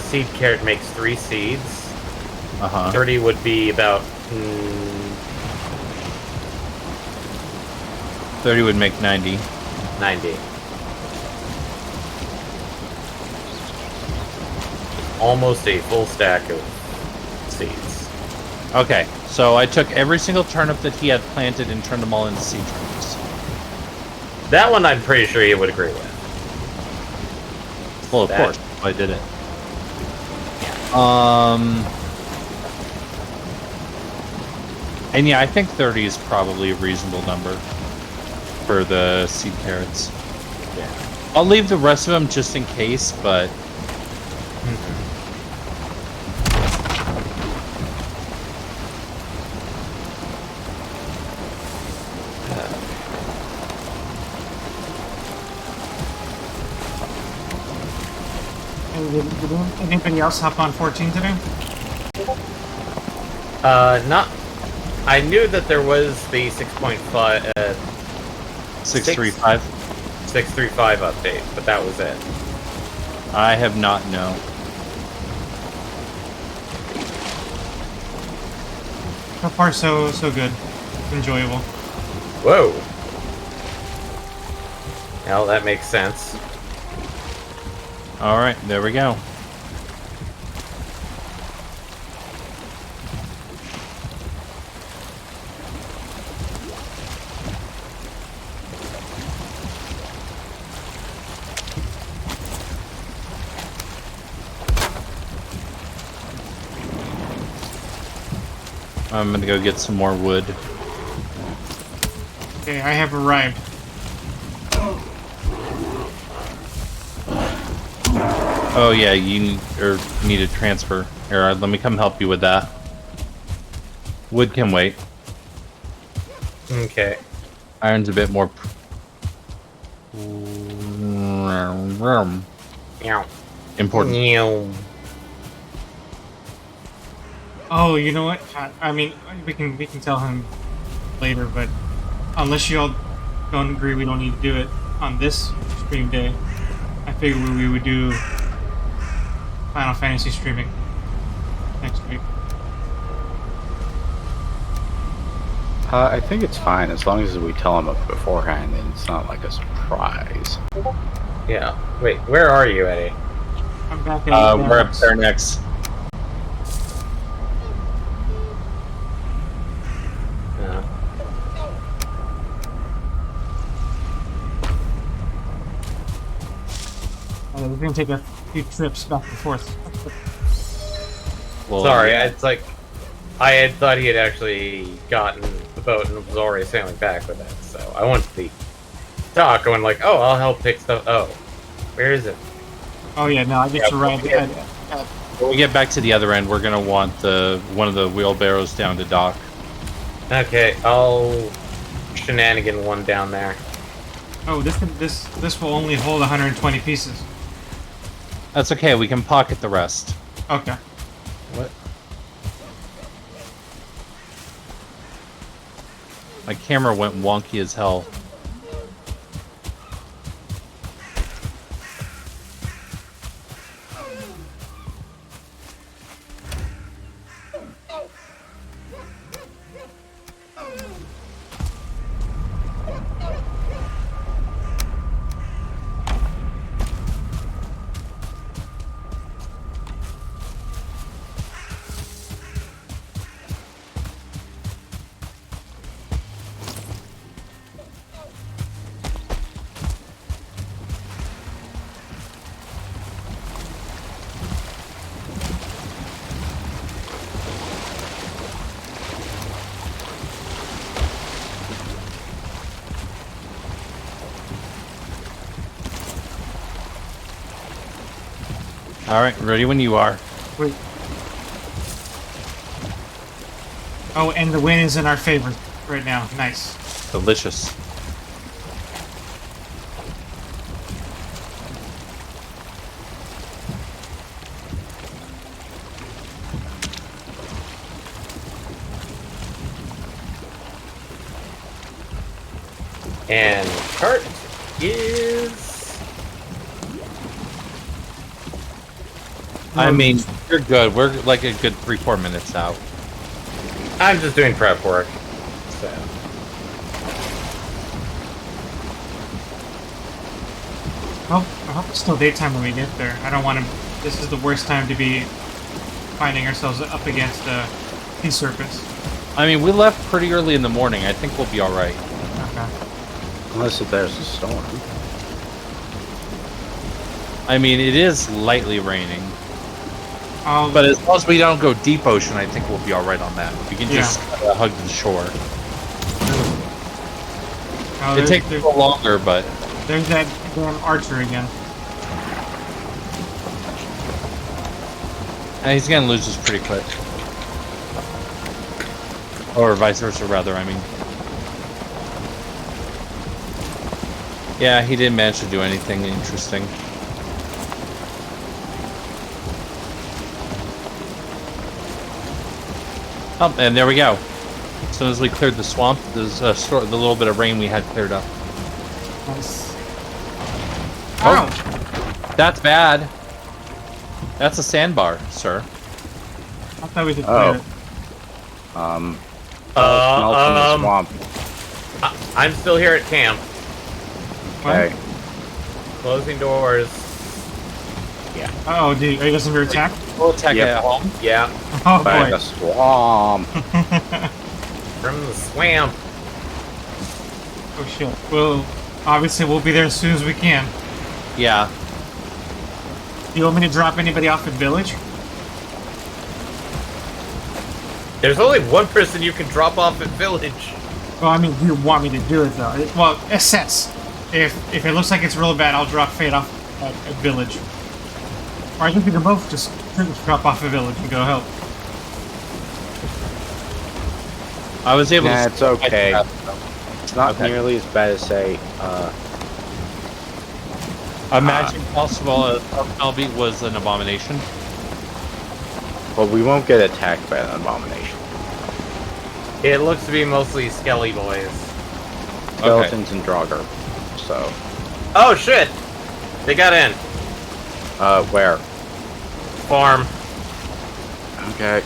seed carrot makes 3 seeds, 30 would be about 30 would make 90. 90. Almost a full stack of seeds. Okay, so I took every single turnip that he had planted and turned them all into seed turnips. That one I'm pretty sure he would agree with. Well, of That- course, I did it. And yeah, I think 30 is probably a reasonable number for the seed carrots. Yeah. I'll leave the rest of them just in case, but And did anybody else hop on 14 today? Not. I knew that there was the 6.5, 635. 635 update, but that was it. I have not known. So far, so good. Enjoyable. Whoa. Well, that makes sense. All right, there we go. I'm gonna go get some more wood. Okay, I have arrived. Oh yeah, you need a transfer. Here, let me come help you with that. Wood can wait. Okay. Iron's a bit more Meow. important. Meow. Oh, you know what? I mean, we can tell him later, but unless you all don't agree, we don't need to do it on this stream day. I figured we would do Final Fantasy streaming next week. I think it's fine as long as we tell him up beforehand and it's not like a surprise. Yeah. Wait, where are you, Eddie? I'm back at We're up there next. Yeah. We're gonna take a few trips back and forth. Well, Sorry, yeah. it's like I had thought he had actually gotten the boat and was already sailing back with it. So I wanted to talk. Going like, oh, I'll help pick stuff. Oh, where is it? Oh yeah, no, I just arrived at When we get back to the other end, we're gonna want one of the wheelbarrows down to dock. Okay, I'll shenanigan one down there. Oh, this will only hold 120 pieces. That's okay. We can pocket the rest. Okay. What? My camera went wonky as hell. All right, ready when you are. Wait. Oh, and the wind is in our favor right now. Nice. Delicious. And cart is. I mean, you're good. We're like a good 3-4 minutes out. I'm just doing prep work. So. I hope it's still daytime when we get there. I don't want to. This is the worst time to be finding ourselves up against the sea surface. I mean, we left pretty early in the morning. I think we'll be all right. Okay. Unless there's a storm. I mean, it is lightly raining. But as long as we don't go deep ocean, I think we'll be all right on that. We can just hug the shore. Oh, It takes a little longer, but there's that damn archer again. he's gonna lose this pretty quick. Or vice versa, rather, I mean. Yeah, he didn't manage to do anything interesting. Oh, and there we go. As soon as we cleared the swamp, there's the little bit of rain we had cleared up. Nice. Oh. Ow! That's bad. That's a sandbar, sir. I thought we could clear it. Smells in the swamp. I'm still here at camp. Okay. Closing doors. Uh-oh, dude, are you guys under attack? We'll attack Yep. it at home. Yeah, Oh By boy. the swamp. from the swamp. Oh shit. Well, obviously we'll be there as soon as we can. Yeah. Do you want me to drop anybody off at village? There's only one person you can drop off at village. Well, I mean, you want me to do it though. Well, assess. If it looks like it's real bad, I'll drop Fate off at village. Or I think we can both just drop off at village and go help. I was able Nah, to... it's okay. It's not Okay. nearly as bad as, say, Imagine possible Melby was an abomination. well, we won't get attacked by an abomination. It looks to be mostly skelly boys. Skeletons and Draugr. So, Oh shit! They got in. where? Farm. Okay.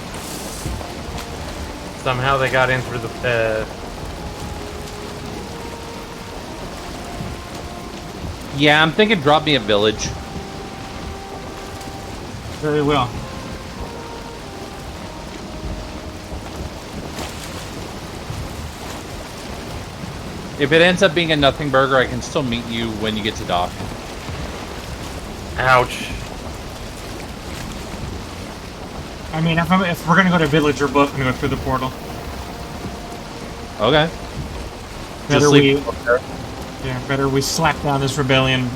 Somehow they got in through the... Yeah, I'm thinking drop me a village. Very well. If it ends up being a nothing burger, I can still meet you when you get to dock. Ouch. I mean, if we're gonna go to village, we're both gonna go through the portal. Okay. Better Just we, leave it there. better we slack down this rebellion.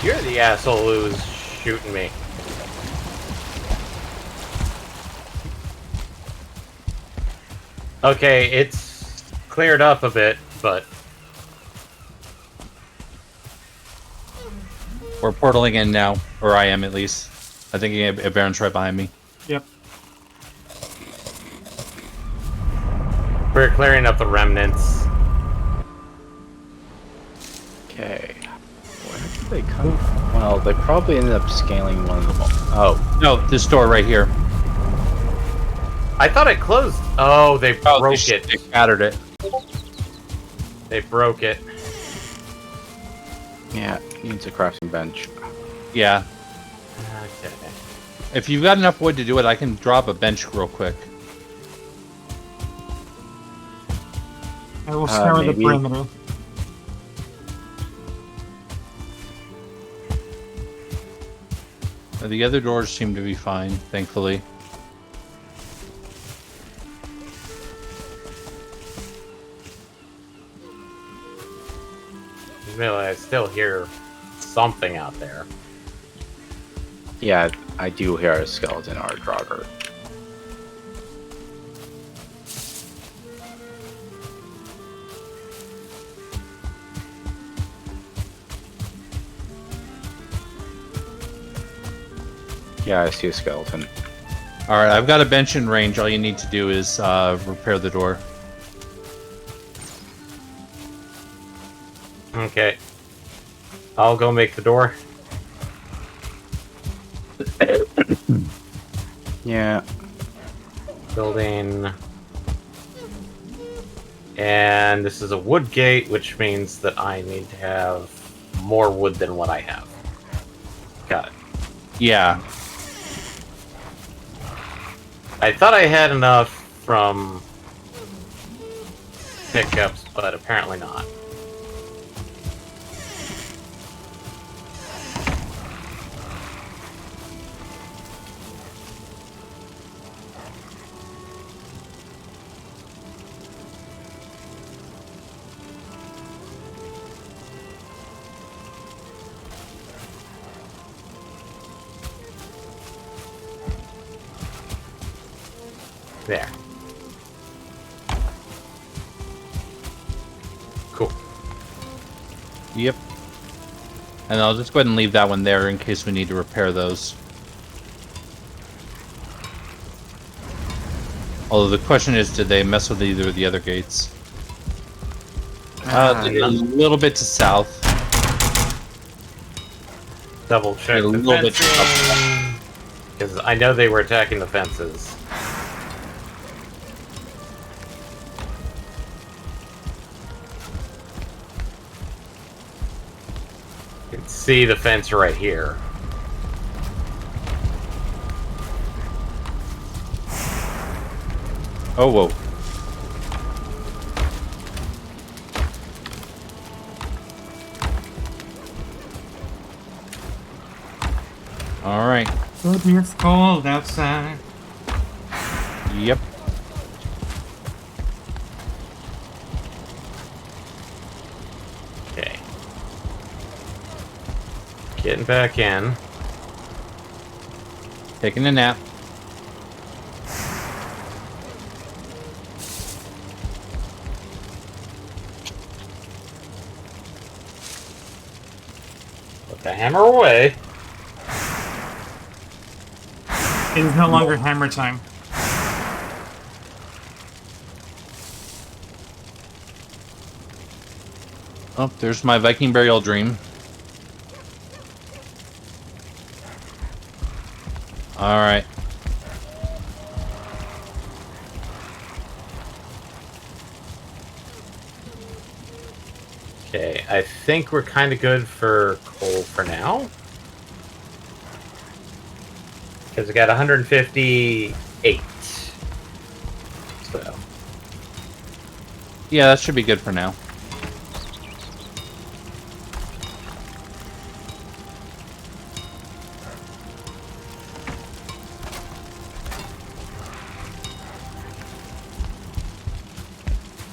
You're the asshole who's shooting me. Okay, it's cleared up a bit, but... We're portaling in now, or I am at least. I think Baron's right behind me. Yep. We're clearing up the remnants. Okay. Where did they come from? Well, they probably ended up scaling one of them. Oh, No, this door right here. I thought it closed. Oh, they broke They it. shattered it. They broke it. yeah. Needs a crafting bench. Yeah. Okay. If you've got enough wood to do it, I can drop a bench real quick. I will scour the maybe. perimeter. The other doors seem to be fine, thankfully. I still hear something out there. Yeah, I do hear a skeleton or a Draugr. Yeah, I see a skeleton. All right, I've got a bench in range. All you need to do is repair the door. Okay. I'll go make the door. Yeah. Building. And this is a wood gate, which means that I need to have more wood than what I have. Got it. Yeah. I thought I had enough from pickups, but apparently not. There. Cool. Yep. And I'll just go ahead and leave that one there in case we need to repair those. Although the question is, did they mess with either of the other gates? A little bit to south. Double check A the little bit fencing, because I know they were attacking the fences. You can see the fence right here. Oh, whoa. All right. It's cold outside. Yep. Okay. Getting back in. Taking a nap. Put the hammer away. It is no longer hammer time. Oh, there's my Viking burial dream. All right. Okay, I think we're kind of good for coal for now. Because we got 158. So, Yeah, that should be good for now.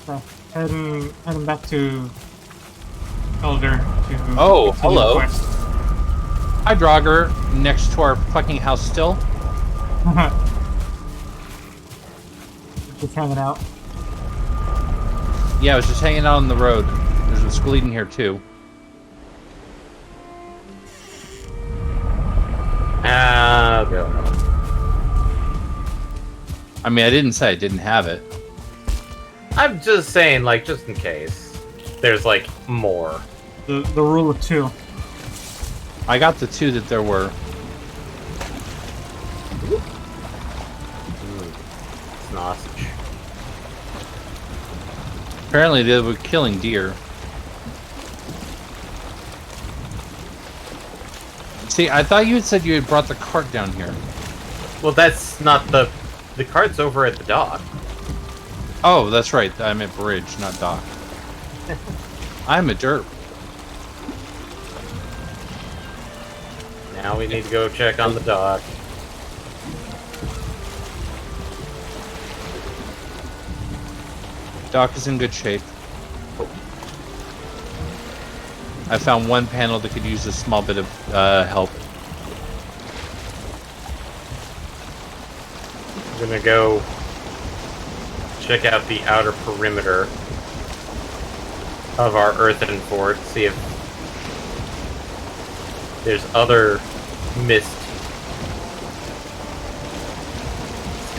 So, heading back to Elder to Oh, continue hello. the quest. Hi, Draugr, next to our fucking house still. Just hanging out. Yeah, I was just hanging out on the road. There's a Skeleton here too. I'll go. I mean, I didn't say I didn't have it. I'm just saying, like, just in case. There's, like, more. The rule of two. I got the two that there were. Sausage. Apparently they were killing deer. See, I thought you had said you had brought the cart down here. Well, that's not the cart's over at the dock. Oh, that's right. I meant bridge, not dock. I'm a derp. Now we need to go check on the dock. Dock is in good shape. I found one panel that could use a small bit of help. I'm gonna go check out the outer perimeter of our earthen fort, see if there's other mist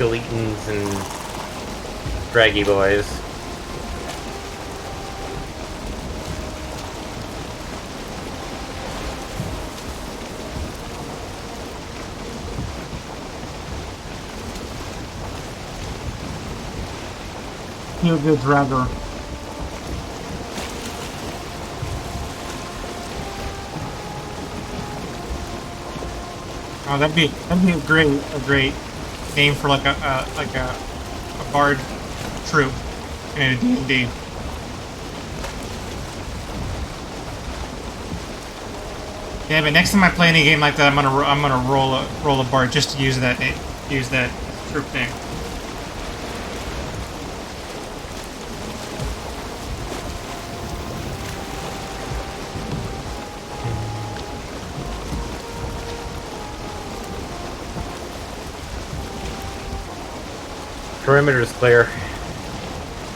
skeletons and draggy boys. Feel good dragger. Oh, that'd be a great name for like a bard troop in a D&D. Yeah, but next time I play any game like that, I'm gonna roll a bard just to use that troop name. Perimeter is clear.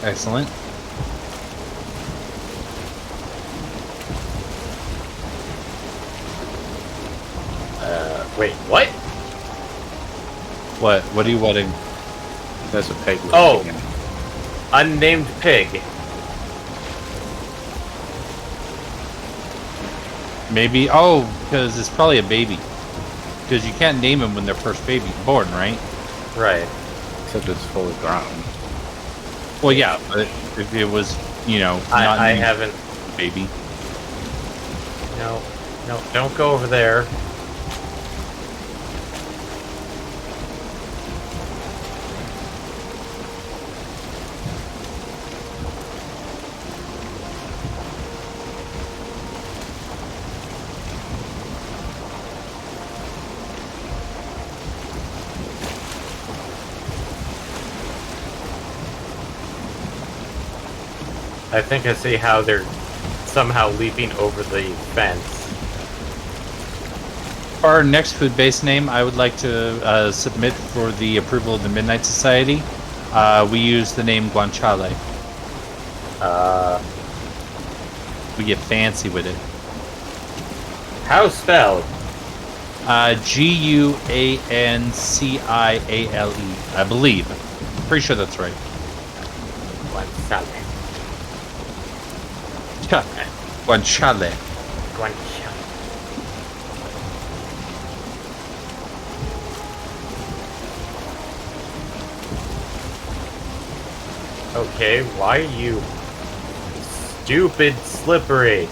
Excellent. Wait, what? What are you wanting? That's a pig. Oh. Unnamed pig. Maybe. Oh, because it's probably a baby. Because you can't name them when they're first born, right? Right. Except it's fully grown. Well, yeah, but if it was, not I named haven't. baby. No, don't go over there. I think I see how they're somehow leaping over the fence. For our next food base name, I would like to submit for the approval of the Midnight Society. We use the name Guanciale. We get fancy with it. How spelled? Guanciale, I believe. Pretty sure that's right. Guanciale. Guanciale. Guanciale. Okay, why are you stupid slippery?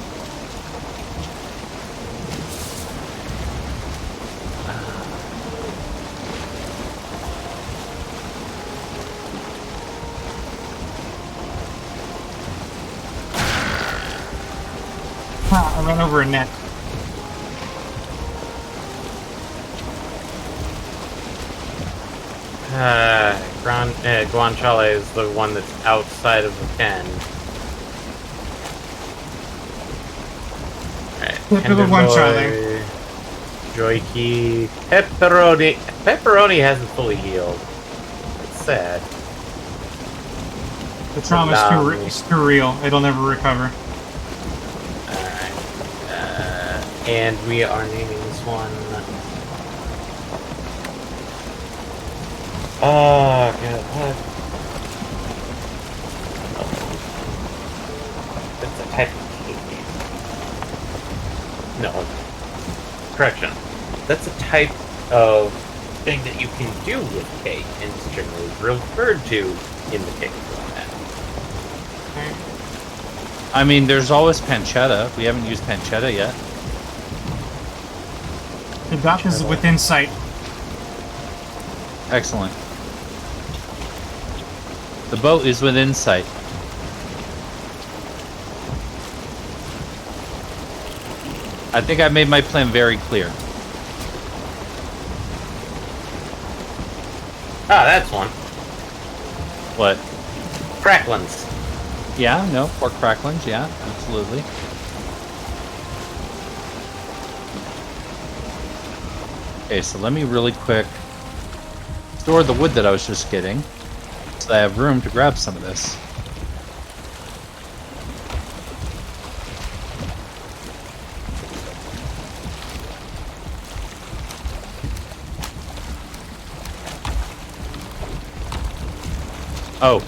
I ran over a net. Guanciale is the one that's outside of the pen. Typical Guanciale. Joyki. Pepperoni. Pepperoni hasn't fully healed. It's sad. The trauma's too real. It'll never recover. Alright. And we are naming this one. Oh, God. What? That's a type of cake. No. Correction. That's a type of thing that you can do with cake, and it's generally referred to in the cake format. I mean, there's always pancetta. We haven't used pancetta yet. The dock is within sight. Excellent. The boat is within sight. I think I made my plan very clear. Ah, that's one. What? Cracklins. Yeah, no, pork cracklings, yeah, absolutely. Okay, so let me really quick store the wood that I was just getting, so I have room to grab some of this. Oh,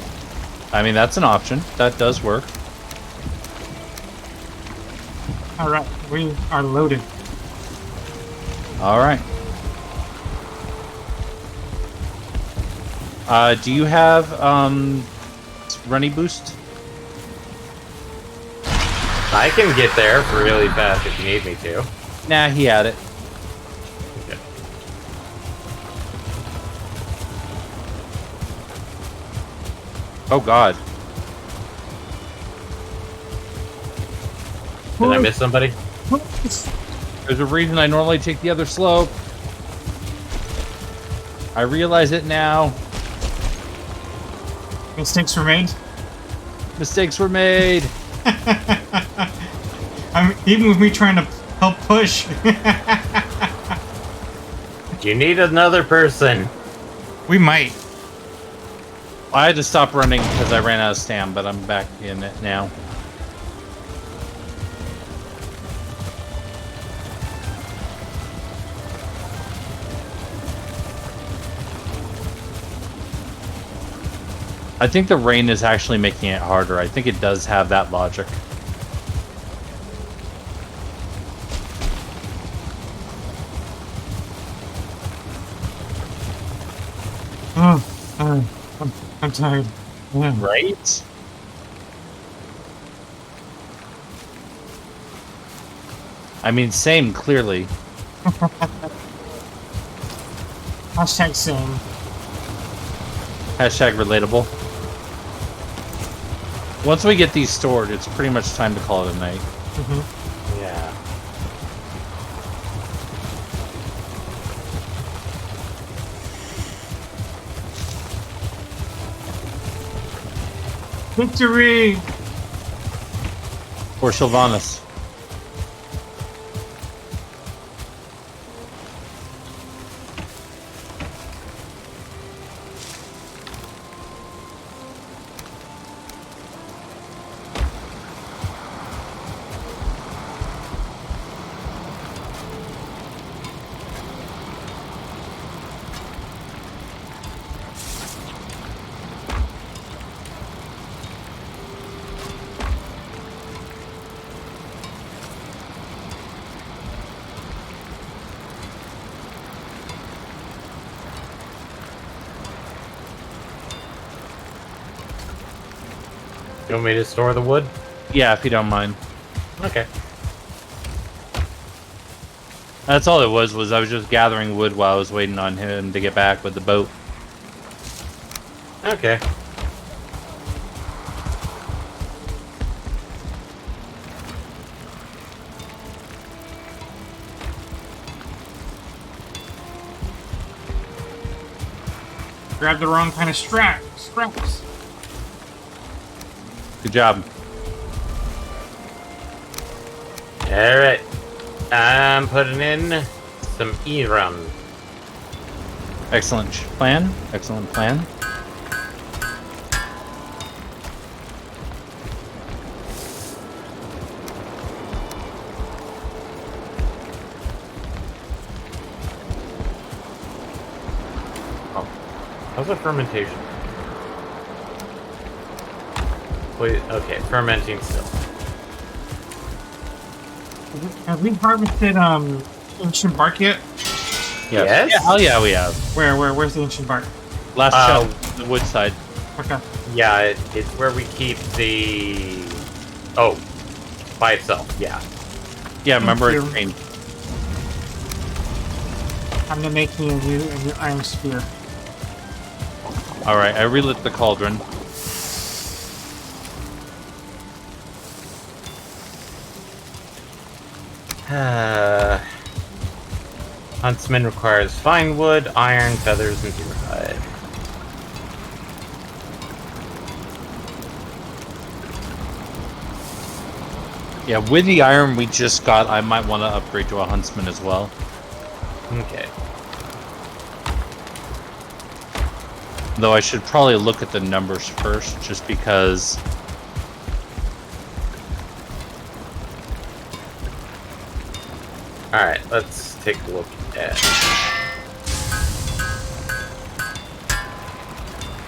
I mean that's an option. That does work. All right, we are loaded. All right. Do you have runny boost? I can get there really fast if you need me to. Nah, he had it. Okay. Oh God. Did I miss somebody? There's a reason I normally take the other slope. I realize it now. Mistakes were made. Mistakes were made. Even with me trying to help push. You need another person. We might. I had to stop running because I ran out of stam, but I'm back in it now. I think the rain is actually making it harder. I think it does have that logic. Oh, I'm tired. Yeah. Right? I mean, same, clearly. Hashtag same. Hashtag relatable. Once we get these stored, it's pretty much time to call it a night. Mm-hmm. Yeah. Victory! Or Sylvanas. You want me to store the wood? Yeah, if you don't mind. Okay. That's all it was I was just gathering wood while I was waiting on him to get back with the boat. Okay. Grabbed the wrong kind of scraps. Good job. Alright. I'm putting in some E-rum. Excellent plan. Excellent plan. How's the fermentation? Wait, okay, fermenting still. Have we harvested ancient bark yet? Yes? Yeah, hell yeah, we have. Where's the ancient bark? Last Oh. shelf, the wood side. Okay. Yeah, it's where we keep the... Oh, by itself, yeah. Yeah, remember Thank it's you. green. I'm gonna make me a new iron spear. Alright, I relit the cauldron. Huntsman requires fine wood, iron, feathers, and deer hide. Yeah, with the iron we just got, I might want to upgrade to a huntsman as well. Okay. Though I should probably look at the numbers first, just because... Alright, let's take a look at...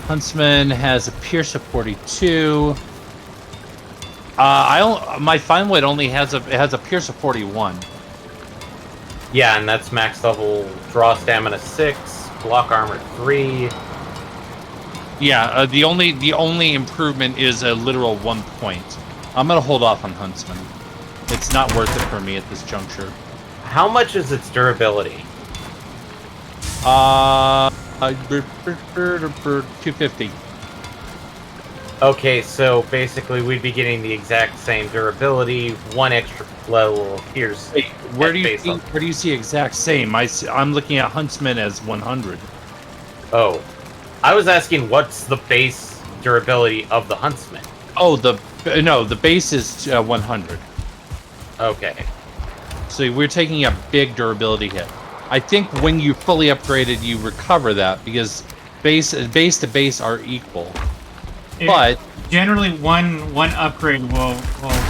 Huntsman has a Pierce of 42. My fine wood only has a Pierce of 41. Yeah, and that's max level draw stamina 6, block armor 3. Yeah, the only improvement is a literal 1 point. I'm gonna hold off on Huntsman. It's not worth it for me at this juncture. How much is its durability? 250. Okay, so basically we'd be getting the exact same durability, 1 extra level of pierce. Wait, where at do you base see, level. where do you see exact same? I'm looking at Huntsman as 100. Oh, I was asking what's the base durability of the Huntsman? Oh, the base is 100. Okay. So we're taking a big durability hit. I think when you fully upgraded, you recover that because base to base are equal. But generally, one upgrade will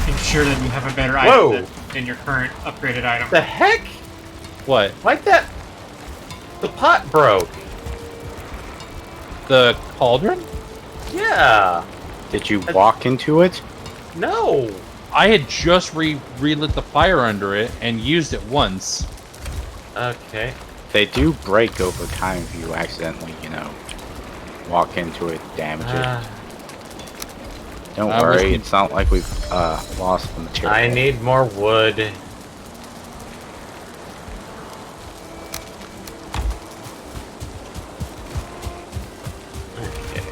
ensure that you have a better Whoa. item than your current upgraded item. The heck? what? Like that? The pot broke. The cauldron? Yeah. Did you walk into it? No. I had just relit the fire under it and used it once. Okay. They do break over time if you accidentally, walk into it, damage it. Don't I worry, wasn't- it's not like we've lost the material. I need more wood. Okay.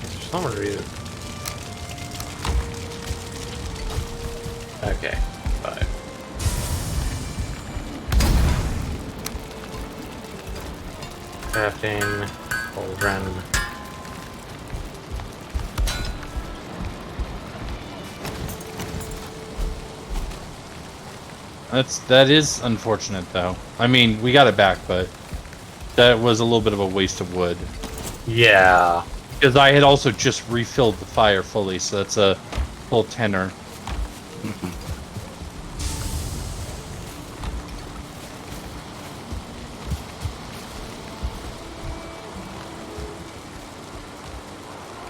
There's somewhere to read. Okay, 5. Crafting, cauldron. That is unfortunate though. I mean, we got it back, but that was a little bit of a waste of wood. Yeah. Because I had also just refilled the fire fully, so that's a full tenor.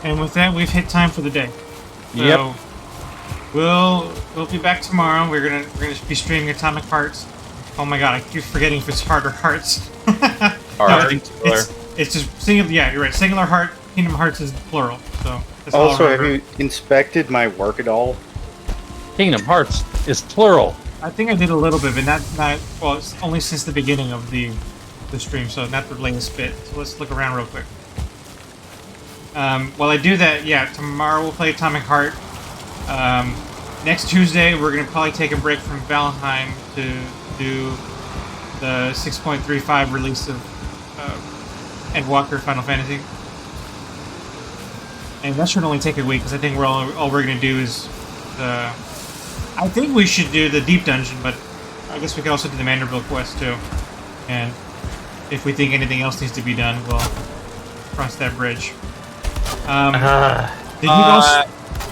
And with that, we've hit time for the day. So Yep. we'll be back tomorrow. We're gonna be streaming Atomic Hearts. Oh my god, I keep forgetting if it's Heart or Hearts. Heart. It's just singular. Yeah, you're right. Singular Heart. Kingdom Hearts is plural. So that's all I Also, have remember. you inspected my work at all? Kingdom Hearts is plural. I think I did a little bit, but not well. It's only since the beginning of the stream, so not the latest bit. So let's look around real quick. While I do that, yeah, tomorrow we'll play Atomic Heart. Next Tuesday, we're going to probably take a break from Valheim to do the 6.35 release of Endwalker Final Fantasy. And that should only take a week, because I think all we're going to do is... I think we should do the Deep Dungeon, but I guess we could also do the Manderville quest, too. And if we think anything else needs to be done, we'll cross that bridge. Did you guys...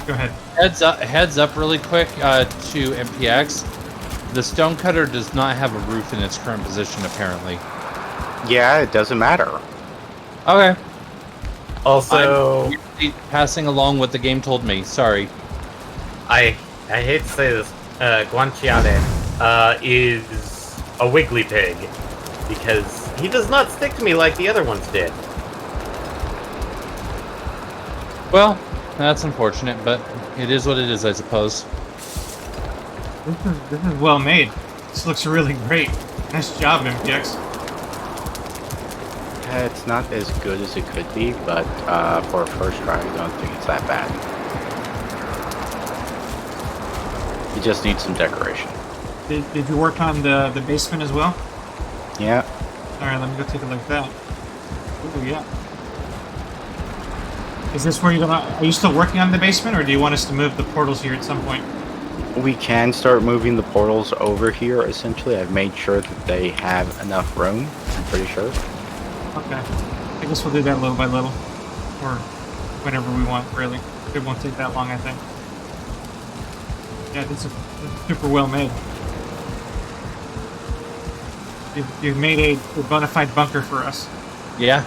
Go ahead. Heads up really quick to MPX. The Stonecutter does not have a roof in its current position, apparently. Yeah, it doesn't matter. Okay. Also, I'm merely passing along what the game told me. Sorry. I hate to say this, Guanciale is a wiggly pig because he does not stick to me like the other ones did. Well, that's unfortunate, but it is what it is, I suppose. This is well made. This looks really great. Nice job, MPX. Yeah, it's not as good as it could be, but for a first try, I don't think it's that bad. You just need some decoration. Did you work on the basement as well? Yeah. Alright, let me go take a look at that. Ooh, yeah. Is this where you're gonna... Are you still working on the basement, or do you want us to move the portals here at some point? We can start moving the portals over here. Essentially, I've made sure that they have enough room, I'm pretty sure. Okay. I guess we'll do that little by little. Or whenever we want, really. It won't take that long, I think. Yeah, this is super well made. You've made a bona fide bunker for us. Yeah.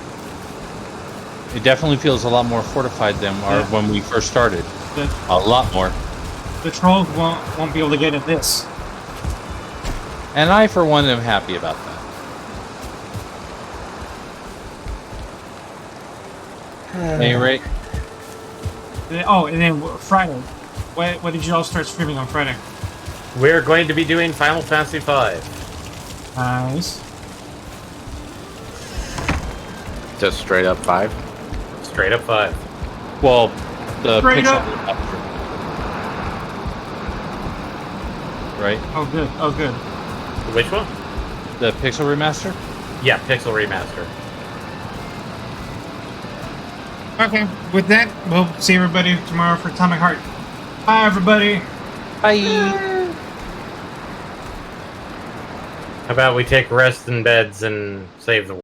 It definitely feels a lot more fortified than when we first started. A lot more. The trolls won't be able to get at this. And I, for one, am happy about that. Hey, Ray. Oh, and then Friday. What did you all start streaming on Friday? We're going to be doing Final Fantasy V. Nice. Just straight up 5. Straight up 5. Well, the Straight pixel up. remaster. Right? Oh, good. Oh, good. Which one? The pixel remaster? Yeah, Pixel Remaster. Okay, with that, we'll see everybody tomorrow for Atomic Heart. Bye, everybody. Bye. How about we take rest in beds and save the world?